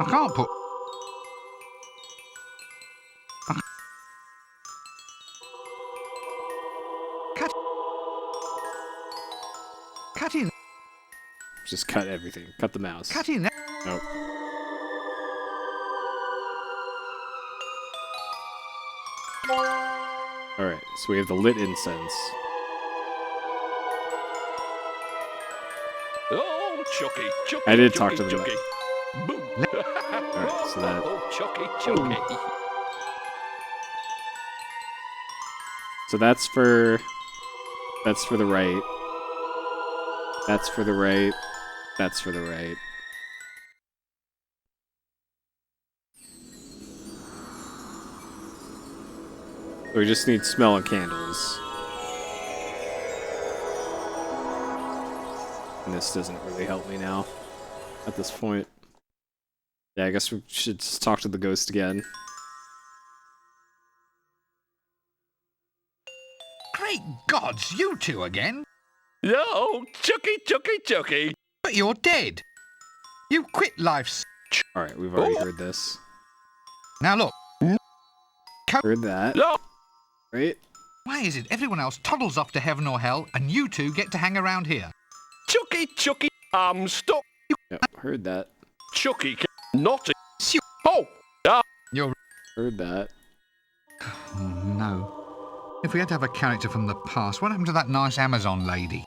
I can't put... Cut in. Just cut everything. Cut the mouse. Cut in. Nope. Alright, so we have the lit incense. Oh, Chucky, Chucky. I did Chucky, talk to them. Chucky. Boo. Alright, so that... Oh, Chucky, Chucky. So that's for... That's for the right. That's for the right. That's for the right. So we just need smell and candles. And this doesn't really help me now. At this point. Yeah, I guess we should just talk to the ghost again. Great gods, you two again? No, Chucky, Chucky, Chucky. But you're dead. You quit life's... Alright, we've already heard this. Now look. Heard that. No. Right? Why is it everyone else toddles off to heaven or hell and you two get to hang around here? Chucky, Chucky. I'm stuck. Yep, heard that. Chucky, not a... Oh. You're... Heard that. Oh, no. If we had to have a character from the past, what happened to that nice Amazon lady?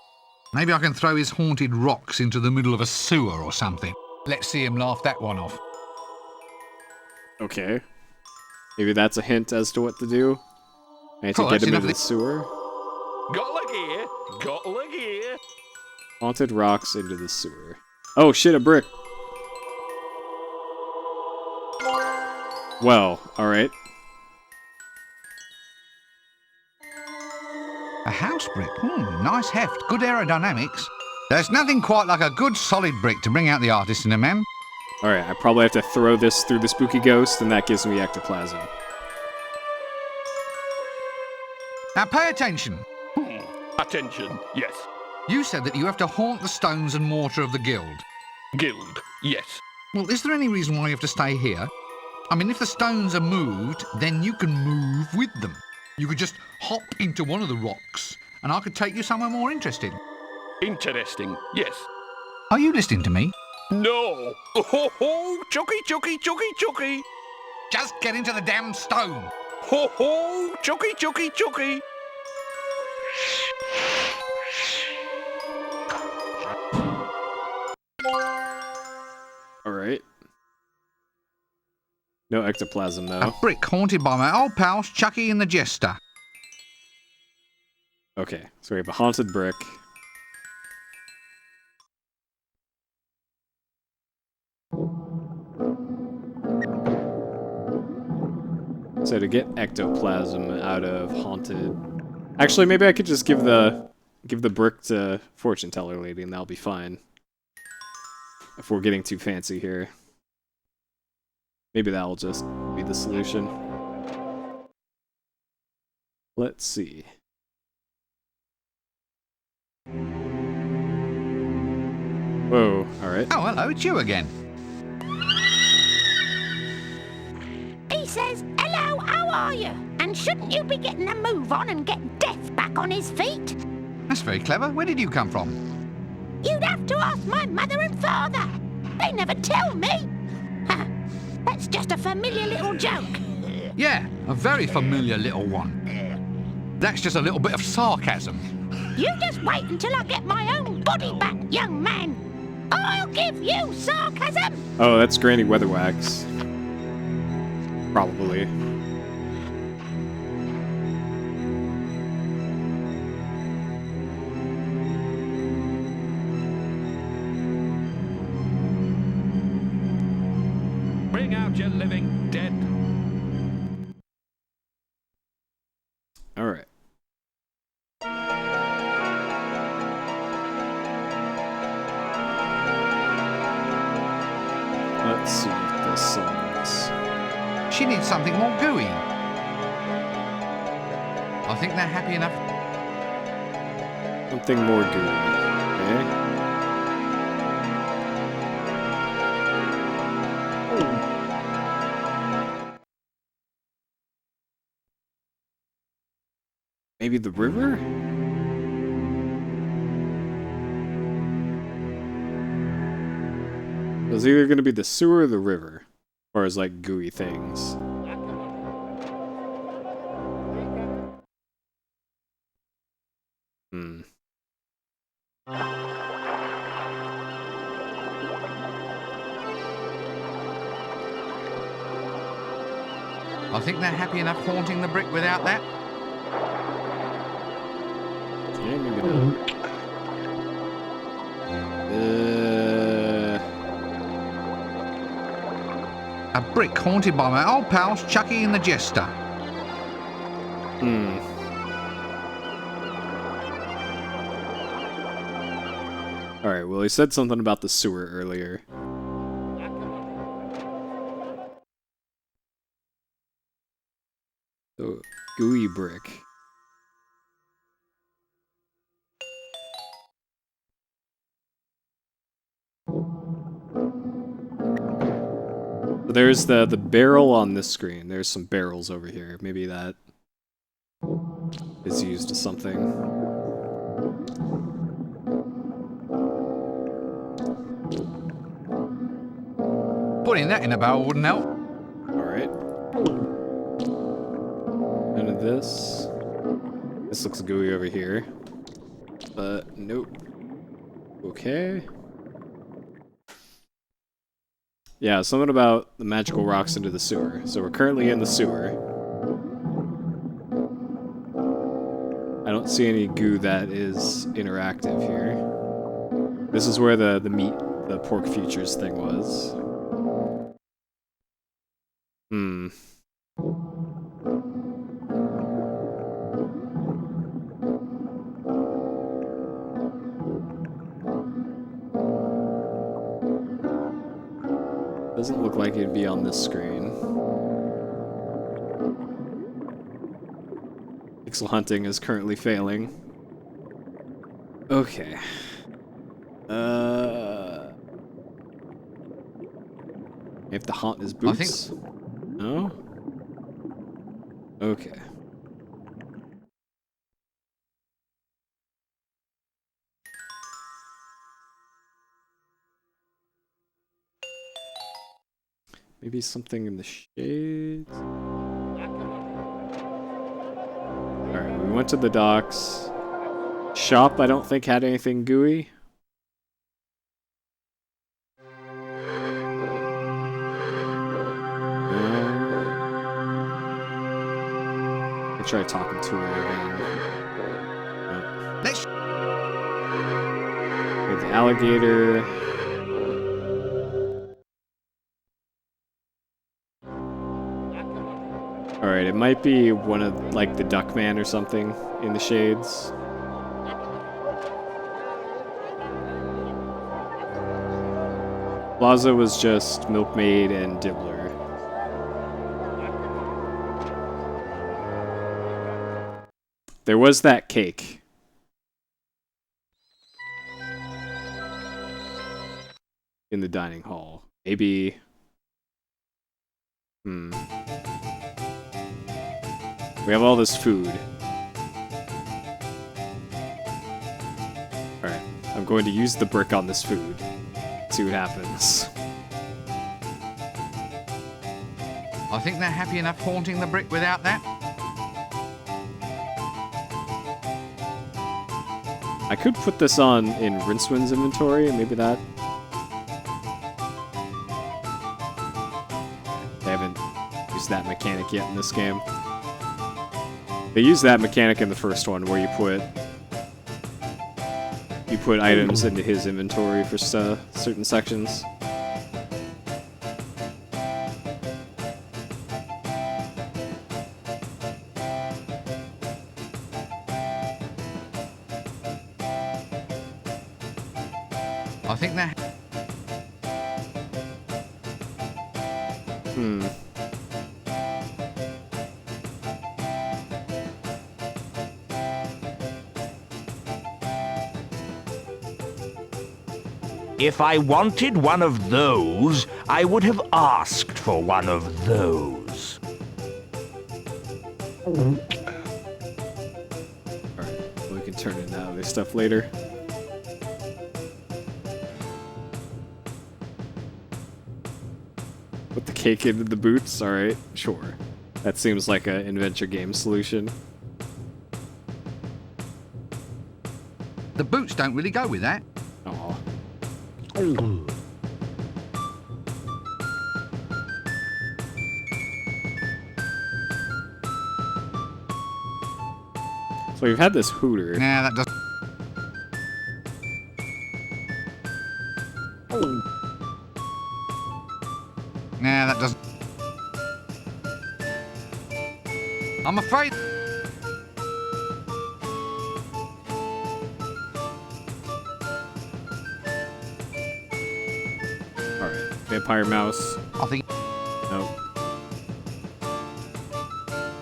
Maybe I can throw his haunted rocks into the middle of a sewer or something. Let's see him laugh that one off. Okay. Maybe that's a hint as to what to do. I need to get him into the sewer. Got leg here. Got leg here. Haunted rocks into the sewer. Oh shit, a brick. Well, alright. A house brick. Nice heft. Good aerodynamics. There's nothing quite like a good solid brick to bring out the artist in a man. Alright, I probably have to throw this through the spooky ghost, and that gives me ectoplasm. Now pay attention. Attention, yes. You said that you have to haunt the stones and mortar of the guild. Guild, yes. Well, is there any reason why you have to stay here? I mean, if the stones are moved, then you can move with them. You could just hop into one of the rocks, and I could take you somewhere more interesting. Interesting, yes. Are you listening to me? No. Ho ho, chucky, chucky, chucky, chucky. Just get into the damn stone. Ho ho, chucky, chucky, chucky. All right. No ectoplasm, A though. brick haunted by my old pals Chucky and the Jester. Okay, so we have a haunted brick. So to get ectoplasm out of haunted... Actually, maybe I could just give the brick to fortune teller lady, and that'll be fine. If we're getting too fancy here. Maybe that'll just be the solution. Let's see. Whoa, alright. Oh, hello, it's you again. He says, hello, how are you? And shouldn't you be getting a move on and get Death back on his feet? That's very clever. Where did you come from? You'd have to ask my mother and father. They never tell me. Ha, that's just a familiar little joke. Yeah, a very familiar little one. That's just a little bit of sarcasm. You just wait until I get my own body back, young man. I'll give you sarcasm. Oh, that's Granny Weatherwax. Probably. Bring out your living dead. All right. Let's see if this songs. She needs something more gooey. I think they're happy enough. Something more gooey. Okay. Maybe the river? It's either going to be the sewer or the river. Or as like gooey things. Hmm. I think they're happy enough haunting the brick without that. Okay, maybe not. A brick haunted by my old pals Chucky and the Jester. Hmm. Alright, well, he said something about the sewer earlier. So, gooey brick. So there's the barrel on this screen. There's some barrels over here. Maybe that is used to something. Putting that in a barrel wouldn't help. Alright. None of this. This looks gooey over here. But nope. Okay. Yeah, something about the magical rocks into the sewer. So we're currently in the sewer. I don't see any goo that is interactive here. This is where the meat, the pork futures thing was. Hmm. Doesn't look like it'd be on this screen. Pixel hunting is currently failing. Okay. You have to haunt his boots? No? Okay. Maybe something in the shades? Alright, we went to the docks. Shop, I don't think had anything gooey. I try talking to her again. Let's Okay, the alligator. Alright, it might be one of, like, the Duckman or something in the shades. Plaza was just Milkmaid and Dibbler. There was that cake. In the dining hall. Maybe... We have all this food. Alright, I'm going to use the brick on this food. See what happens. I think they're happy enough haunting the brick without that. I could put this on in Rincewind's inventory, and maybe that... They haven't used that mechanic yet in this game. They used that mechanic in the first one, where you put items into his inventory for certain sections. I think they're... If I wanted one of those, I would have asked for one of those. Alright, we can turn into other stuff later. Put the cake into the boots? Alright, sure. That seems like an adventure game solution. The boots don't really go with that. Aw. So we've had this hooter. Nah, that doesn't... Nah, that doesn't... I'm afraid... Alright, vampire mouse. I think... Nope.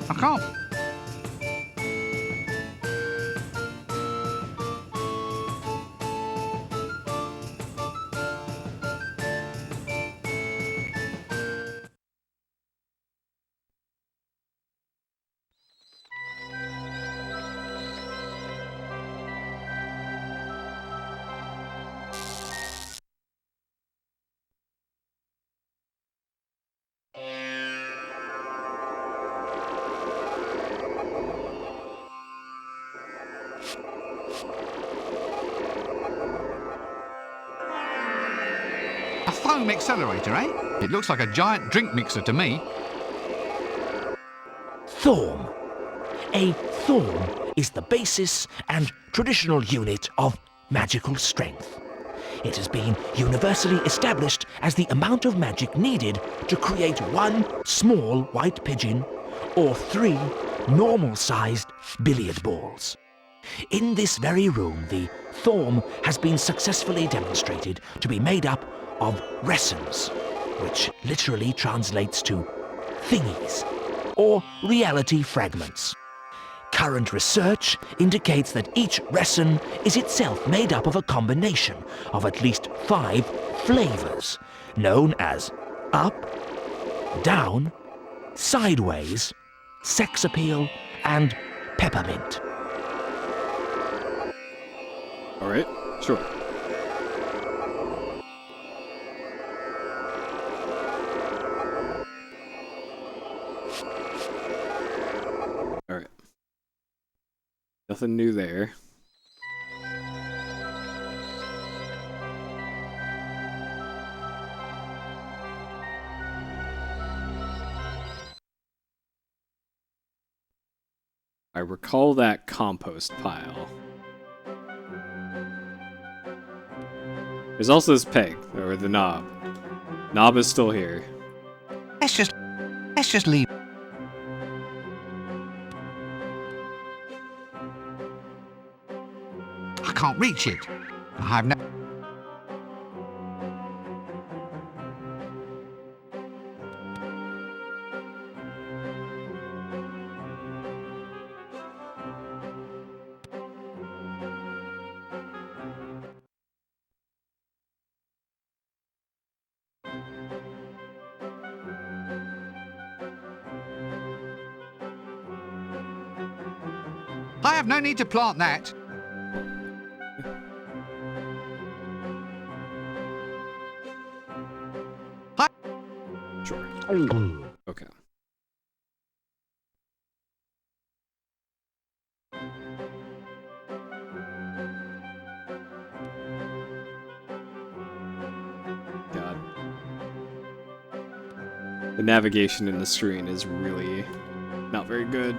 I can't. A foam accelerator, eh? It looks like a giant drink mixer to me. Thorm. A thorm is the basis and traditional unit of magical strength. It has been universally established as the amount of magic needed to create one small white pigeon or 3 normal-sized billiard balls. In this very room, the thorm has been successfully demonstrated to be made up of resins, which literally translates to thingies, or reality fragments. Current research indicates that each resin is itself made up of a combination of at least 5 flavors, known as up, down, sideways, sex appeal, and peppermint. Alright, sure. Alright. Nothing new there. I recall that compost pile. There's also this peg, or the knob. Knob is still here. Let's just leave. I can't reach it. I have no... I have no need to plant that. Sure. Okay. God. The navigation in the screen is really not very good.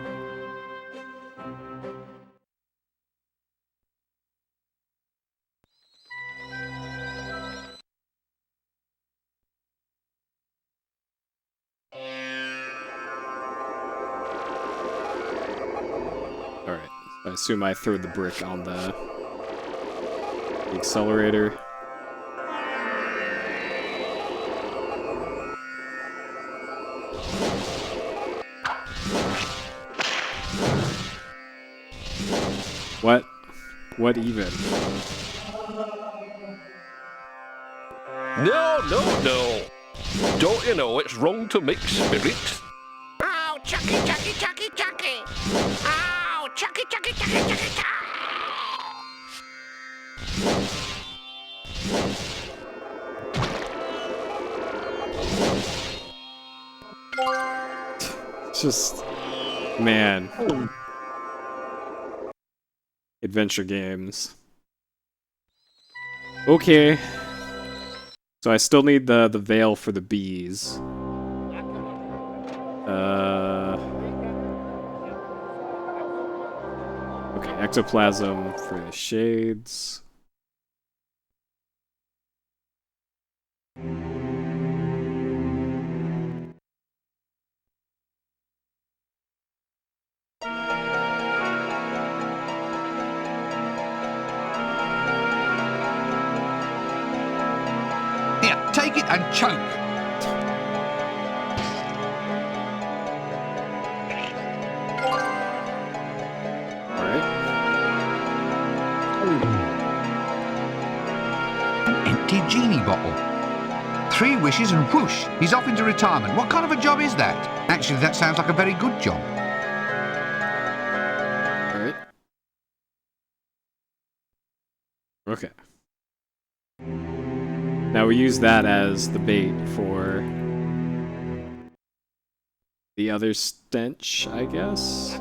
Alright, I assume I throw the brick on the accelerator. What? What even? No, no, no. Don't you know it's wrong to mix spirits? Oh, Chucky, Chucky, Chucky, Chucky! Oh, Chucky, Chucky, Chucky, Chucky, Chucky! Just, man. Adventure games. Okay. So I still need the veil for the bees. Okay, ectoplasm for the shades. Here, take it and choke. Alright. Empty genie bottle. 3 wishes and whoosh, he's off into retirement. What kind of a job is that? Actually, that sounds like a very good job. Alright. Okay. Now we use that as the bait for the other stench, I guess?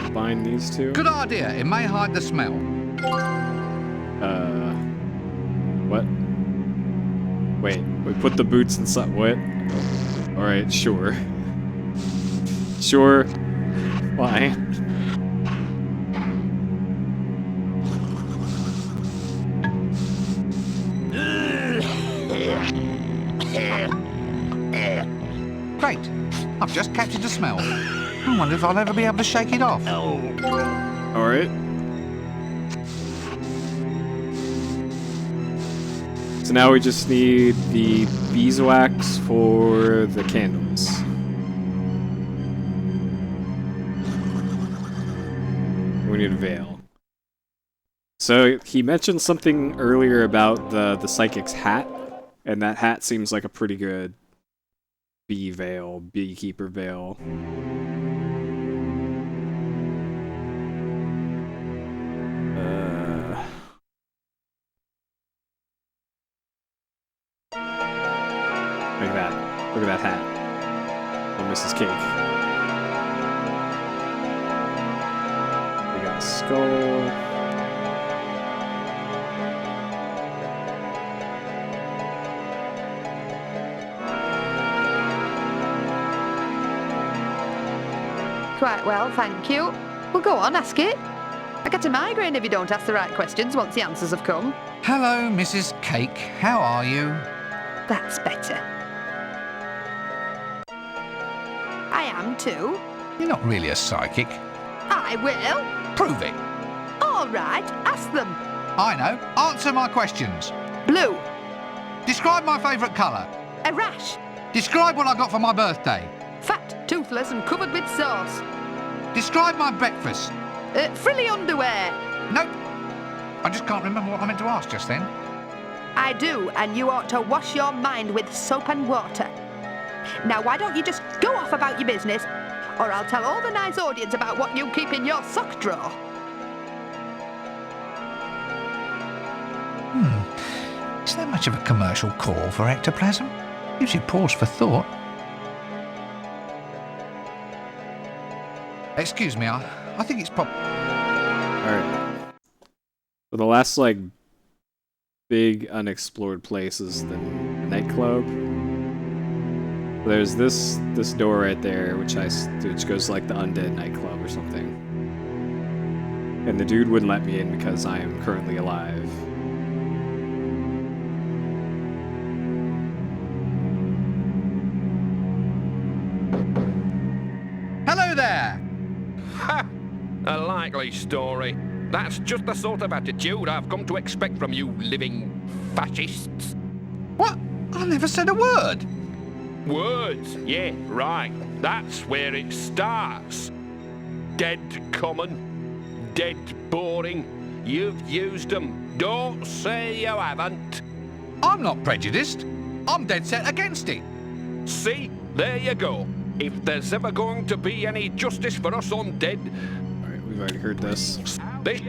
Combine these two. Good idea, it may hide the smell. What? Wait, we put the boots inside. What? Alright, sure. Sure. Fine. Great, I've just captured the smell. I wonder if I'll ever be able to shake it off. Alright. So now we just need the beeswax for the candles. We need a veil. So he mentioned something earlier about the psychic's hat, and that hat seems like a pretty good bee veil, beekeeper veil. Look at that. Look at that hat. Oh, Mrs. Cake. We got a skull. Quite well, thank you. Well, go on, ask it. I get a migraine if you don't ask the right questions once the answers have come. Hello, Mrs. Cake. How are you? That's better. I am too. You're not really a psychic. I will. Prove it. All right, ask them. I know. Answer my questions. Blue. Describe my favourite colour. A rash. Describe what I got for my birthday. Fat, toothless and covered with sauce. Describe my breakfast. Frilly underwear. Nope. I just can't remember what I meant to ask just then. I do, and you ought to wash your mind with soap and water. Now, why don't you just go off about your business, or I'll tell all the nice audience about what you keep in your sock drawer. Is there much of a commercial call for ectoplasm? Gives you pause for thought. Excuse me, I think it's Alright. So the last, like, big unexplored place is the nightclub. There's this door right there, which goes to, like, the undead nightclub or something. And the dude wouldn't let me in because I am currently alive. Hello there! Ha! A likely story. That's just the sort of attitude I've come to expect from you living fascists. What? I never said a word. Words, yeah, right. That's where it starts. Dead common, dead boring. You've used them. Don't say you haven't. I'm not prejudiced. I'm dead set against it. See, there you go. If there's ever going to be any justice for us undead, Alright, we've already heard this. this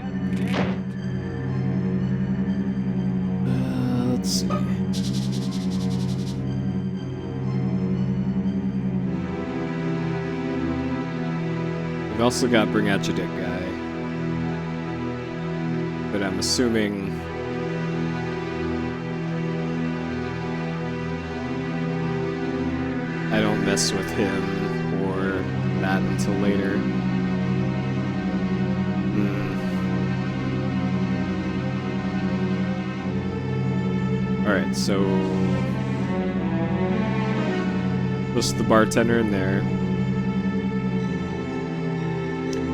Let's see. We've also got Bring Out Your Dick Guy. But I'm assuming... I don't mess with him or that until later. Alright, so... just the bartender in there.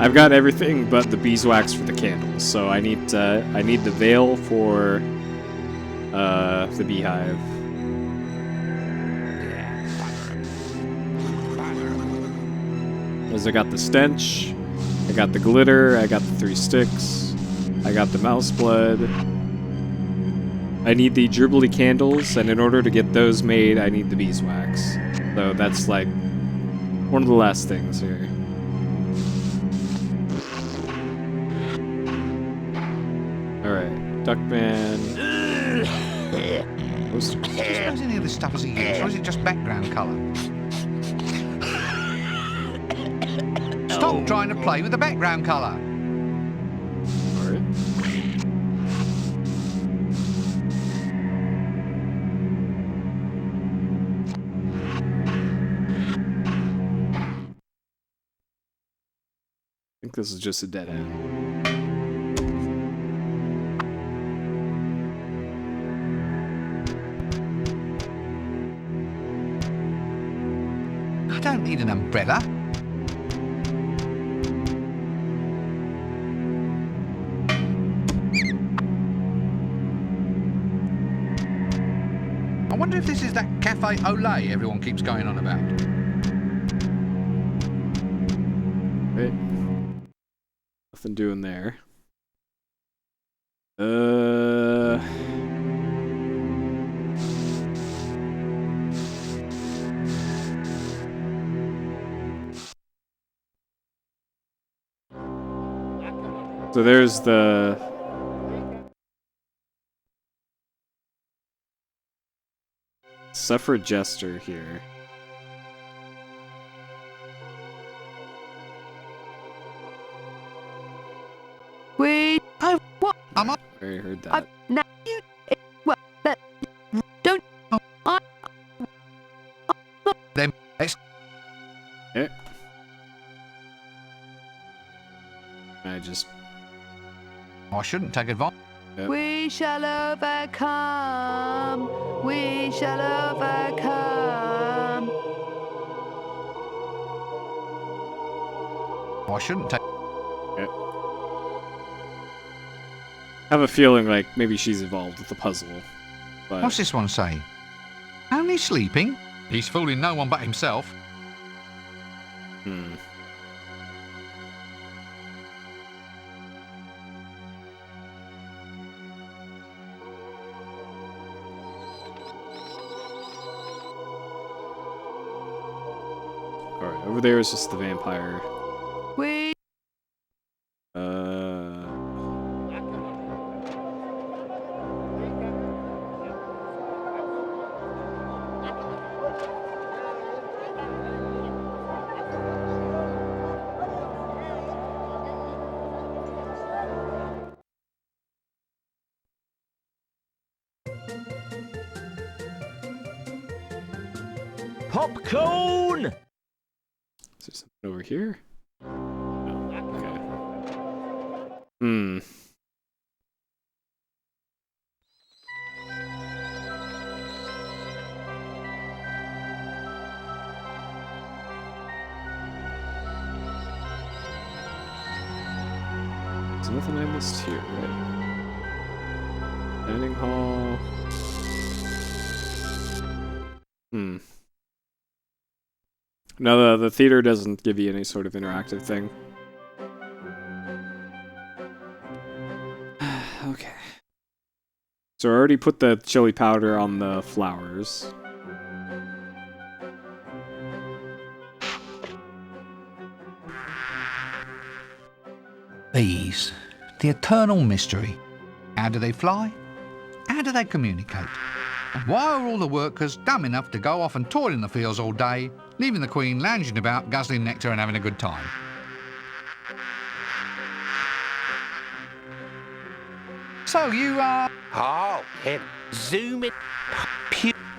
I've got everything but the beeswax for the candles, so I need the veil for the beehive. Because I got the stench, I got the glitter, I got the 3 sticks, I got the mouse blood. I need the Jubilee candles, and in order to get those made, I need the beeswax. So that's like one of the last things here. Alright, Duckman. I suppose any of this stuff is a use, or is it just background colour? Stop trying to play with the background colour. Alright. I think this is just a dead end. I don't need an umbrella. this is that Cafe Olay everyone keeps going on about. Right. Nothing doing there. So there's the suffrage jester here. What? Am I? I already heard that. Now you... Well, don't... I... Them... Okay. I just... I shouldn't take advantage. Yep. We shall overcome. We shall overcome. I shouldn't take... Okay. I have a feeling like maybe she's involved with the puzzle. But What's this one say? Only sleeping? He's fooling no one but himself. Alright, over there is just the vampire. We... Popcorn! Is there something over here? No. Okay. There's nothing I missed here, right? Dining hall. No, the theater doesn't give you any sort of interactive thing. Okay. So I already put the chili powder on the flowers. These. The eternal mystery. How do they fly? How do they communicate? Why are all the workers dumb enough to go off and toil in the fields all day, leaving the Queen lounging about, guzzling nectar and having a good time? So you, Oh, him. Zoom in.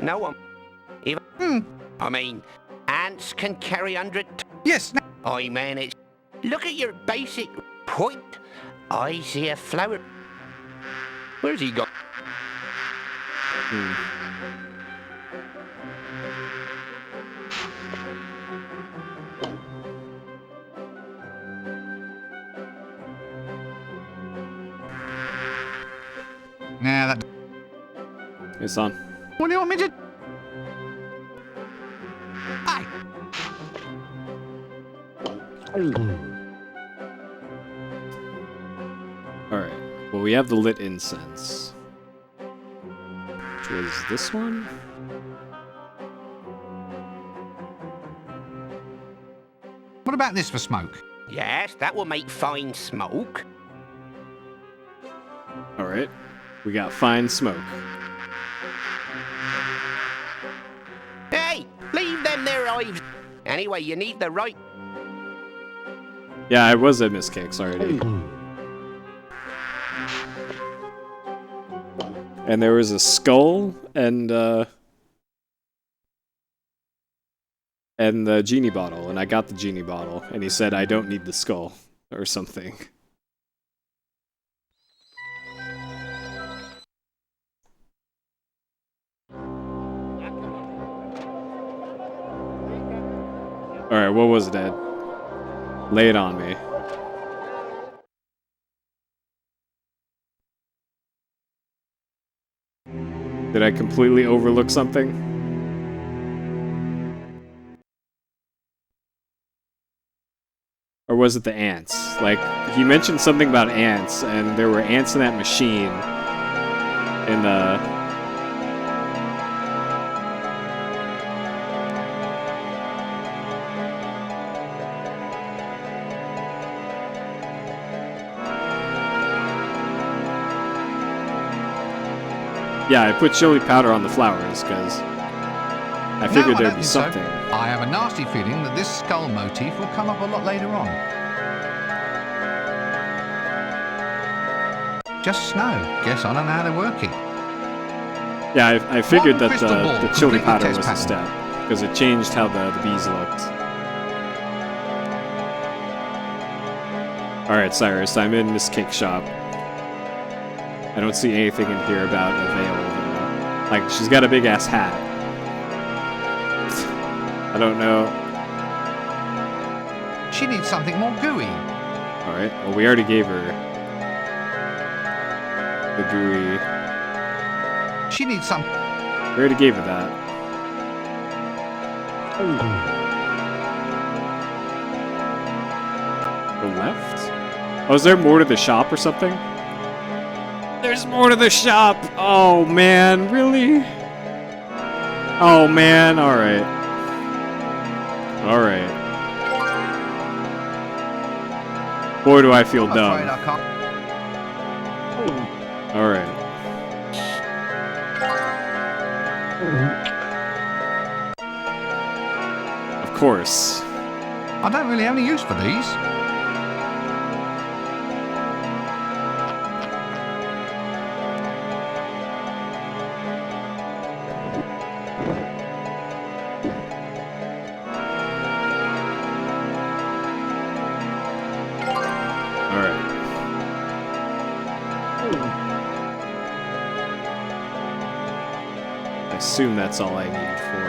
No one. Even. I mean, ants can carry 100. Yes. I manage. Look at your basic point. I see a flower. Where's he gone? Nah, that. It's on. What do you want me to? Hey. Alright. Well, we have the lit incense. Which was this one? What about this for smoke? Yes, that will make fine smoke. Alright. We got fine smoke. Hey, leave them there, Ives. Anyway, you need the right. Yeah, I was at Miss Cakes already. And there was a skull and the genie bottle, and I got the genie bottle, and he said I don't need the skull or something. Alright, what was it, Ed? Lay it on me. Did I completely overlook something? Or was it the ants? Like, he mentioned something about ants, and there were ants in that machine. In the... Yeah, I put chili powder on the flowers, because I figured No, I there'd don't be think so. something. I have a nasty feeling that this skull motif will come up a lot later on. Just snow. Guess I don't know how to work it. Yeah, I figured One that crystal ball, the chili complete the powder test was a pattern. step, because it changed how the bees looked. Alright, Cyrus, I'm in this cake shop. I don't see anything in here about a veil, though. Like, she's got a big-ass hat. I don't know. She needs something more gooey. Alright, well, we already gave her the gooey. She needs some... We already gave her that. Go left? Oh, is there more to the shop or something? There's more to the shop! Oh, man, really? Oh, man, alright. Alright. Boy, do I feel I'm afraid dumb. I can't... Alright. Of course. I don't really have any use for these. Alright. I assume that's all I need for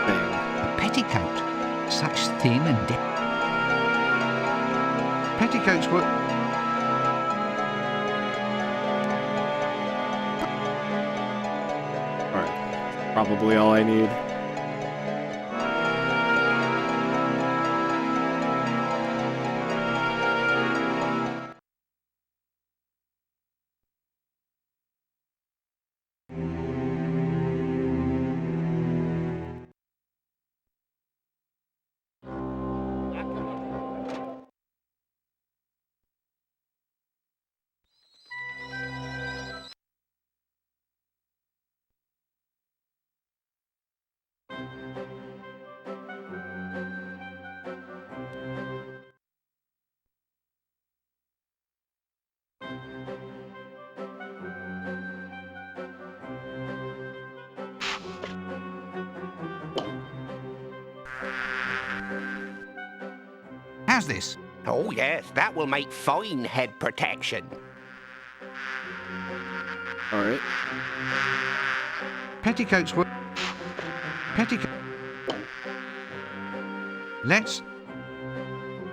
thing. A petticoat. Such thin and petticoats were... Alright. Probably all I need. How's this? Oh, yes, that will make fine head protection. Alright. Petticoats were... Petticoat... Let's...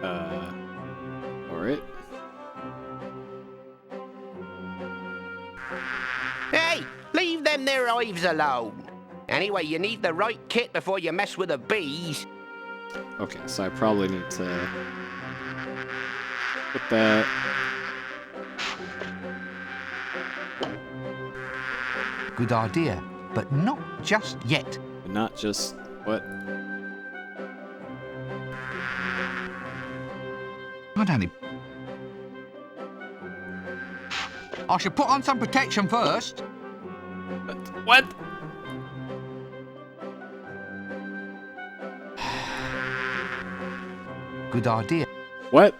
Alright. Hey, leave them there hives alone. Anyway, you need the right kit before you mess with the bees. Okay, so I probably need to put that. Good idea, but not just yet. And not just what? I don't need... I should put on some protection first. What? Good idea. What?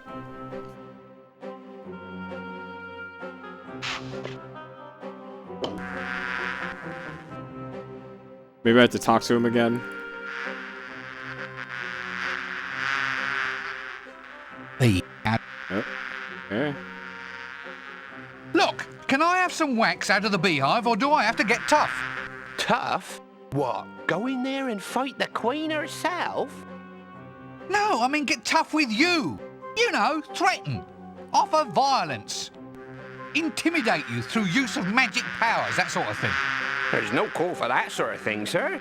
Maybe I have to talk to him again. The... Oh, okay. Look, can I have some wax out of the beehive, or do I have to get tough? Tough? What, go in there and fight the queen herself? No, I mean get tough with you. You know, threaten. Offer violence. intimidate you through use of magic powers, that sort of thing. There's no call for that sort of thing, sir.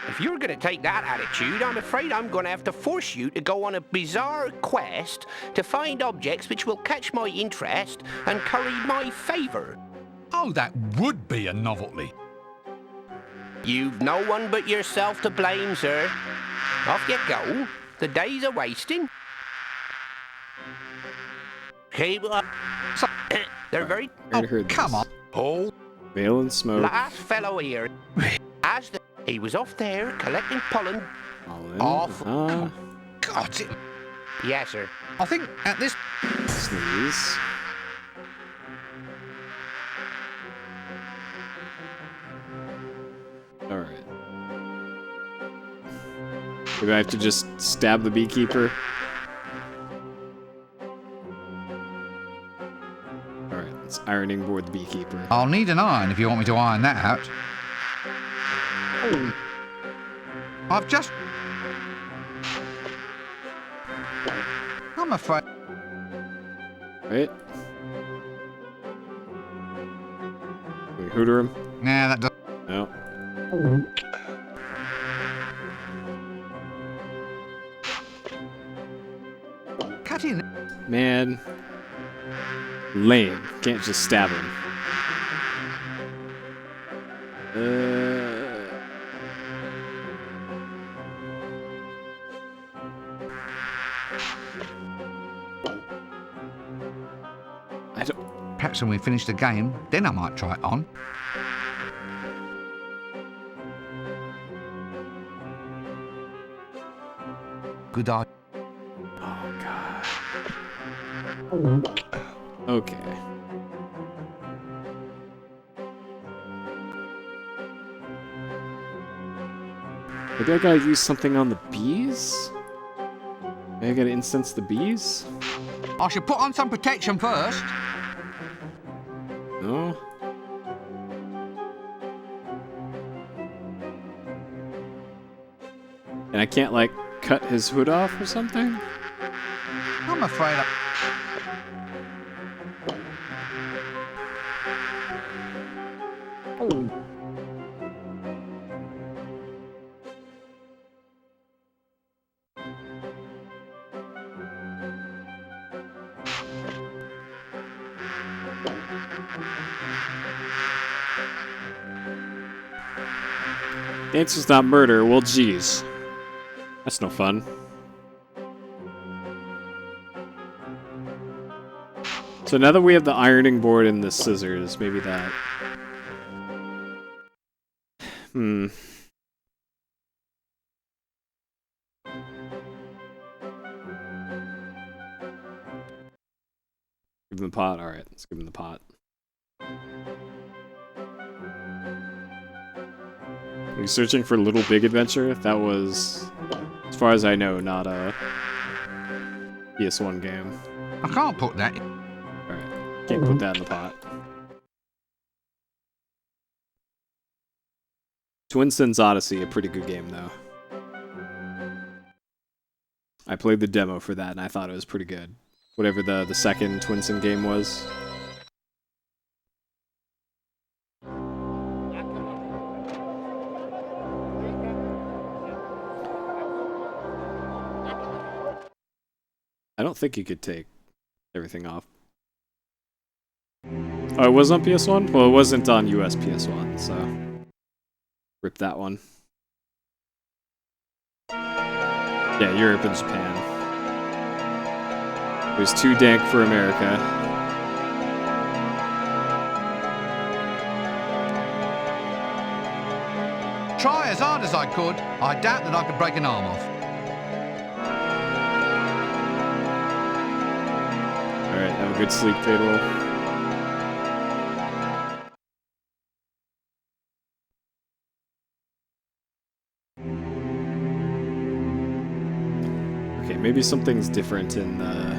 If you're going to take that attitude, I'm afraid I'm going to have to force you to go on a bizarre quest to find objects which will catch my interest and curry my favour. Oh, that would be a novelty. You've no one but yourself to blame, sir. Off you go. The days are wasting. Okay, well, they're very... Already heard Come this. on. Oh, Veil and smoke. last fellow here. He was off there collecting pollen. Pollen. Off. God, Yes, sir. I think at this... Sneeze. Alright. Maybe I have to just stab the beekeeper. Alright, let's ironing board the beekeeper. I'll need an iron if you want me to iron that out. I've just... I'm afraid... Right? Can we hooter him? Nah, that does... No. Cut in. Man. Lame. Can't just stab him. I don't... Perhaps when we finish the game, then I might try it on. Good idea. Oh, God. Okay. Maybe I gotta use something on the bees? Maybe I gotta instance the bees? I should put on some protection first. No? And I can't, like, cut his hood off or something? I'm afraid I... The answer's not murder. Well, geez. That's no fun. So now that we have the ironing board and the scissors, maybe that... Give him the pot? Alright, let's give him the pot. Are you searching for Little Big Adventure? That was, as far as I know, not a PS1 game. I can't put that in. Alright, can't put that in the pot. Twin Sins Odyssey, a pretty good game, though. I played the demo for that, and I thought it was pretty good. Whatever the second Twin Sin game was. I don't think you could take everything off. Oh, it was on PS1? Well, it wasn't on US PS1, so... Rip that one. Yeah, Europe and Japan. It was too dank for America. Try as hard as I could, I doubt that I could break an arm off. Alright, have a good sleep, Fatal. Okay, maybe something's different in the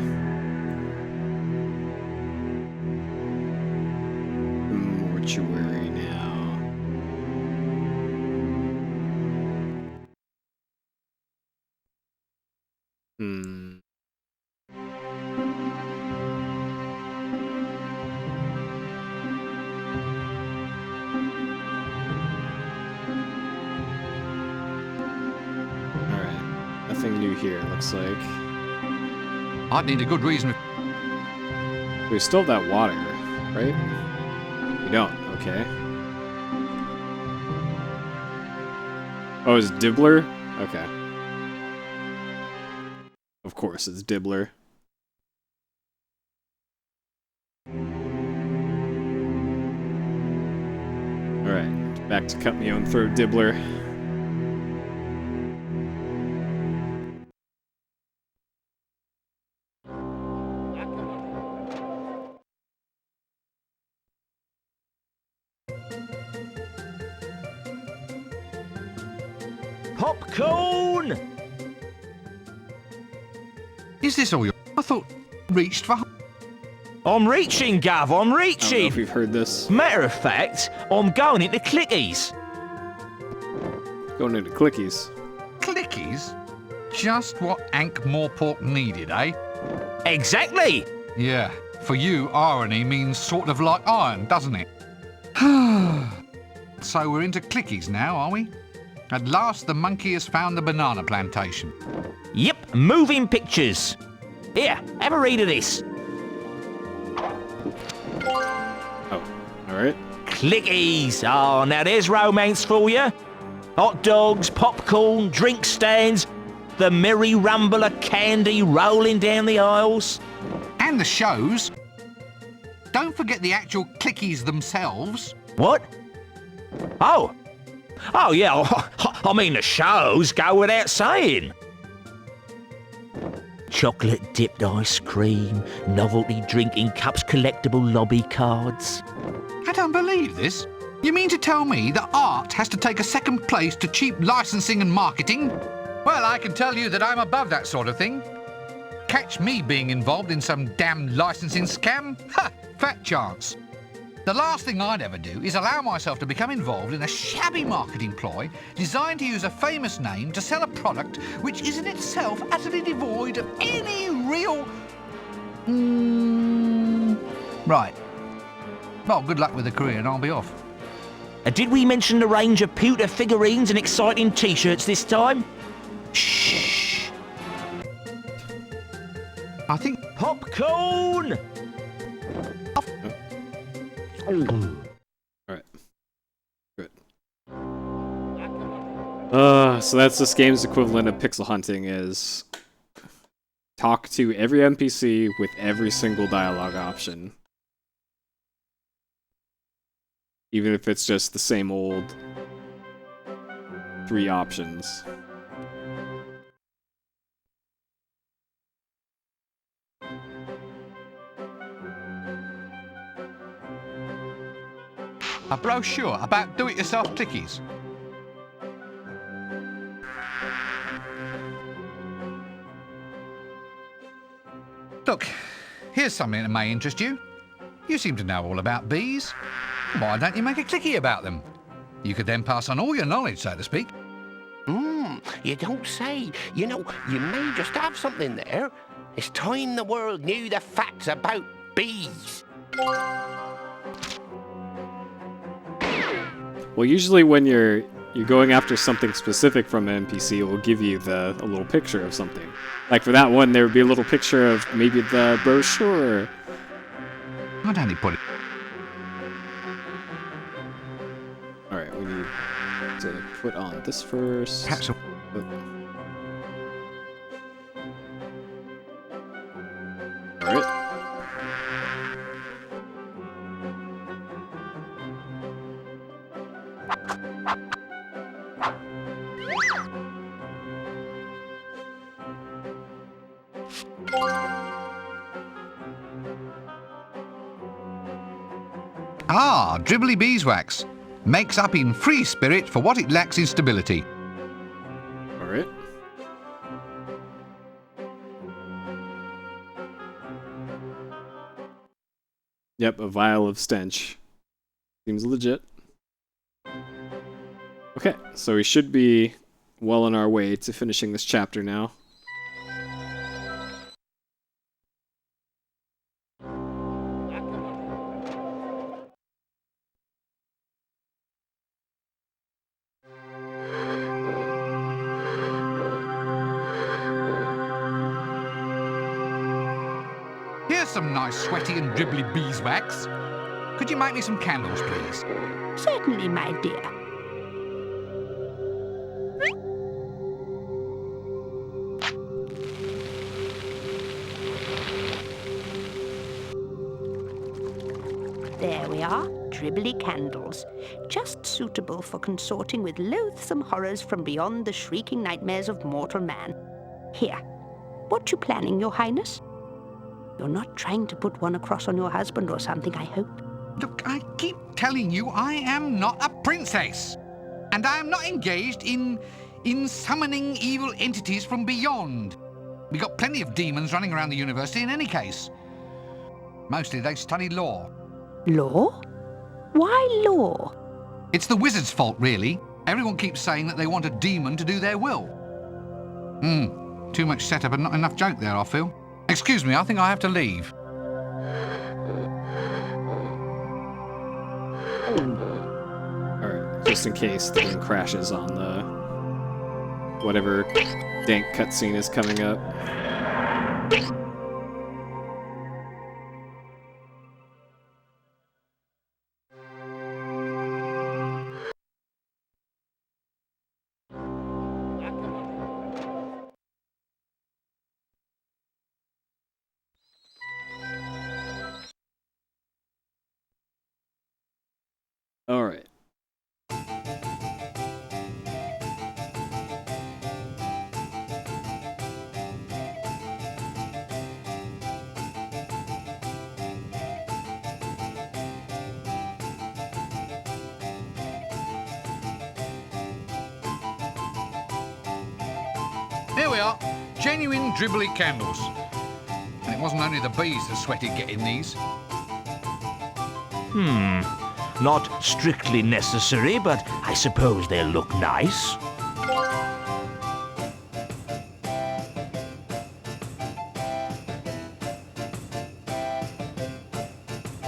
mortuary now. nothing new here, it looks like. I'd need a good reason. We still have that water, right? We don't, okay. Oh, it's Dibbler? Okay. Of course, it's Dibbler. Alright, back to cut my own throat, Dibbler. Popcorn! Is this all your... I thought reached for... I'm reaching, Gav, I'm I don't know reaching! if we've heard this. Matter of fact, I'm going into Clickies. Going into clickies. Clickies? Just what Ankh Morpork needed, eh? Exactly! Yeah, for you, irony means sort of like iron, doesn't it? So we're into clickies now, are we? At last, the monkey has found the banana plantation. Yep, moving pictures. Here, have a read of this. Oh, alright. Clickies. Oh, now there's romance for you. Hot dogs, popcorn, drink stands, the merry rumble of candy rolling down the aisles. And the shows. Don't forget the actual clickies themselves. What? Oh. Oh, yeah. I mean, the shows go without saying. Chocolate dipped ice cream, novelty drinking cups, collectible lobby cards. I don't believe this. You mean to tell me that art has to take a second place to cheap licensing and marketing? Well, I can tell you that I'm above that sort of thing. Catch me being involved in some damn licensing scam? Ha! Fat chance. The last thing I'd ever do is allow myself to become involved in a shabby marketing ploy designed to use a famous name to sell a product which is in itself utterly devoid of any real... Right. Well, good luck with the career and I'll be off. Did we mention the range of pewter figurines and exciting t-shirts this time? Shh. I think... Popcorn! Alright. Good. So that's this game's equivalent of pixel hunting is talk to every NPC with every single dialogue option. Even if it's just the same old 3 options. A brochure about do-it-yourself clickies. Look, here's something that may interest you. You seem to know all about bees. Why don't you make a clicky about them? You could then pass on all your knowledge, so to speak. You don't say. You know, you may just have something there. It's time the world knew the facts about bees. Well, usually when you're going after something specific from an NPC, it will give you a little picture of something. Like for that one, there would be a little picture of maybe the brochure. Why don't you put it? Alright, we need to put on this first. Perhaps Alright. Ah, dribbly beeswax. Makes up in free spirit for what it lacks in stability. Alright. Yep, a vial of stench. Seems legit. Okay, so we should be well on our way to finishing this chapter now. That's some nice sweaty and dribbly beeswax. Could you make me some candles, please? Certainly, my dear. There we are, dribbly candles. Just suitable for consorting with loathsome horrors from beyond the shrieking nightmares of mortal man. Here, what you planning, Your Highness? You're not trying to put one across on your husband or something, I hope. Look, I keep telling you I am not a princess. And I am not engaged in summoning evil entities from beyond. We got plenty of demons running around the university in any case. Mostly they study law. Law? Why law? It's the wizard's fault, really. Everyone keeps saying that they want a demon to do their will. Too much setup and not enough joke there, I feel. Excuse me, I think I have to leave. Alright, just in case the game crashes on the whatever dank cutscene is coming up. Alright. Here we are, genuine dribbly candles. And it wasn't only the bees that sweated getting these. Not strictly necessary, but I suppose they'll look nice.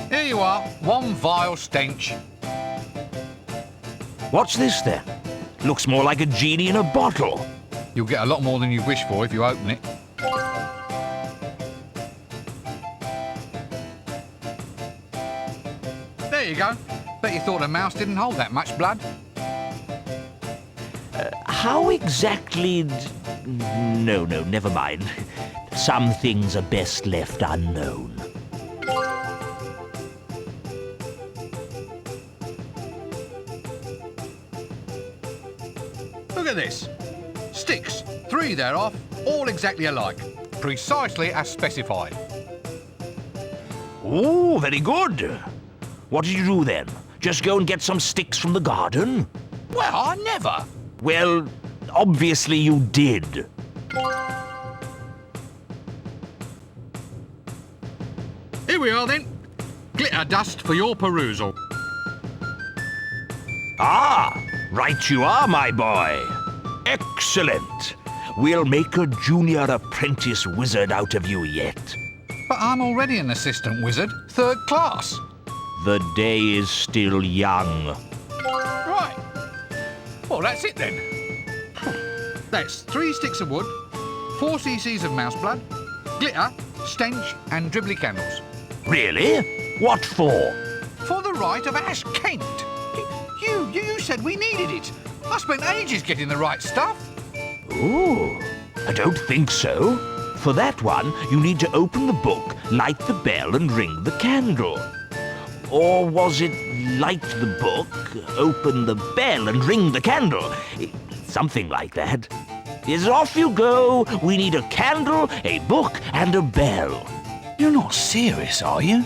Here you are, one vile stench. What's this then? Looks more like a genie in a bottle. You'll get a lot more than you wish for if you open it. There you go. Bet you thought a mouse didn't hold that much blood. How exactly... No, never mind. Some things are best left unknown. Look at this. Sticks, 3 thereof, all exactly alike. Precisely as specified. Oh, very good. What did you do then? Just go and get some sticks from the garden? Well, I never. Well, obviously you did. Here we are then. Glitter dust for your perusal. Ah, right you are, my boy. Excellent. We'll make a junior apprentice wizard out of you yet. But I'm already an assistant wizard, 3rd class. The day is still young. Right. Well, that's it then. That's 3 sticks of wood, 4 cc's of mouse blood, glitter, stench, and dribbly candles. Really? What for? For the right of Ash Kent. You said we needed it. I spent ages getting the right stuff. Ooh, I don't think so. For that one, you need to open the book, light the bell, and ring the candle. Or was it light the book, open the bell, and ring the candle? Something like that. Yes, off you go. We need a candle, a book, and a bell. You're not serious, are you?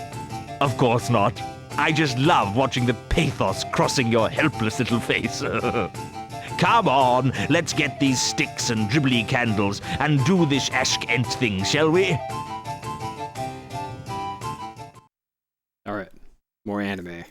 Of course not. I just love watching the pathos crossing your helpless little face. Come on, let's get these sticks and dribbly candles and do this Ashkent thing, shall we? Alright. More anime.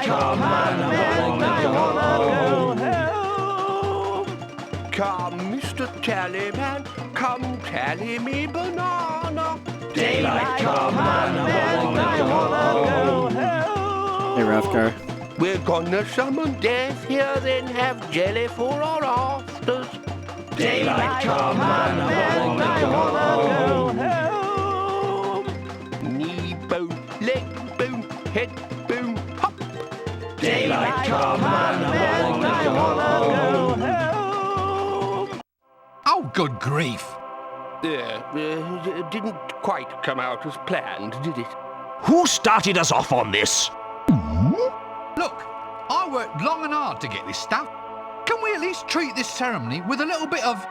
come on, I wanna go home. Come, Mr. Tallyman, come tally me banana. Daylight, come on, I wanna go home. Hey, Rafkar. We're gonna summon death here, then have jelly for our afters. Daylight, come on, I wanna go home. Knee bone, leg bone, head bone, hop. Daylight, come on, I wanna go home. Oh, good grief. Didn't quite come out as planned, did it? Who started us off on this? Look, I worked long and hard to get this stuff. Can we at least treat this ceremony with a little bit of...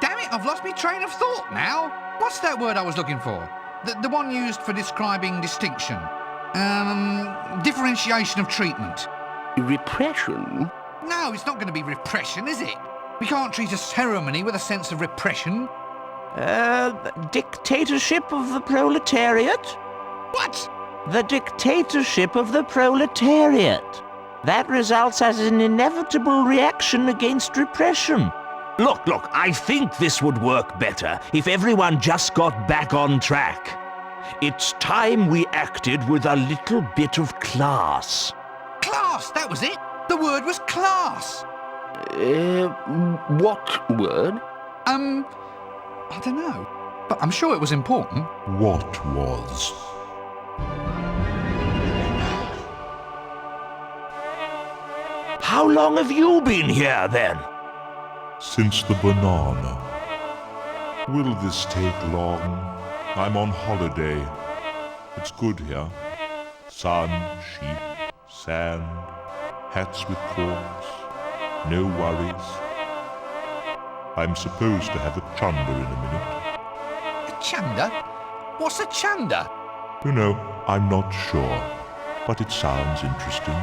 Damn it, I've lost my train of thought now. What's that word I was looking for? The one used for describing distinction. Differentiation of treatment. Repression? No, it's not going to be repression, is it? We can't treat a ceremony with a sense of repression. Dictatorship of the proletariat? What? The dictatorship of the proletariat. That results as an inevitable reaction against repression. Look, I think this would work better if everyone just got back on track. It's time we acted with a little bit of class. Class, that was it. The word was class. What word? I don't know. But I'm sure it was important. What was? How long have you been here, then? Since the banana. Will this take long? I'm on holiday. It's good here. Sun, sheep, sand, hats with corks, no worries. I'm supposed to have a chunder in a minute. A chunder? What's a chunder? You know, I'm not sure, but it sounds interesting.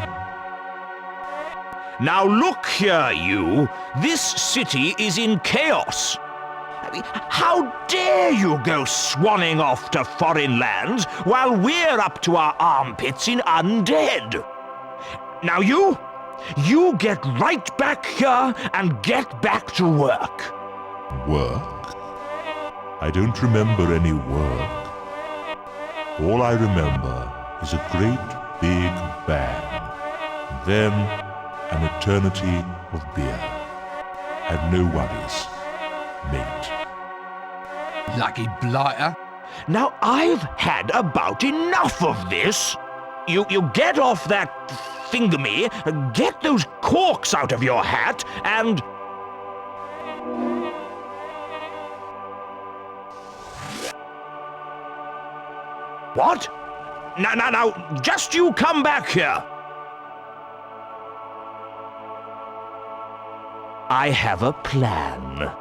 Now look here, you. This city is in chaos. I mean, how dare you go swanning off to foreign lands while we're up to our armpits in undead? Now you get right back here and get back to work. Work? I don't remember any work. All I remember is a great big bang. Then an eternity of beer. And no worries, mate. Lucky blighter. Now I've had about enough of this. You get off that thingamy, get those corks out of your hat, and... What? Now, just you come back here. I have a plan.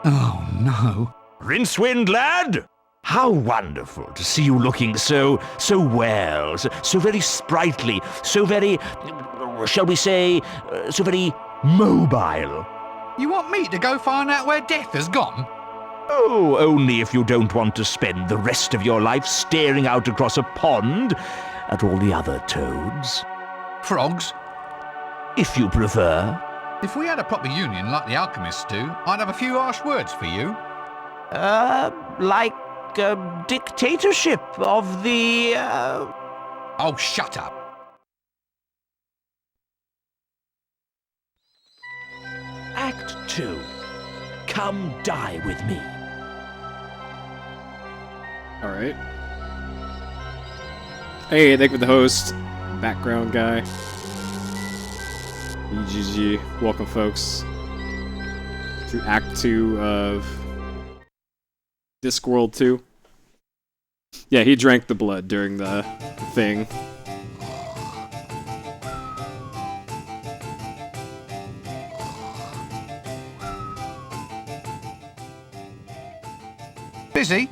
Oh, no. Rincewind, lad! How wonderful to see you looking so well, so very sprightly, so very, shall we say, so very mobile. You want me to go find out where Death has gone? Oh, only if you don't want to spend the rest of your life staring out across a pond at all the other toads. Frogs? If you prefer. If we had a proper union like the alchemists do, I'd have a few harsh words for you. Like dictatorship of the... Oh, shut up. Act 2. Come die with me. Alright. Hey, thank you for the host. Background guy. EGG. Welcome, folks, to Act 2 of Discworld II. Yeah, he drank the blood during the thing. Busy?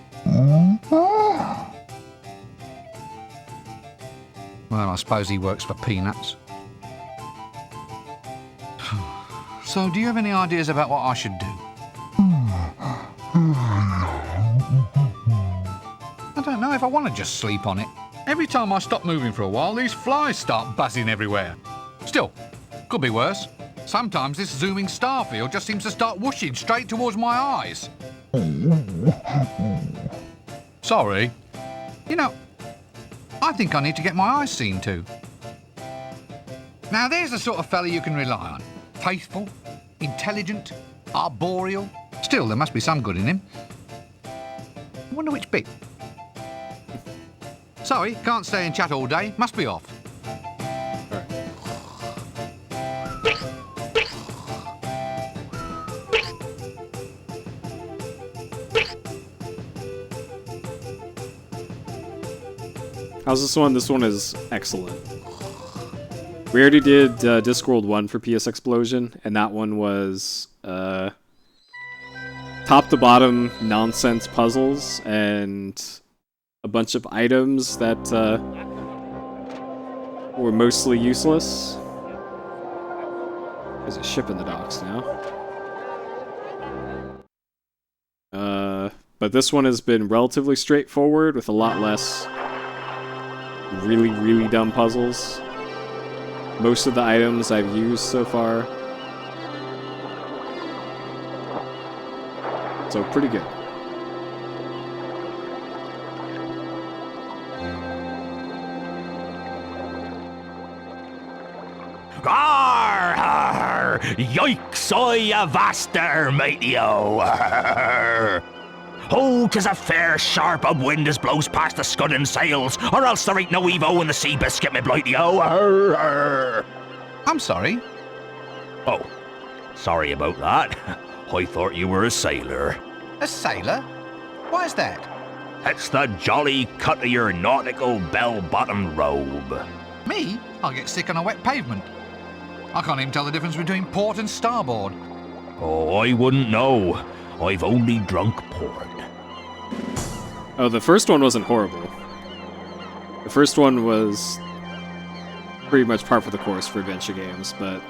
Well, I suppose he works for peanuts. So, do you have any ideas about what I should do? I don't know if I want to just sleep on it. Every time I stop moving for a while, these flies start buzzing everywhere. Still, could be worse. Sometimes this zooming star field just seems to start whooshing straight towards my eyes. Sorry. You know, I think I need to get my eyes seen to. Now there's the sort of fella you can rely on. Faithful, intelligent, arboreal. Still, there must be some good in him. I wonder which bit. Sorry, can't stay and chat all day. Must be off. How's this one? This one is excellent. We already did Discworld 1 for PSXplosion, and that one was top to bottom nonsense puzzles and a bunch of items that were mostly useless. There's a ship in the docks now. But this one has been relatively straightforward with a lot less really, really dumb puzzles. Most of the items I've used so far. So pretty good. Arr, arr, yikes, I avast there, matey-o. Oh, 'tis a fair sharp upwind as blows past the scudding sails, or else there ain't no Evo in the sea biscuit, me blighty-o. Arr, arr. I'm sorry. Oh, sorry about that. I thought you were a sailor. A sailor? Why's that? It's the jolly cut of your nautical bell-bottomed robe. Me? I'll get sick on a wet pavement. I can't even tell the difference between port and starboard. Oh, I wouldn't know. I've only drunk port. Oh, the first one wasn't horrible. The first one was pretty much par for the course for adventure games, but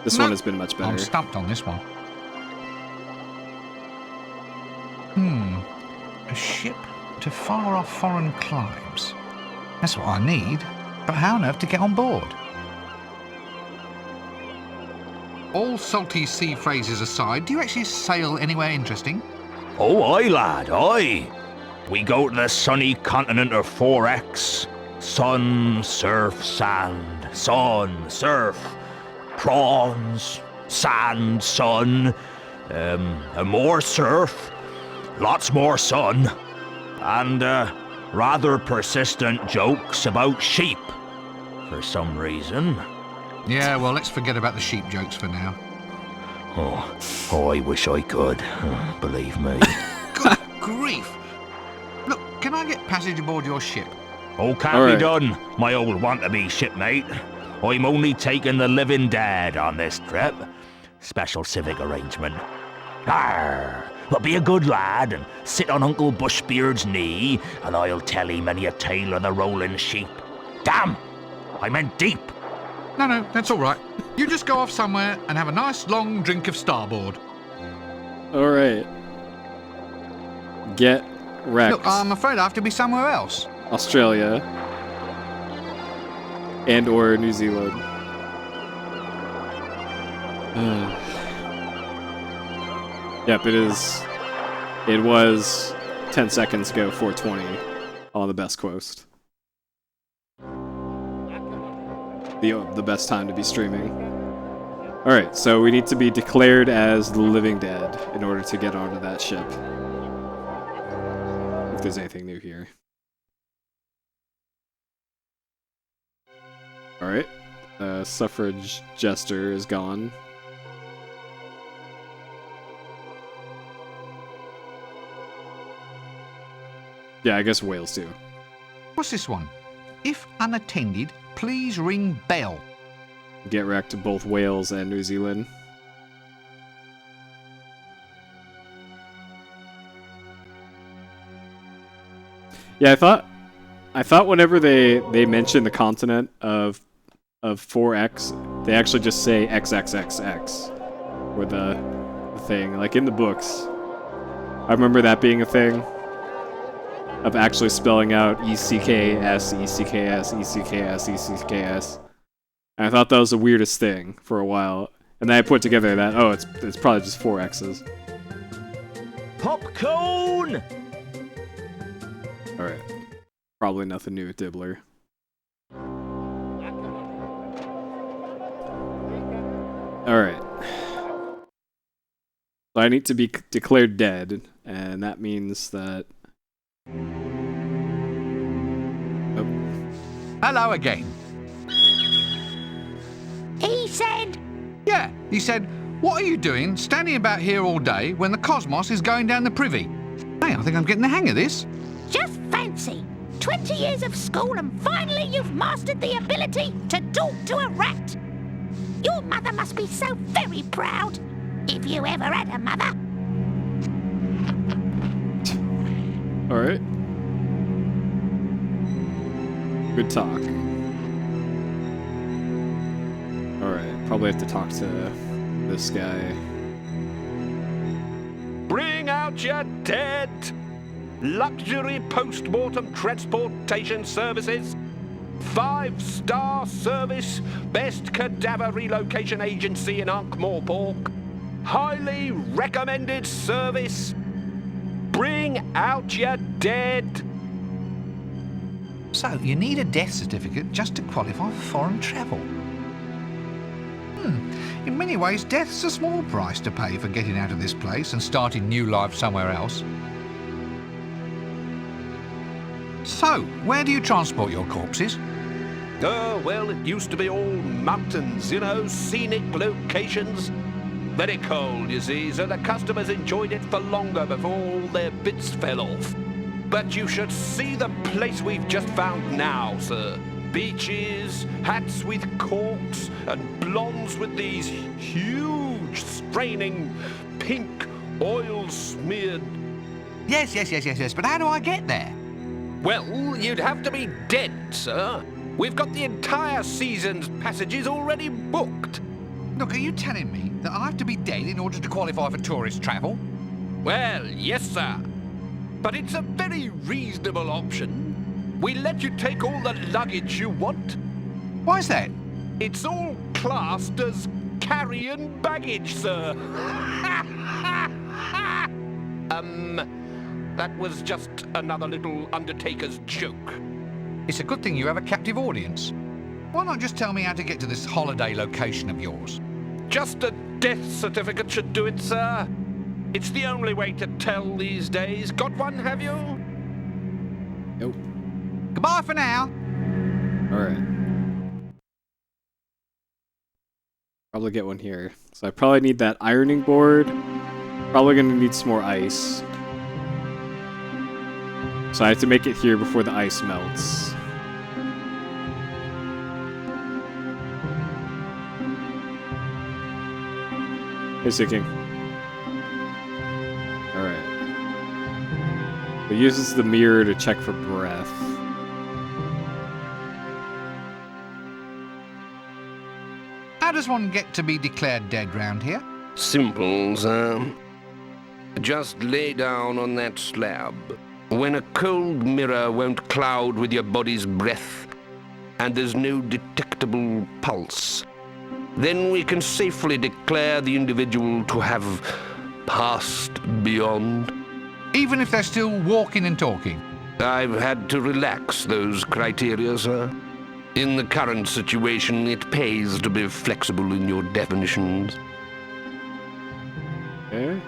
this one has been much better. I'm stumped on this one. A ship to far-off foreign climes. That's what I need, but how on earth to get on board? All salty sea phrases aside, do you actually sail anywhere interesting? Oh, aye, lad, aye. We go to the sunny continent of 4X. Sun, surf, sand. Sun, surf. Prawns. Sand, sun. More surf. Lots more sun. And, rather persistent jokes about sheep. For some reason. Yeah, well, let's forget about the sheep jokes for now. Oh, I wish I could. Believe me. Good grief! Look, can I get passage aboard your ship? Oh, can't be done, my old want-to-be shipmate. I'm only taking the living dead on this trip. Special civic arrangement. Arr! But be a good lad and sit on Uncle Bushbeard's knee, and I'll tell him many a tale of the rolling sheep. Damn! I meant deep. No, that's all right. You just go off somewhere and have a nice long drink of starboard. All right. Get wrecked. Look, I'm afraid I have to be somewhere else. Australia. And or New Zealand. Yep, it is. It was 10 seconds ago, 4:20 on the best coast. The best time to be streaming. Alright, so we need to be declared as the living dead in order to get onto that ship. If there's anything new here. Alright. Suffrage Jester is gone. Yeah, I guess Wales too. What's this one? If unattended, please ring bell. Get wrecked to both Wales and New Zealand. Yeah, I thought whenever they mention the continent of 4X, they actually just say XXXX or the thing, like in the books. I remember that being a thing. of actually spelling out ECKS, ECKS, ECKS, ECKS. And I thought that was the weirdest thing for a while. And then I put together that, oh, it's probably just 4 X's. Popcorn! Alright. Probably nothing new with Dibbler. Alright. So I need to be declared dead, and that means that... Oh. Hello again. He said... Yeah, he said, what are you doing standing about here all day when the cosmos is going down the privy? Hey, I think I'm getting the hang of this. Just fancy. 20 years of school and finally you've mastered the ability to talk to a rat. Your mother must be so very proud. If you ever had a mother. Alright. Good talk. Alright, probably have to talk to this guy. Bring out your dead! Luxury post-mortem transportation services. 5-star service. Best cadaver relocation agency in Ankh-Morpork. Highly recommended service. Bring out your dead. So, you need a death certificate just to qualify for foreign travel. In many ways, death's a small price to pay for getting out of this place and starting new life somewhere else. So, where do you transport your corpses? Oh, well, it used to be all mountains, you know, scenic locations. Very cold, you see, so the customers enjoyed it for longer before all their bits fell off. But you should see the place we've just found now, sir. Beaches, hats with corks, and blondes with these huge, straining, pink, oil-smeared... Yes, but how do I get there? Well, you'd have to be dead, sir. We've got the entire season's passages already booked. Look, are you telling me that I have to be dead in order to qualify for tourist travel? Well, yes, sir. But it's a very reasonable option. We let you take all the luggage you want. Why's that? It's all classed as carry-on baggage, sir. That was just another little Undertaker's joke. It's a good thing you have a captive audience. Why not just tell me how to get to this holiday location of yours? Just a death certificate should do it, sir. It's the only way to tell these days. Got one, have you? Nope. Goodbye for now. Alright. Probably get one here. So I probably need that ironing board. Probably gonna need some more ice. So I have to make it here before the ice melts. Hey, Seeking. Alright. It uses the mirror to check for breath. How does one get to be declared dead round here? Simple, sir. Just lay down on that slab. When a cold mirror won't cloud with your body's breath, and there's no detectable pulse, then we can safely declare the individual to have passed beyond. Even if they're still walking and talking? I've had to relax those criteria, sir. In the current situation, it pays to be flexible in your definitions. Okay.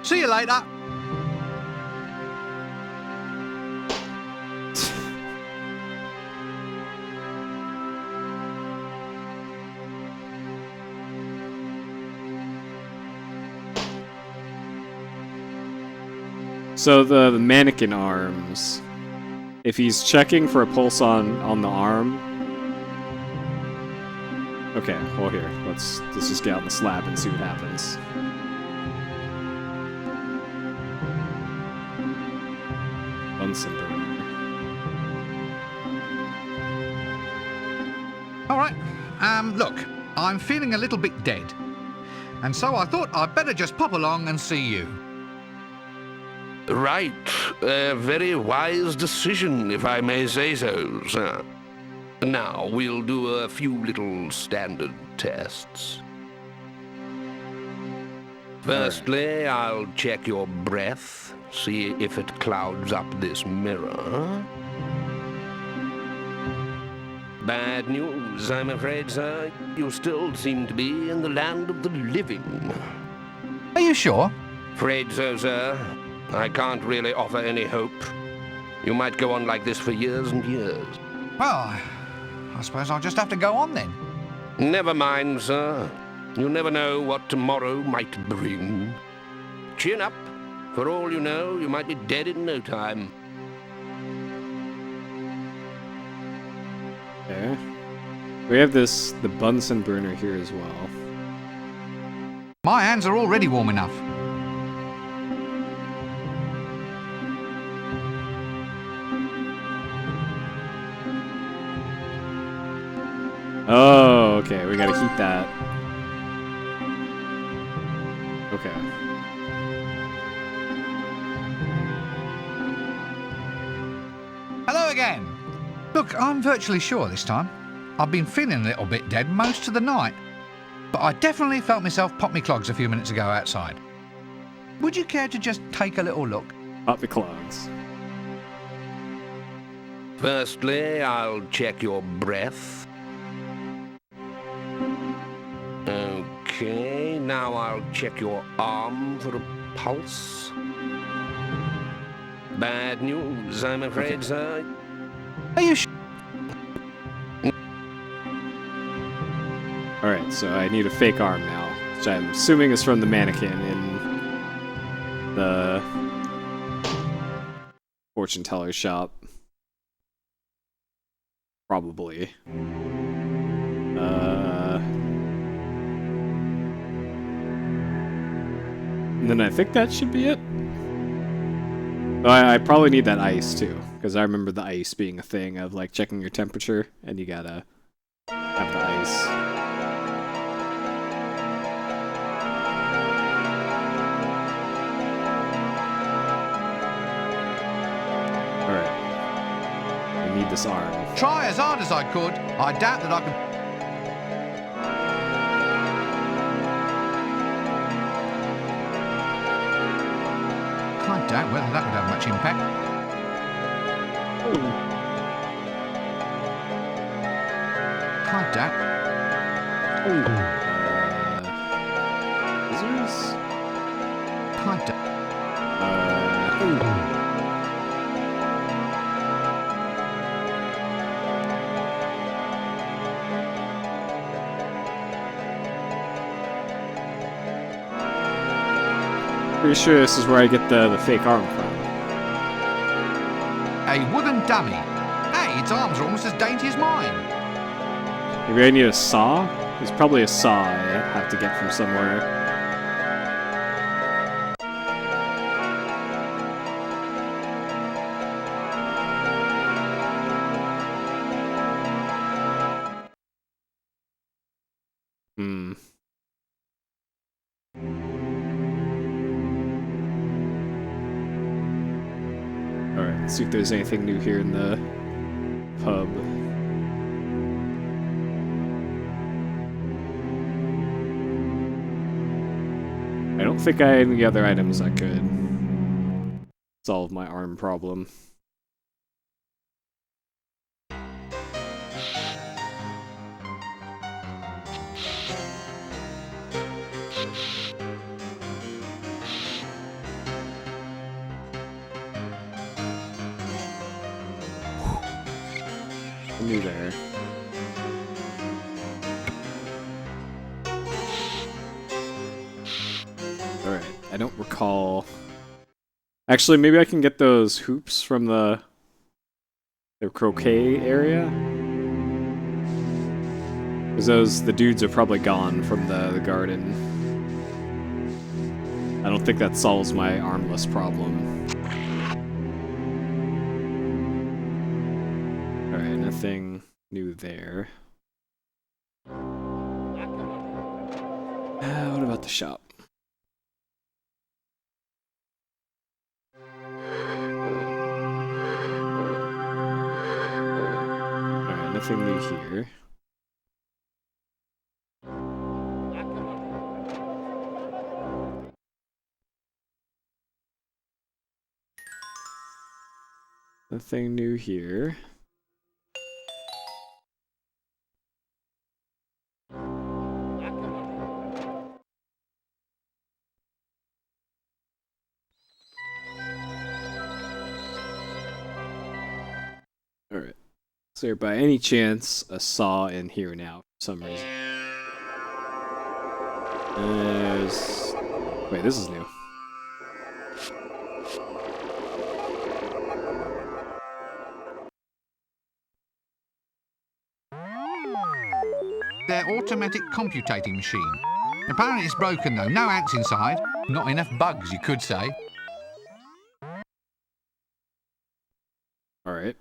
See you later. So the mannequin arms, if he's checking for a pulse on the arm. Okay, well here, let's just get on the slab and see what happens. All right. Look, I'm feeling a little bit dead. And so I thought I'd better just pop along and see you. Right. A very wise decision, if I may say so, sir. Now, we'll do a few little standard tests. Firstly, I'll check your breath, see if it clouds up this mirror. Bad news, I'm afraid, sir. You still seem to be in the land of the living. Are you sure? Afraid so, sir. I can't really offer any hope. You might go on like this for years and years. Well, I suppose I'll just have to go on then. Never mind, sir. You never know what tomorrow might bring. Chin up. For all you know, you might be dead in no time. Okay. We have the Bunsen burner here as well. My hands are already warm enough. Oh, okay. We gotta heat that. Okay. Hello again. Look, I'm virtually sure this time. I've been feeling a little bit dead most of the night, but I definitely felt myself pop me clogs a few minutes ago outside. Would you care to just take a little look? Pop the clogs. Firstly, I'll check your breath. Okay, now I'll check your arm for a pulse. Bad news, I'm afraid, sir. Are you sure? Alright, so I need a fake arm now, which I'm assuming is from the mannequin in the fortune teller shop. Probably. And then I think that should be it. Though I probably need that ice too, because I remember the ice being a thing of like checking your temperature, and you gotta have the ice. Alright. I need this arm. Try as hard as I could. I doubt that I could. I doubt whether that would have much impact. I doubt. Scissors? I doubt. Pretty sure this is where I get the fake arm from. A wooden dummy. Hey, its arms are almost as dainty as mine. Maybe I need a saw? There's probably a saw I have to get from somewhere. Alright, let's see if there's anything new here in the pub. I don't think I had any other items that could solve my arm problem. New there. Alright, I don't recall. Actually, maybe I can get those hoops from the croquet area? Because the dudes are probably gone from the garden. I don't think that solves my armless problem. Alright, nothing new there. What about the shop? Nothing new here. Nothing new here. Alright. Is there by any chance a saw in here now for some reason? Wait, this is new. Their automatic computating machine. Apparently it's broken though, no ants inside. Not enough bugs, you could say. Alright.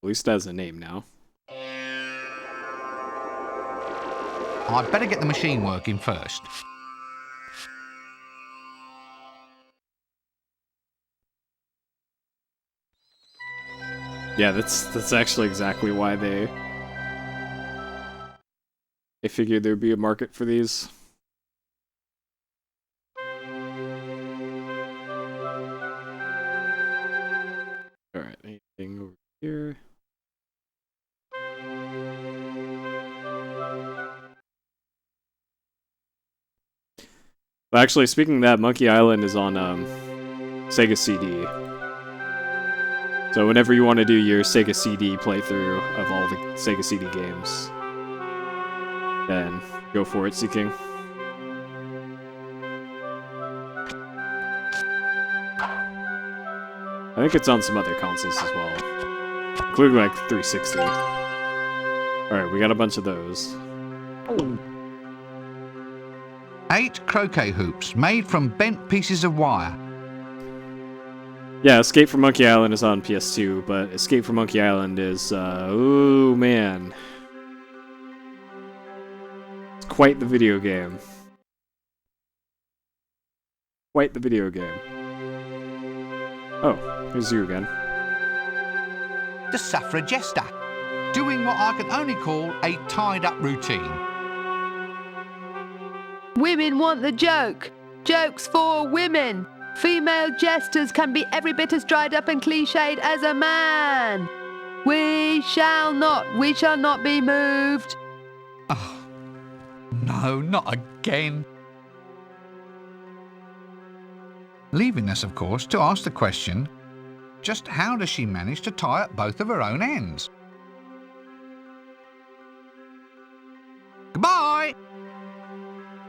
At least it has a name now. I'd better get the machine working first. Yeah, that's actually exactly why they figured there'd be a market for these. Alright, anything over here? Well, actually, speaking of that, Monkey Island is on Sega CD. So whenever you want to do your Sega CD playthrough of all the Sega CD games, then go for it, Seeking. I think it's on some other consoles as well, including like 360. Alright, we got a bunch of those. 8 croquet hoops made from bent pieces of wire. Yeah, Escape from Monkey Island is on PS2, but Escape from Monkey Island is, oh man. It's quite the video game. Quite the video game. Oh, here's you again. The suffragesta, doing what I can only call a tied-up routine. Women want the joke. Jokes for women. Female jesters can be every bit as dried up and cliched as a man. We shall not be moved. Oh, no, not again. Leaving us, of course, to ask the question, just how does she manage to tie up both of her own ends? Goodbye!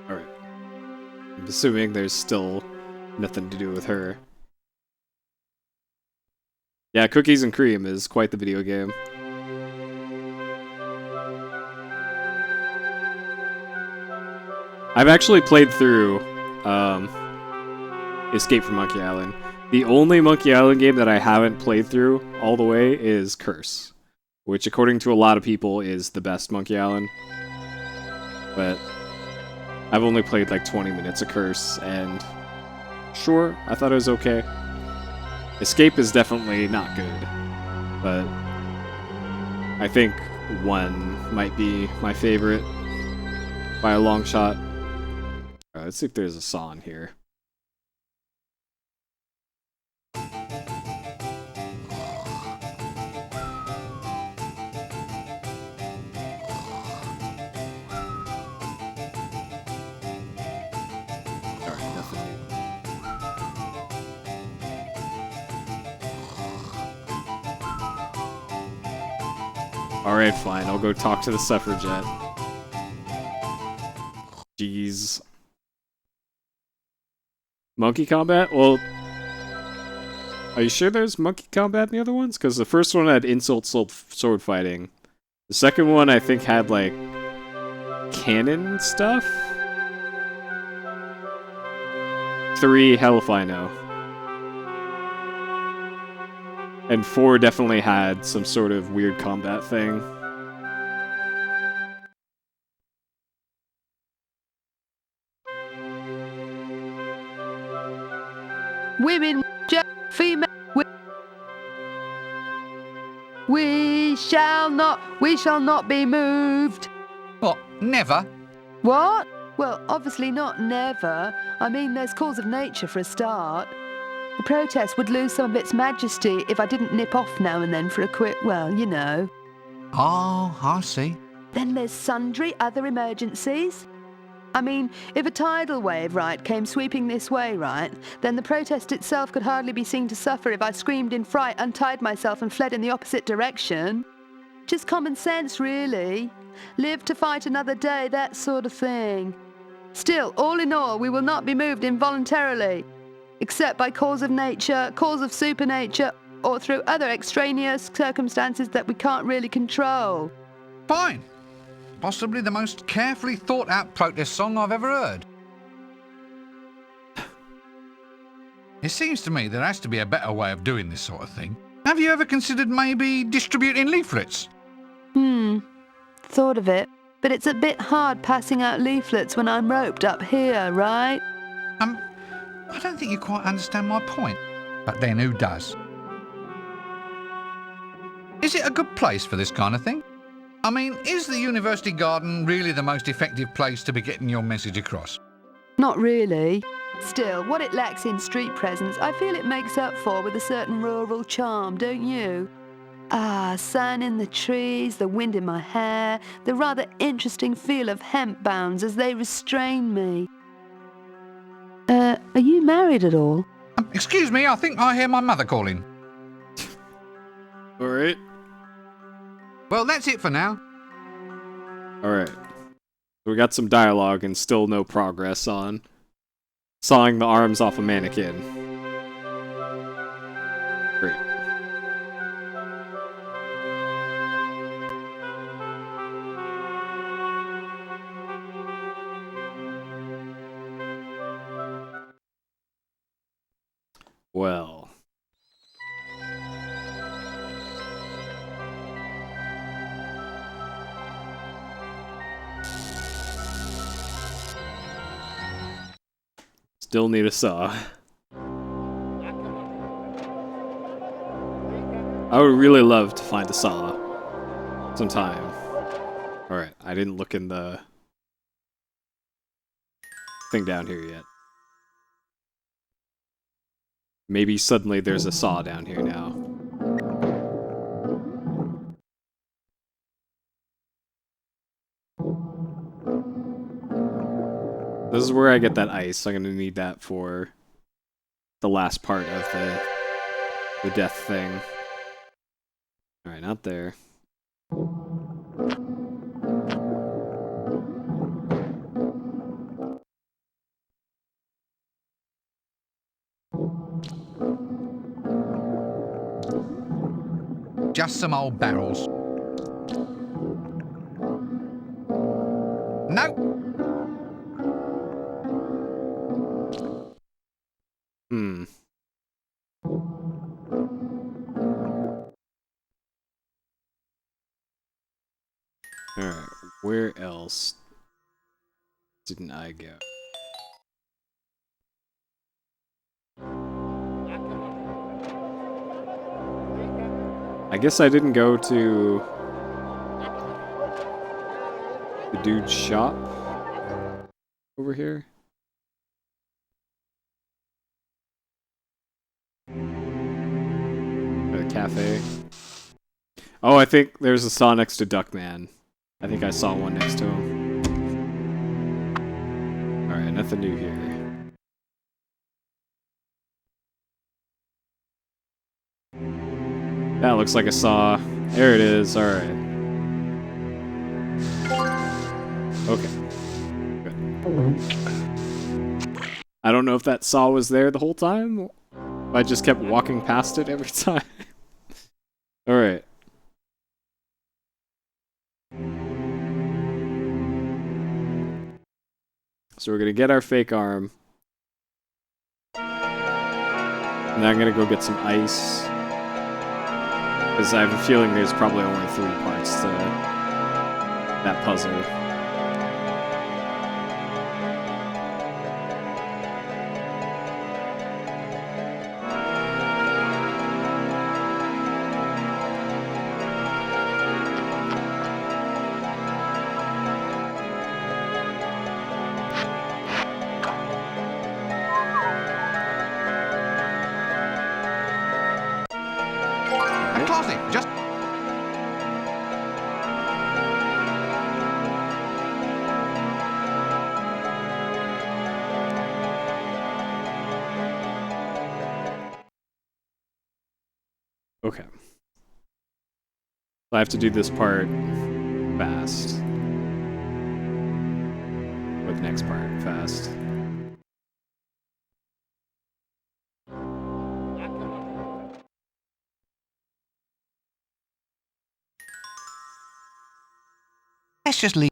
Alright. I'm assuming there's still nothing to do with her. Yeah, Cookies and Cream is quite the video game. I've actually played through Escape from Monkey Island. The only Monkey Island game that I haven't played through all the way is Curse, which according to a lot of people is the best Monkey Island. But I've only played like 20 minutes of Curse, and sure, I thought it was okay. Escape is definitely not good, but I think 1 might be my favorite by a long shot. Alright, let's see if there's a saw in here. Alright, fine. I'll go talk to the suffragette. Jeez. Monkey combat? Well, are you sure there's monkey combat in the other ones? Because the first one had insult sword fighting. The second one, I think, had, like, cannon stuff? 3, hell if I know. And 4 definitely had some sort of weird combat thing. Women, female. We We shall not be moved. What, never? What? Well, obviously not never. I mean, there's cause of nature for a start. The protest would lose some of its majesty if I didn't nip off now and then for a quick, well, you know. Oh, I see. Then there's sundry other emergencies. I mean, if a tidal wave, right, came sweeping this way, right, then the protest itself could hardly be seen to suffer if I screamed in fright, untied myself and fled in the opposite direction. Just common sense, really. Live to fight another day, that sort of thing. Still, all in all, we will not be moved involuntarily, except by cause of nature, cause of supernature, or through other extraneous circumstances that we can't really control. Fine. Possibly the most carefully thought out protest song I've ever heard. It seems to me there has to be a better way of doing this sort of thing. Have you ever considered maybe distributing leaflets? Thought of it, but it's a bit hard passing out leaflets when I'm roped up here, right? I don't think you quite understand my point. But then who does? Is it a good place for this kind of thing? I mean, is the university garden really the most effective place to be getting your message across? Not really. Still, what it lacks in street presence, I feel it makes up for with a certain rural charm, don't you? Ah, sun in the trees, the wind in my hair, the rather interesting feel of hemp bounds as they restrain me. Are you married at all? Excuse me, I think I hear my mother calling. All right. Well, that's it for now. All right. We got some dialogue and still no progress on sawing the arms off a mannequin. Great. Well. Still need a saw. I would really love to find a saw sometime. Alright, I didn't look in the thing down here yet. Maybe suddenly there's a saw down here now. This is where I get that ice. I'm gonna need that for the last part of the death thing. Alright, not there. Just some old barrels. No. Alright, where else didn't I go? I guess I didn't go to the dude's shop over here. The cafe. Oh, I think there's a saw next to Duckman. I think I saw one next to him. Alright, nothing new here. That looks like a saw. There it is, alright. Okay. Good. I don't know if that saw was there the whole time. I just kept walking past it every time. Alright. So we're gonna get our fake arm. And then I'm gonna go get some ice. Because I have a feeling there's probably only 3 parts to that puzzle. Seriously, just... Okay. I have to do this part fast. Or the next part fast. Let's just leave.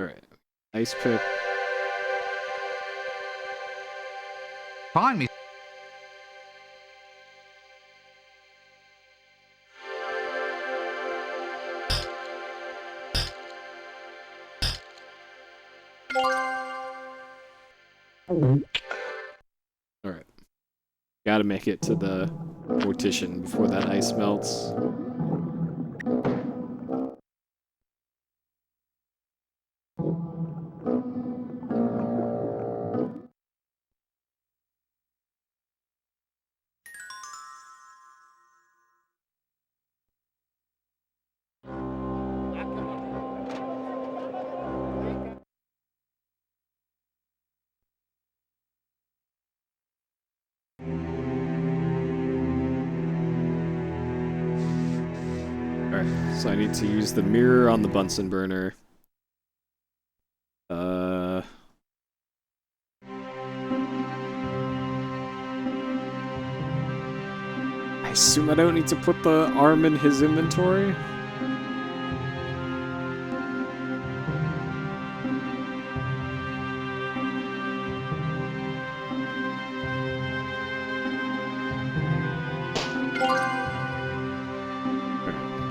Alright. Ice pick. Find me. Alright. Gotta make it to the mortician before that ice melts. Alright, so I need to use the mirror on the Bunsen burner. I assume I don't need to put the arm in his inventory?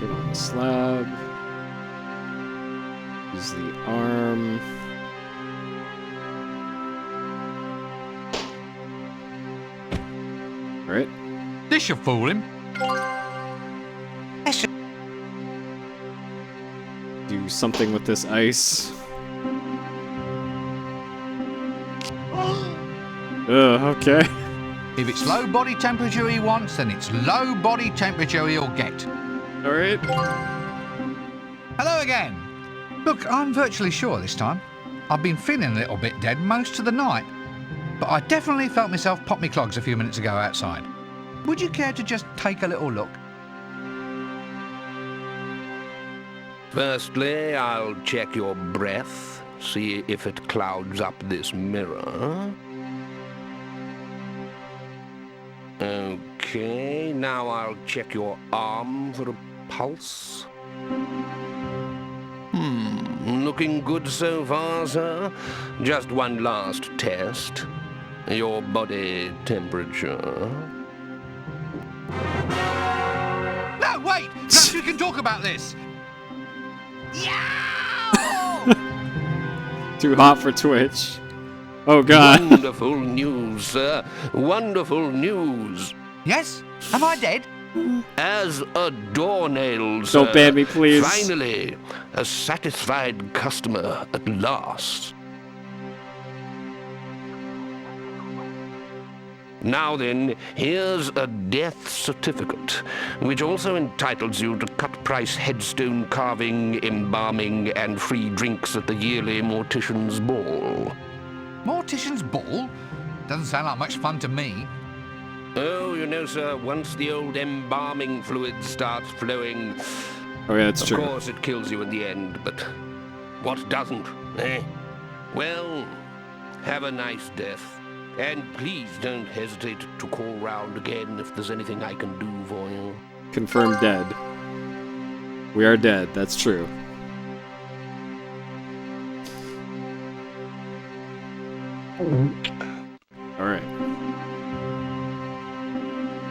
Get on the slab. Use the arm. Alright. This should fool him. Do something with this ice. Okay. If it's low body temperature he wants, then it's low body temperature he'll get. Alright. Hello again. Look, I'm virtually sure this time. I've been feeling a little bit dead most of the night, but I definitely felt myself pop me clogs a few minutes ago outside. Would you care to just take a little look? Firstly, I'll check your breath, see if it clouds up this mirror. Okay, now I'll check your arm for a pulse. Looking good so far, sir. Just one last test. Your body temperature. No, wait! Perhaps we can talk about this! Too hot for Twitch. Oh god. Wonderful news, sir. Wonderful news. Yes? Am I dead? As a doornail, sir. Don't ban me, please. Finally, a satisfied customer at last. Now then, here's a death certificate, which also entitles you to cut-price headstone carving, embalming, and free drinks at the yearly Mortician's Ball. Mortician's Ball? Doesn't sound like much fun to me. Oh, you know, sir, once the old embalming fluid starts flowing... Oh yeah, that's true. Of course it kills you in the end, but what doesn't, eh? Well, have a nice death. And please don't hesitate to call round again if there's anything I can do for you. Confirmed dead. We are dead, that's true. Alright.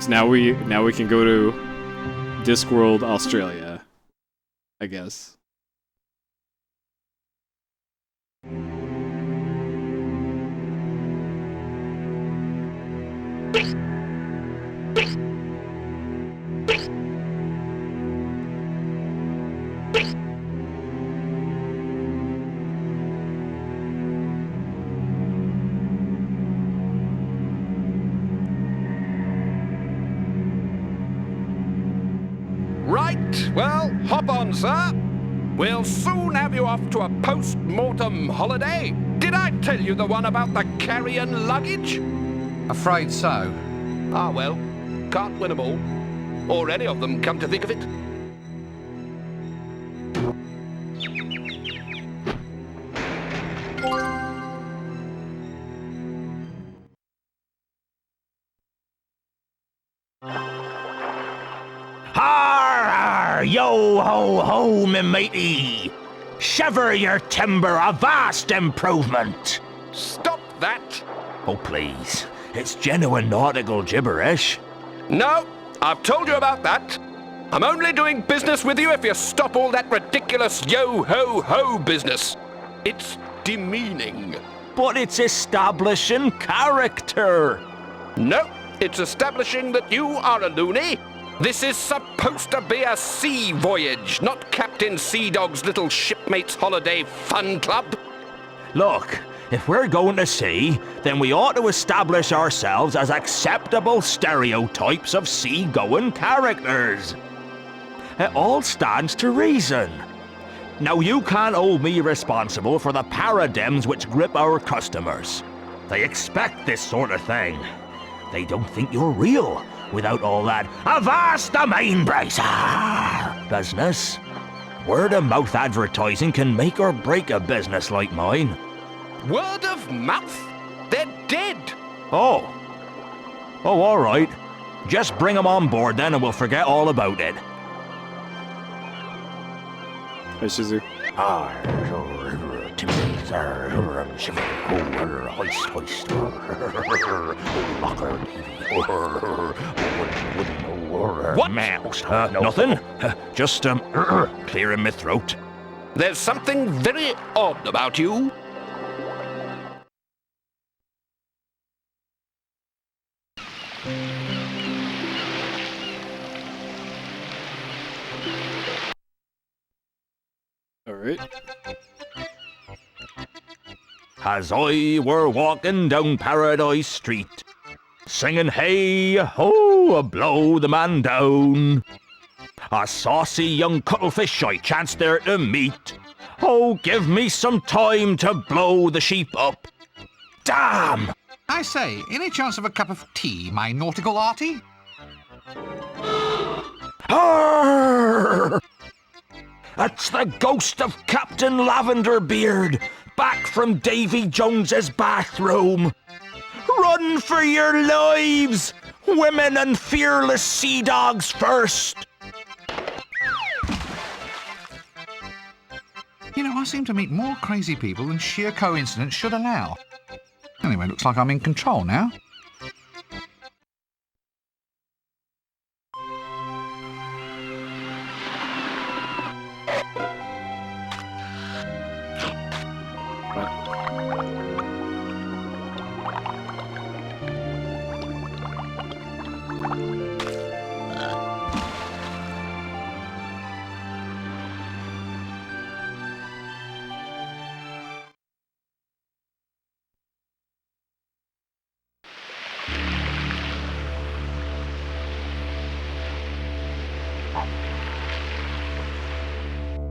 So now we can go to Discworld, Australia, I guess. Right, well, hop on, sir. We'll soon have you off to a post-mortem holiday. Did I tell you the one about the carrion luggage? Afraid so. Ah, well, can't win them all. Or any of them, come to think of it. Har, yo ho ho, me matey! Shiver your timber, a vast improvement! Stop that! Oh, please. It's genuine nautical gibberish. No, I've told you about that. I'm only doing business with you if you stop all that ridiculous yo-ho-ho business. It's demeaning. But it's establishing character. No, it's establishing that you are a loony. This is supposed to be a sea voyage, not Captain Sea Dog's little shipmates holiday fun club. Look, if we're going to sea, then we ought to establish ourselves as acceptable stereotypes of sea-going characters. It all stands to reason. Now, you can't hold me responsible for the paradigms which grip our customers. They expect this sort of thing. They don't think you're real without all that avast the main bracer business. Word-of-mouth advertising can make or break a business like mine. Word of mouth? They're dead. Oh, all right. Just bring them on board then and we'll forget all about it. Hey, Shizu. What? Nothing. Just, clearing my throat. There's something very odd about you. Alright. As I were walking down Paradise Street, singing hey ho, blow the man down, a saucy young cuttlefish I chanced there to meet. Oh, give me some time to blow the sheep up. Damn! I say, any chance of a cup of tea, my nautical arty? Arr! That's the ghost of Captain Lavenderbeard, back from Davy Jones's bathroom. Run for your lives! Women and fearless sea dogs first! You know, I seem to meet more crazy people than sheer coincidence should allow. Anyway, looks like I'm in control now.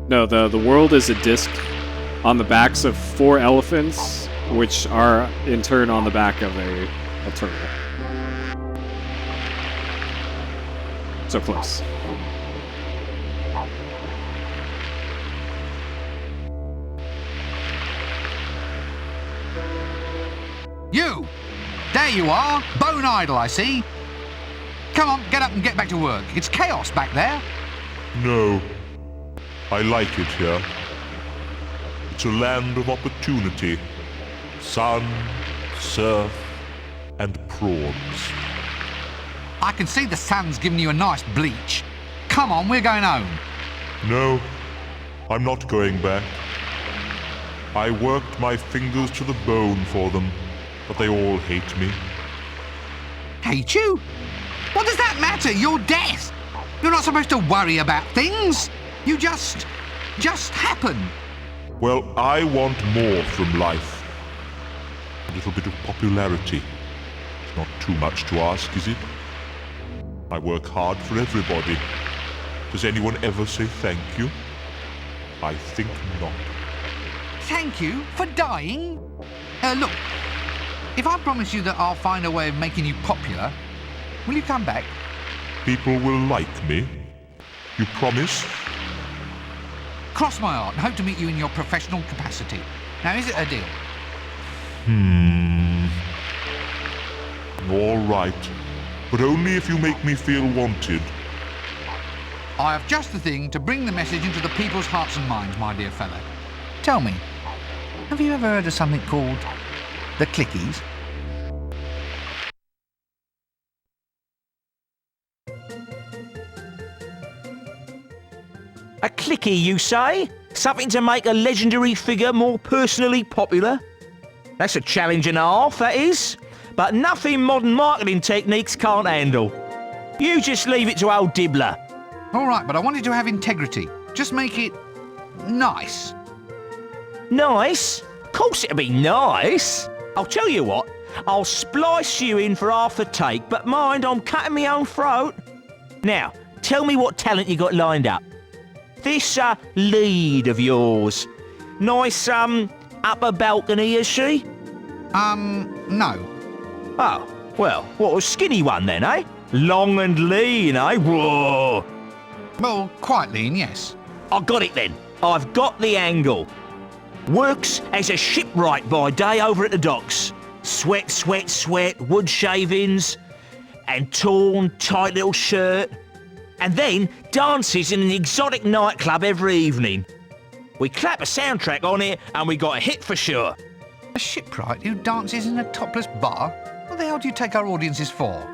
No, the world is a disc on the backs of 4 elephants, which are in turn on the back of a turtle. So close. You! There you are! Bone idle, I see. Come on, get up and get back to work. It's chaos back there. No. I like it here. It's a land of opportunity. Sun, surf, and prawns. I can see the sun's giving you a nice bleach. Come on, we're going home. No, I'm not going back. I worked my fingers to the bone for them, but they all hate me. Hate you? What does that matter? You're death. You're not supposed to worry about things. You just happen. Well, I want more from life. A little bit of popularity. It's not too much to ask, is it? I work hard for everybody. Does anyone ever say thank you? I think not. Thank you for dying. Look, if I promise you that I'll find a way of making you popular, will you come back? People will like me. You promise? Cross my heart and hope to meet you in your professional capacity. Now, is it a deal? All right. But only if you make me feel wanted. I have just the thing to bring the message into the people's hearts and minds, my dear fellow. Tell me, have you ever heard of something called the Clickies? A clicky, you say? Something to make a legendary figure more personally popular? That's a challenge and a half, that is. But nothing modern marketing techniques can't handle. You just leave it to old Dibbler. All right, but I wanted to have integrity. Just make it nice. Nice? Of course it'll be nice. I'll tell you what, I'll splice you in for half the take, but mind, I'm cutting my own throat. Now, tell me what talent you got lined up. This, lead of yours. Nice, upper balcony, is she? No. Oh, well, what a skinny one then, eh? Long and lean, eh? Whoa! Well, quite lean, yes. I got it then. I've got the angle. Works as a shipwright by day over at the docks. Sweat, sweat, sweat, wood shavings, and torn, tight little shirt. And then dances in an exotic nightclub every evening. We clap a soundtrack on it and we got a hit for sure. A shipwright who dances in a topless bar? What the hell do you take our audiences for?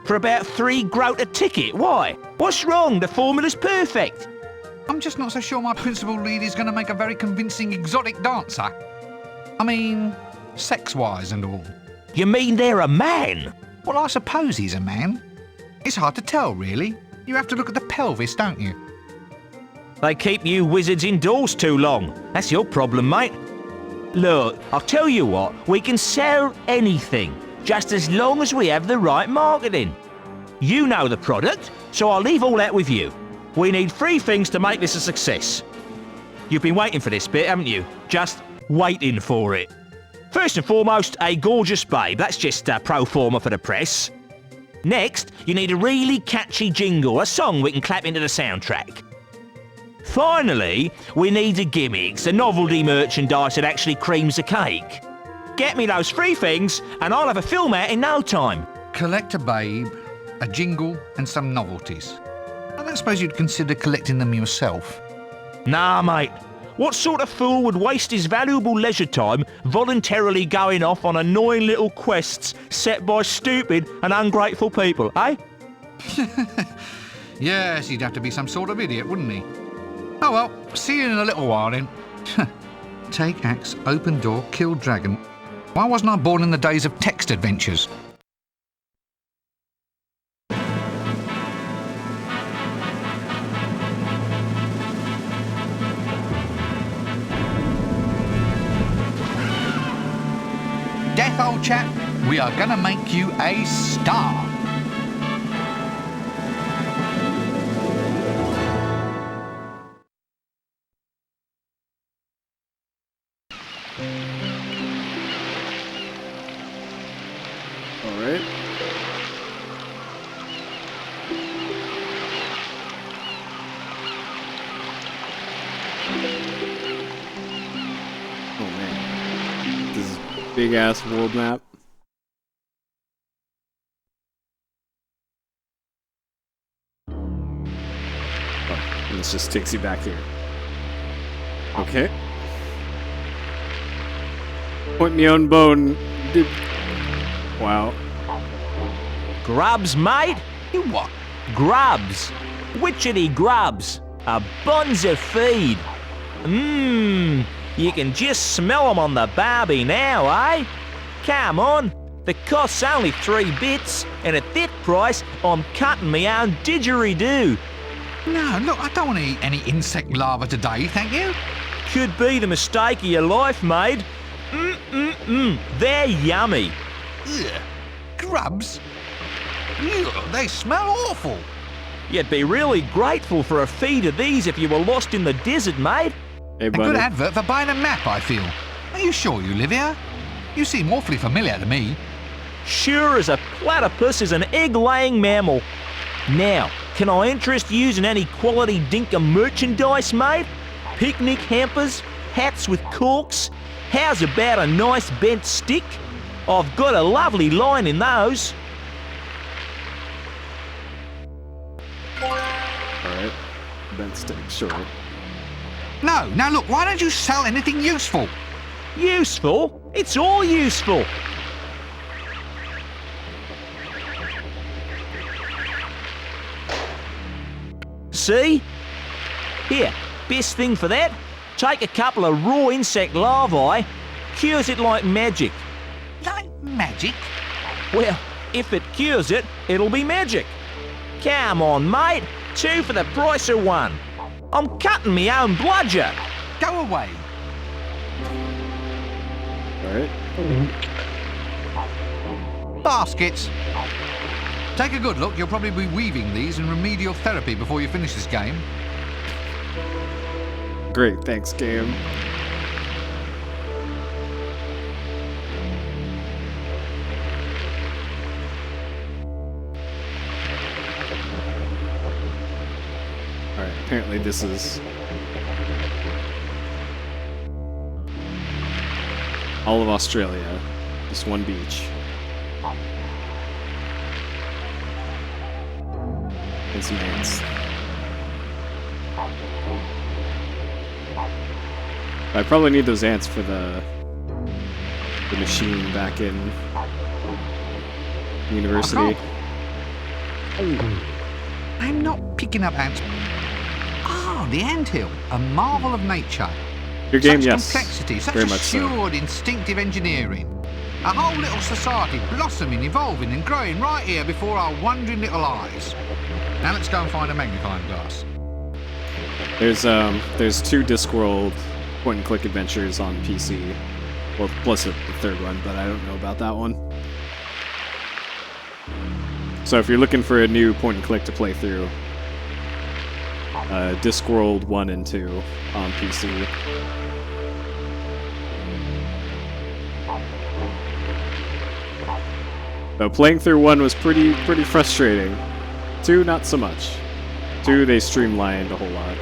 For about 3 groat a ticket. Why? What's wrong? The formula's perfect. I'm just not so sure my principal lead is going to make a very convincing exotic dancer. I mean, sex-wise and all. You mean they're a man? Well, I suppose he's a man. It's hard to tell, really. You have to look at the pelvis, don't you? They keep you wizards indoors too long. That's your problem, mate. Look, I'll tell you what, we can sell anything, just as long as we have the right marketing. You know the product, so I'll leave all that with you. We need 3 things to make this a success. You've been waiting for this bit, haven't you? Just waiting for it. First and foremost, a gorgeous babe. That's just pro forma for the press. Next, you need a really catchy jingle, a song we can clap into the soundtrack. Finally, we need a gimmick, a novelty merchandise that actually creams the cake. Get me those 3 things, and I'll have a film out in no time. Collect a babe, a jingle, and some novelties. I don't suppose you'd consider collecting them yourself. Nah, mate. What sort of fool would waste his valuable leisure time voluntarily going off on annoying little quests set by stupid and ungrateful people, eh? Yes, he'd have to be some sort of idiot, wouldn't he? Oh well, see you in a little while then. Take axe, open door, kill dragon. Why wasn't I born in the days of text adventures? Death, old chap, we are gonna make you a star. All right. Oh man, this is big ass world map. Oh, this just takes you back here. Okay. Point me on bone. Wow. Grubs, mate? You what? Grubs. Witchetty grubs. A bonza feed. Mmm. You can just smell them on the barbie now, eh? Come on. The cost's only 3 bits, and at that price, I'm cutting me own didgeridoo. No, look, I don't want to eat any insect larva today, thank you. Could be the mistake of your life, mate. They're yummy. Ugh. Grubs? Ugh, they smell awful. You'd be really grateful for a feed of these if you were lost in the desert, mate. Hey, A buddy. good advert for buying a map, I feel. Are you sure you live here? You seem awfully familiar to me. Sure as a platypus is an egg-laying mammal. Now, can I interest you in any quality dinkum merchandise, mate? Picnic hampers, hats with corks. How's about a nice bent stick? I've got a lovely line in those. Alright. Bent stick, sure. No, now look, why don't you sell anything useful? Useful? It's all useful. See? Here, best thing for that, take a couple of raw insect larvae, cures it like magic. Like magic? Well, if it cures it, it'll be magic. Come on, mate, 2 for the price of 1. I'm cutting me own bludger. Go away. Alright. Baskets. Take a good look, you'll probably be weaving these in remedial therapy before you finish this game. Great, thanks, game. Alright, apparently this is all of Australia. Just one beach. And some ants. I probably need those ants for the machine back in university. I'm not picking up ants. Ah, the anthill, a marvel of nature. Your game, such yes. complexity, such Very much so. assured, instinctive engineering. A whole little society blossoming, evolving and growing right here before our wondering little eyes. Now let's go and find a magnifying glass. There's 2 Discworld point-and-click adventures on PC. Well, plus the third one, but I don't know about that one. So if you're looking for a new point-and-click to play through, Discworld 1 and 2 on PC. So playing through 1 was pretty frustrating. 2, not so much. 2, they streamlined a whole lot.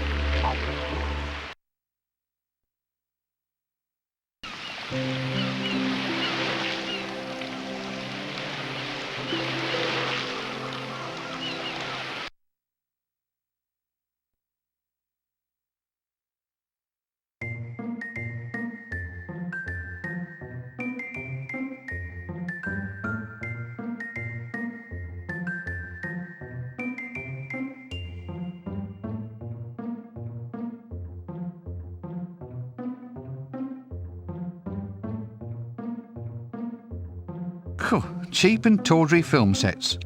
Cheap and tawdry film sets.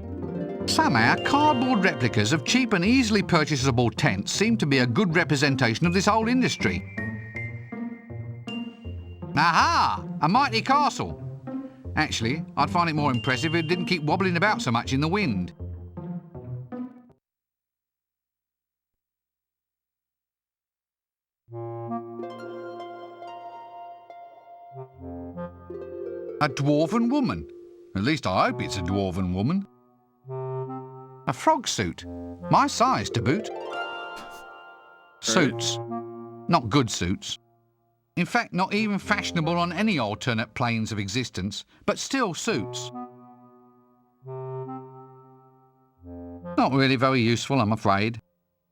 Somehow, cardboard replicas of cheap and easily purchasable tents seem to be a good representation of this whole industry. Aha! A mighty castle. Actually, I'd find it more impressive if it didn't keep wobbling about so much in the wind. A dwarven woman. At least I hope it's a dwarven woman. A frog suit. My size to boot. Suits. Not good suits. In fact, not even fashionable on any alternate planes of existence, but still suits. Not really very useful, I'm afraid.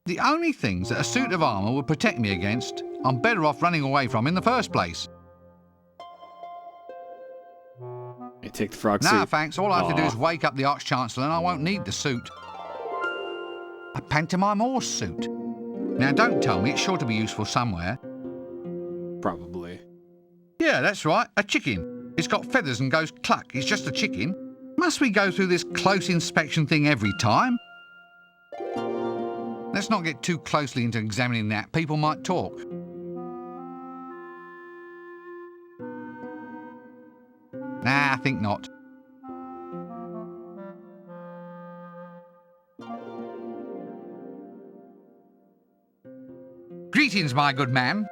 The only things that a suit of armour would protect me against, I'm better off running away from in the first place. You take the frog suit. Nah, thanks. All I have to do is wake up the Arch-Chancellor and I won't need the suit. A pantomime horse suit. Now, don't tell me, it's sure to be useful somewhere. Probably. Yeah, that's right, a chicken. It's got feathers and goes cluck. It's just a chicken. Must we go through this close inspection thing every time? Let's not get too closely into examining that. People might talk. Nah, I think not. . Greetings, my good man.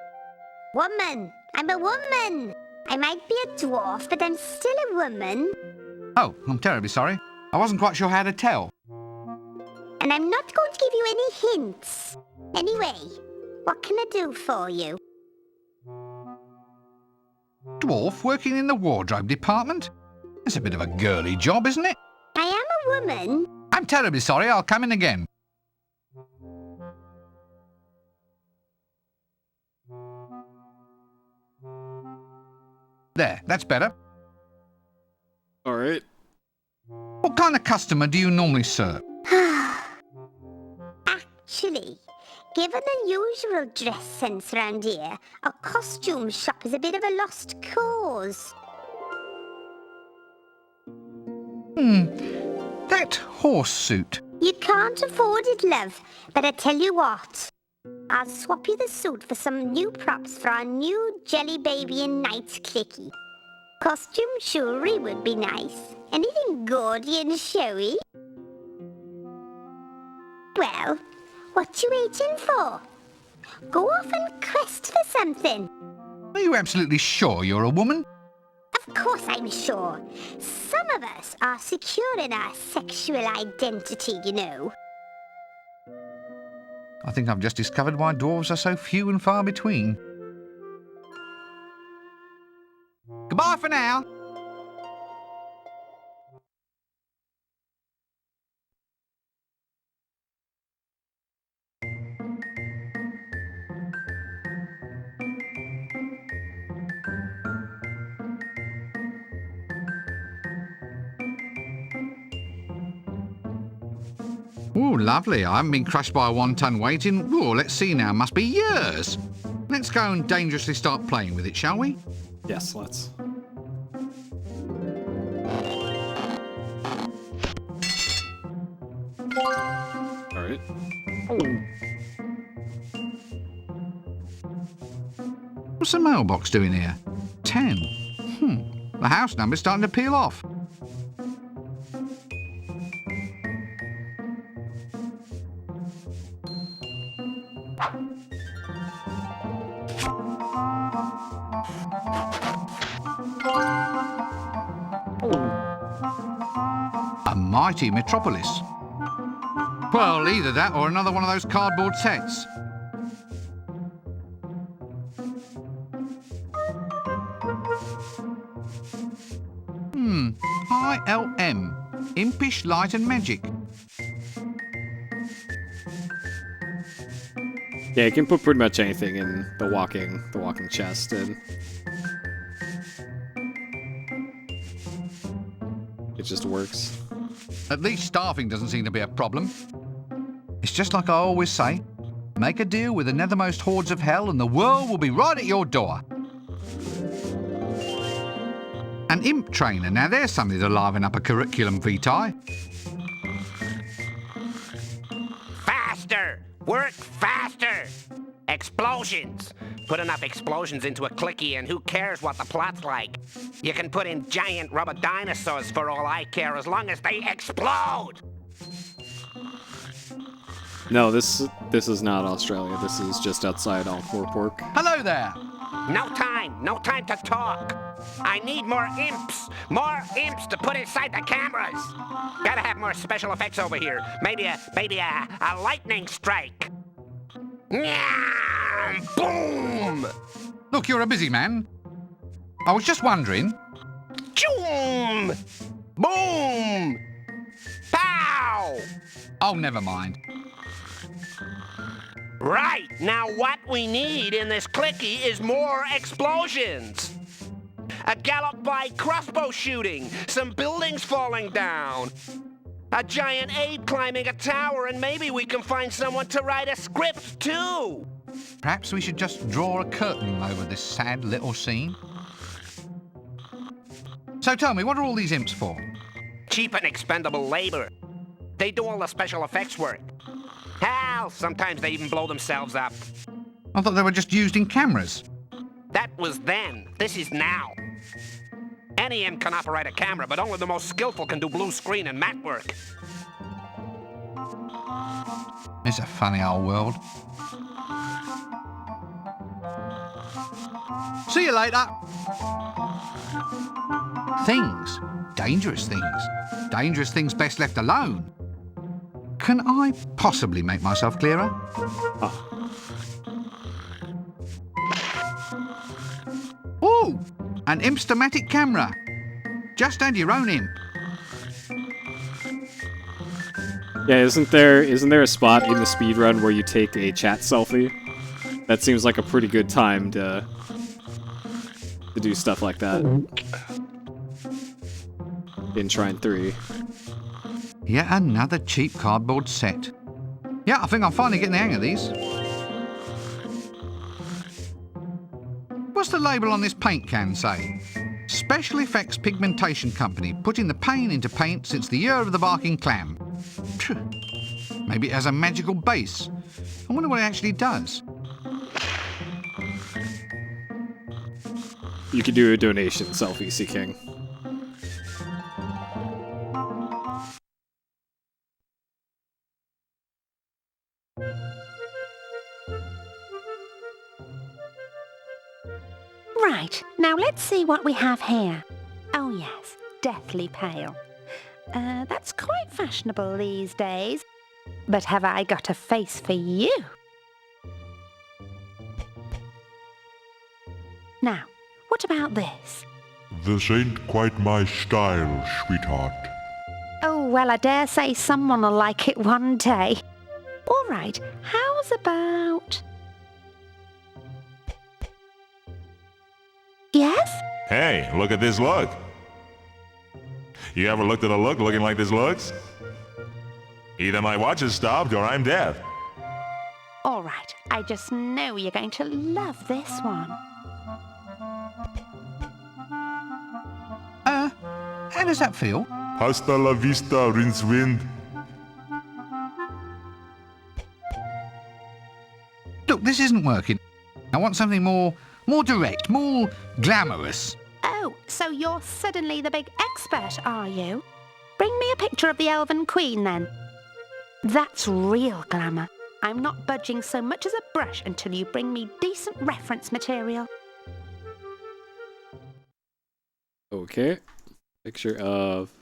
Woman. I'm a woman. I might be a dwarf, but I'm still a woman. Oh, I'm terribly sorry. I wasn't quite sure how to tell. And I'm not going to give you any hints. Anyway, what can I do for you? Dwarf working in the wardrobe department? That's a bit of a girly job, isn't it? I am a woman. I'm terribly sorry. I'll come in again. There, that's better. All right. What kind of customer do you normally serve? Actually, given the usual dress sense around here, a costume shop is a bit of a lost cause. That horse suit. You can't afford it, love, but I tell you what. I'll swap you the suit for some new props for our new jelly baby and night clicky. Costume jewelry would be nice. Anything gaudy and showy? Well, what you waiting for? Go off and quest for something. Are you absolutely sure you're a woman? Of course I'm sure. Some of us are secure in our sexual identity, you know. I think I've just discovered why dwarves are so few and far between. Goodbye for now. Ooh, lovely. I haven't been crushed by a one-ton weight in, let's see now, must be years. Let's go and dangerously start playing with it, shall we? Yes, let's. All right. What's the mailbox doing here? 10. The house number's starting to peel off. A mighty metropolis. Well, either that or another one of those cardboard sets. ILM. Impish Light and Magic. Yeah, you can put pretty much anything in the walking chest, and it just works. At least starving doesn't seem to be a problem. It's just like I always say, make a deal with the nethermost hordes of hell and the world will be right at your door. An imp trainer, now there's something to liven up a curriculum vitae. Faster! Work faster! Explosions! Put enough explosions into a clicky and who cares what the plot's like? You can put in giant rubber dinosaurs for all I care as long as they explode! No, this is not Australia. This is just outside Encore. Hello there! No time to talk! I need more imps to put inside the cameras! Gotta have more special effects over here. Maybe a lightning strike. Nyam! Boom! Look, you're a busy man. I was just wondering... Choom! Boom! Pow! Oh, never mind. Right, now what we need in this clicky is more explosions. A gallop by crossbow shooting, some buildings falling down, a giant ape climbing a tower, and maybe we can find someone to write a script too. Perhaps we should just draw a curtain over this sad little scene. So tell me, what are all these imps for? Cheap and expendable labor. They do all the special effects work. Hell, sometimes they even blow themselves up. I thought they were just used in cameras. That was then. This is now. Any imp can operate a camera, but only the most skillful can do blue screen and matte work. It's a funny old world. See you later. Things. Dangerous things. Dangerous things best left alone. Can I possibly make myself clearer? Oh, an Impstomatic camera. Just add your own imp. Yeah, isn't there a spot in the speedrun where you take a chat selfie? That seems like a pretty good time to do stuff like that. In Shrine 3. Yet another cheap cardboard set. Yeah, I think I'm finally getting the hang of these. What's the label on this paint can say? Special Effects Pigmentation Company, putting the pain into paint since the year of the barking clam. Phew. Maybe it has a magical base. I wonder what it actually does. You could do a donation selfie, Sea King. Right, now let's see what we have here. Oh yes, deathly pale. That's quite fashionable these days. But have I got a face for you? Now, what about this? This ain't quite my style, sweetheart. Oh, well, I dare say someone will like it one day. All right, how's about... Yes? Hey, look at this look. You ever looked at a look looking like this looks? Either my watch has stopped or I'm deaf. All right, I just know you're going to love this one. How does that feel? Hasta la vista, Rincewind. Look, this isn't working. I want something more direct, more glamorous. Oh, so you're suddenly the big expert, are you? Bring me a picture of the Elven Queen, then. That's real glamour. I'm not budging so much as a brush until you bring me decent reference material. Okay. Picture of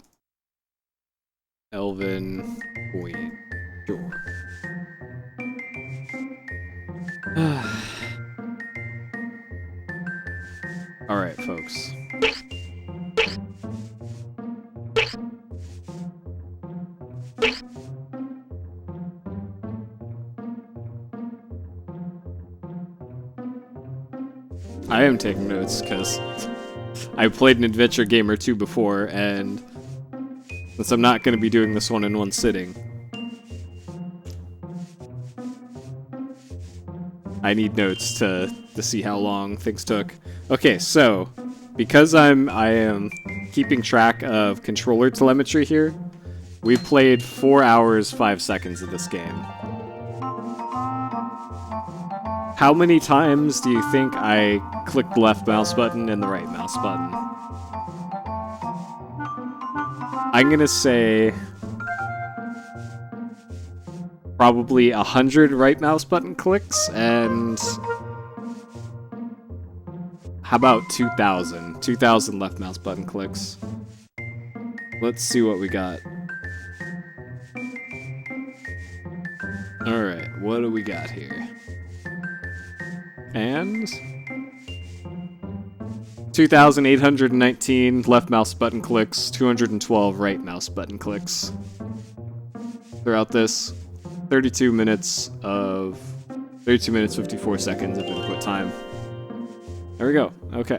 Elven Queen. Sure. Alright, folks. I am taking notes because I played an Adventure Game or two before, and since I'm not going to be doing this one in one sitting, I need notes to see how long things took. Okay, so because I am keeping track of controller telemetry here, we played 4 hours 5 seconds of this game. How many times do you think I clicked the left mouse button and the right mouse button? I'm gonna say probably 100 right mouse button clicks, and how about 2,000? 2,000 left mouse button clicks. Let's see what we got. Alright, what do we got here? And 2,819 left mouse button clicks, 212 right mouse button clicks. Throughout this, 32 minutes 54 seconds of input time. There we go. Okay.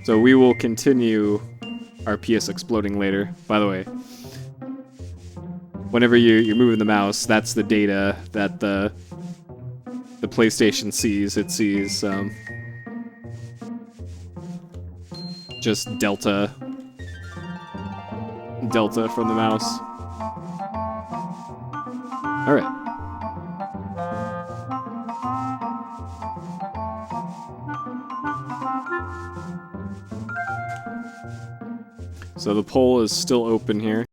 So we will continue our PSXplosion later. By the way, whenever you're moving the mouse, that's the data that the PlayStation sees. It sees just delta from the mouse. All right. So the poll is still open here.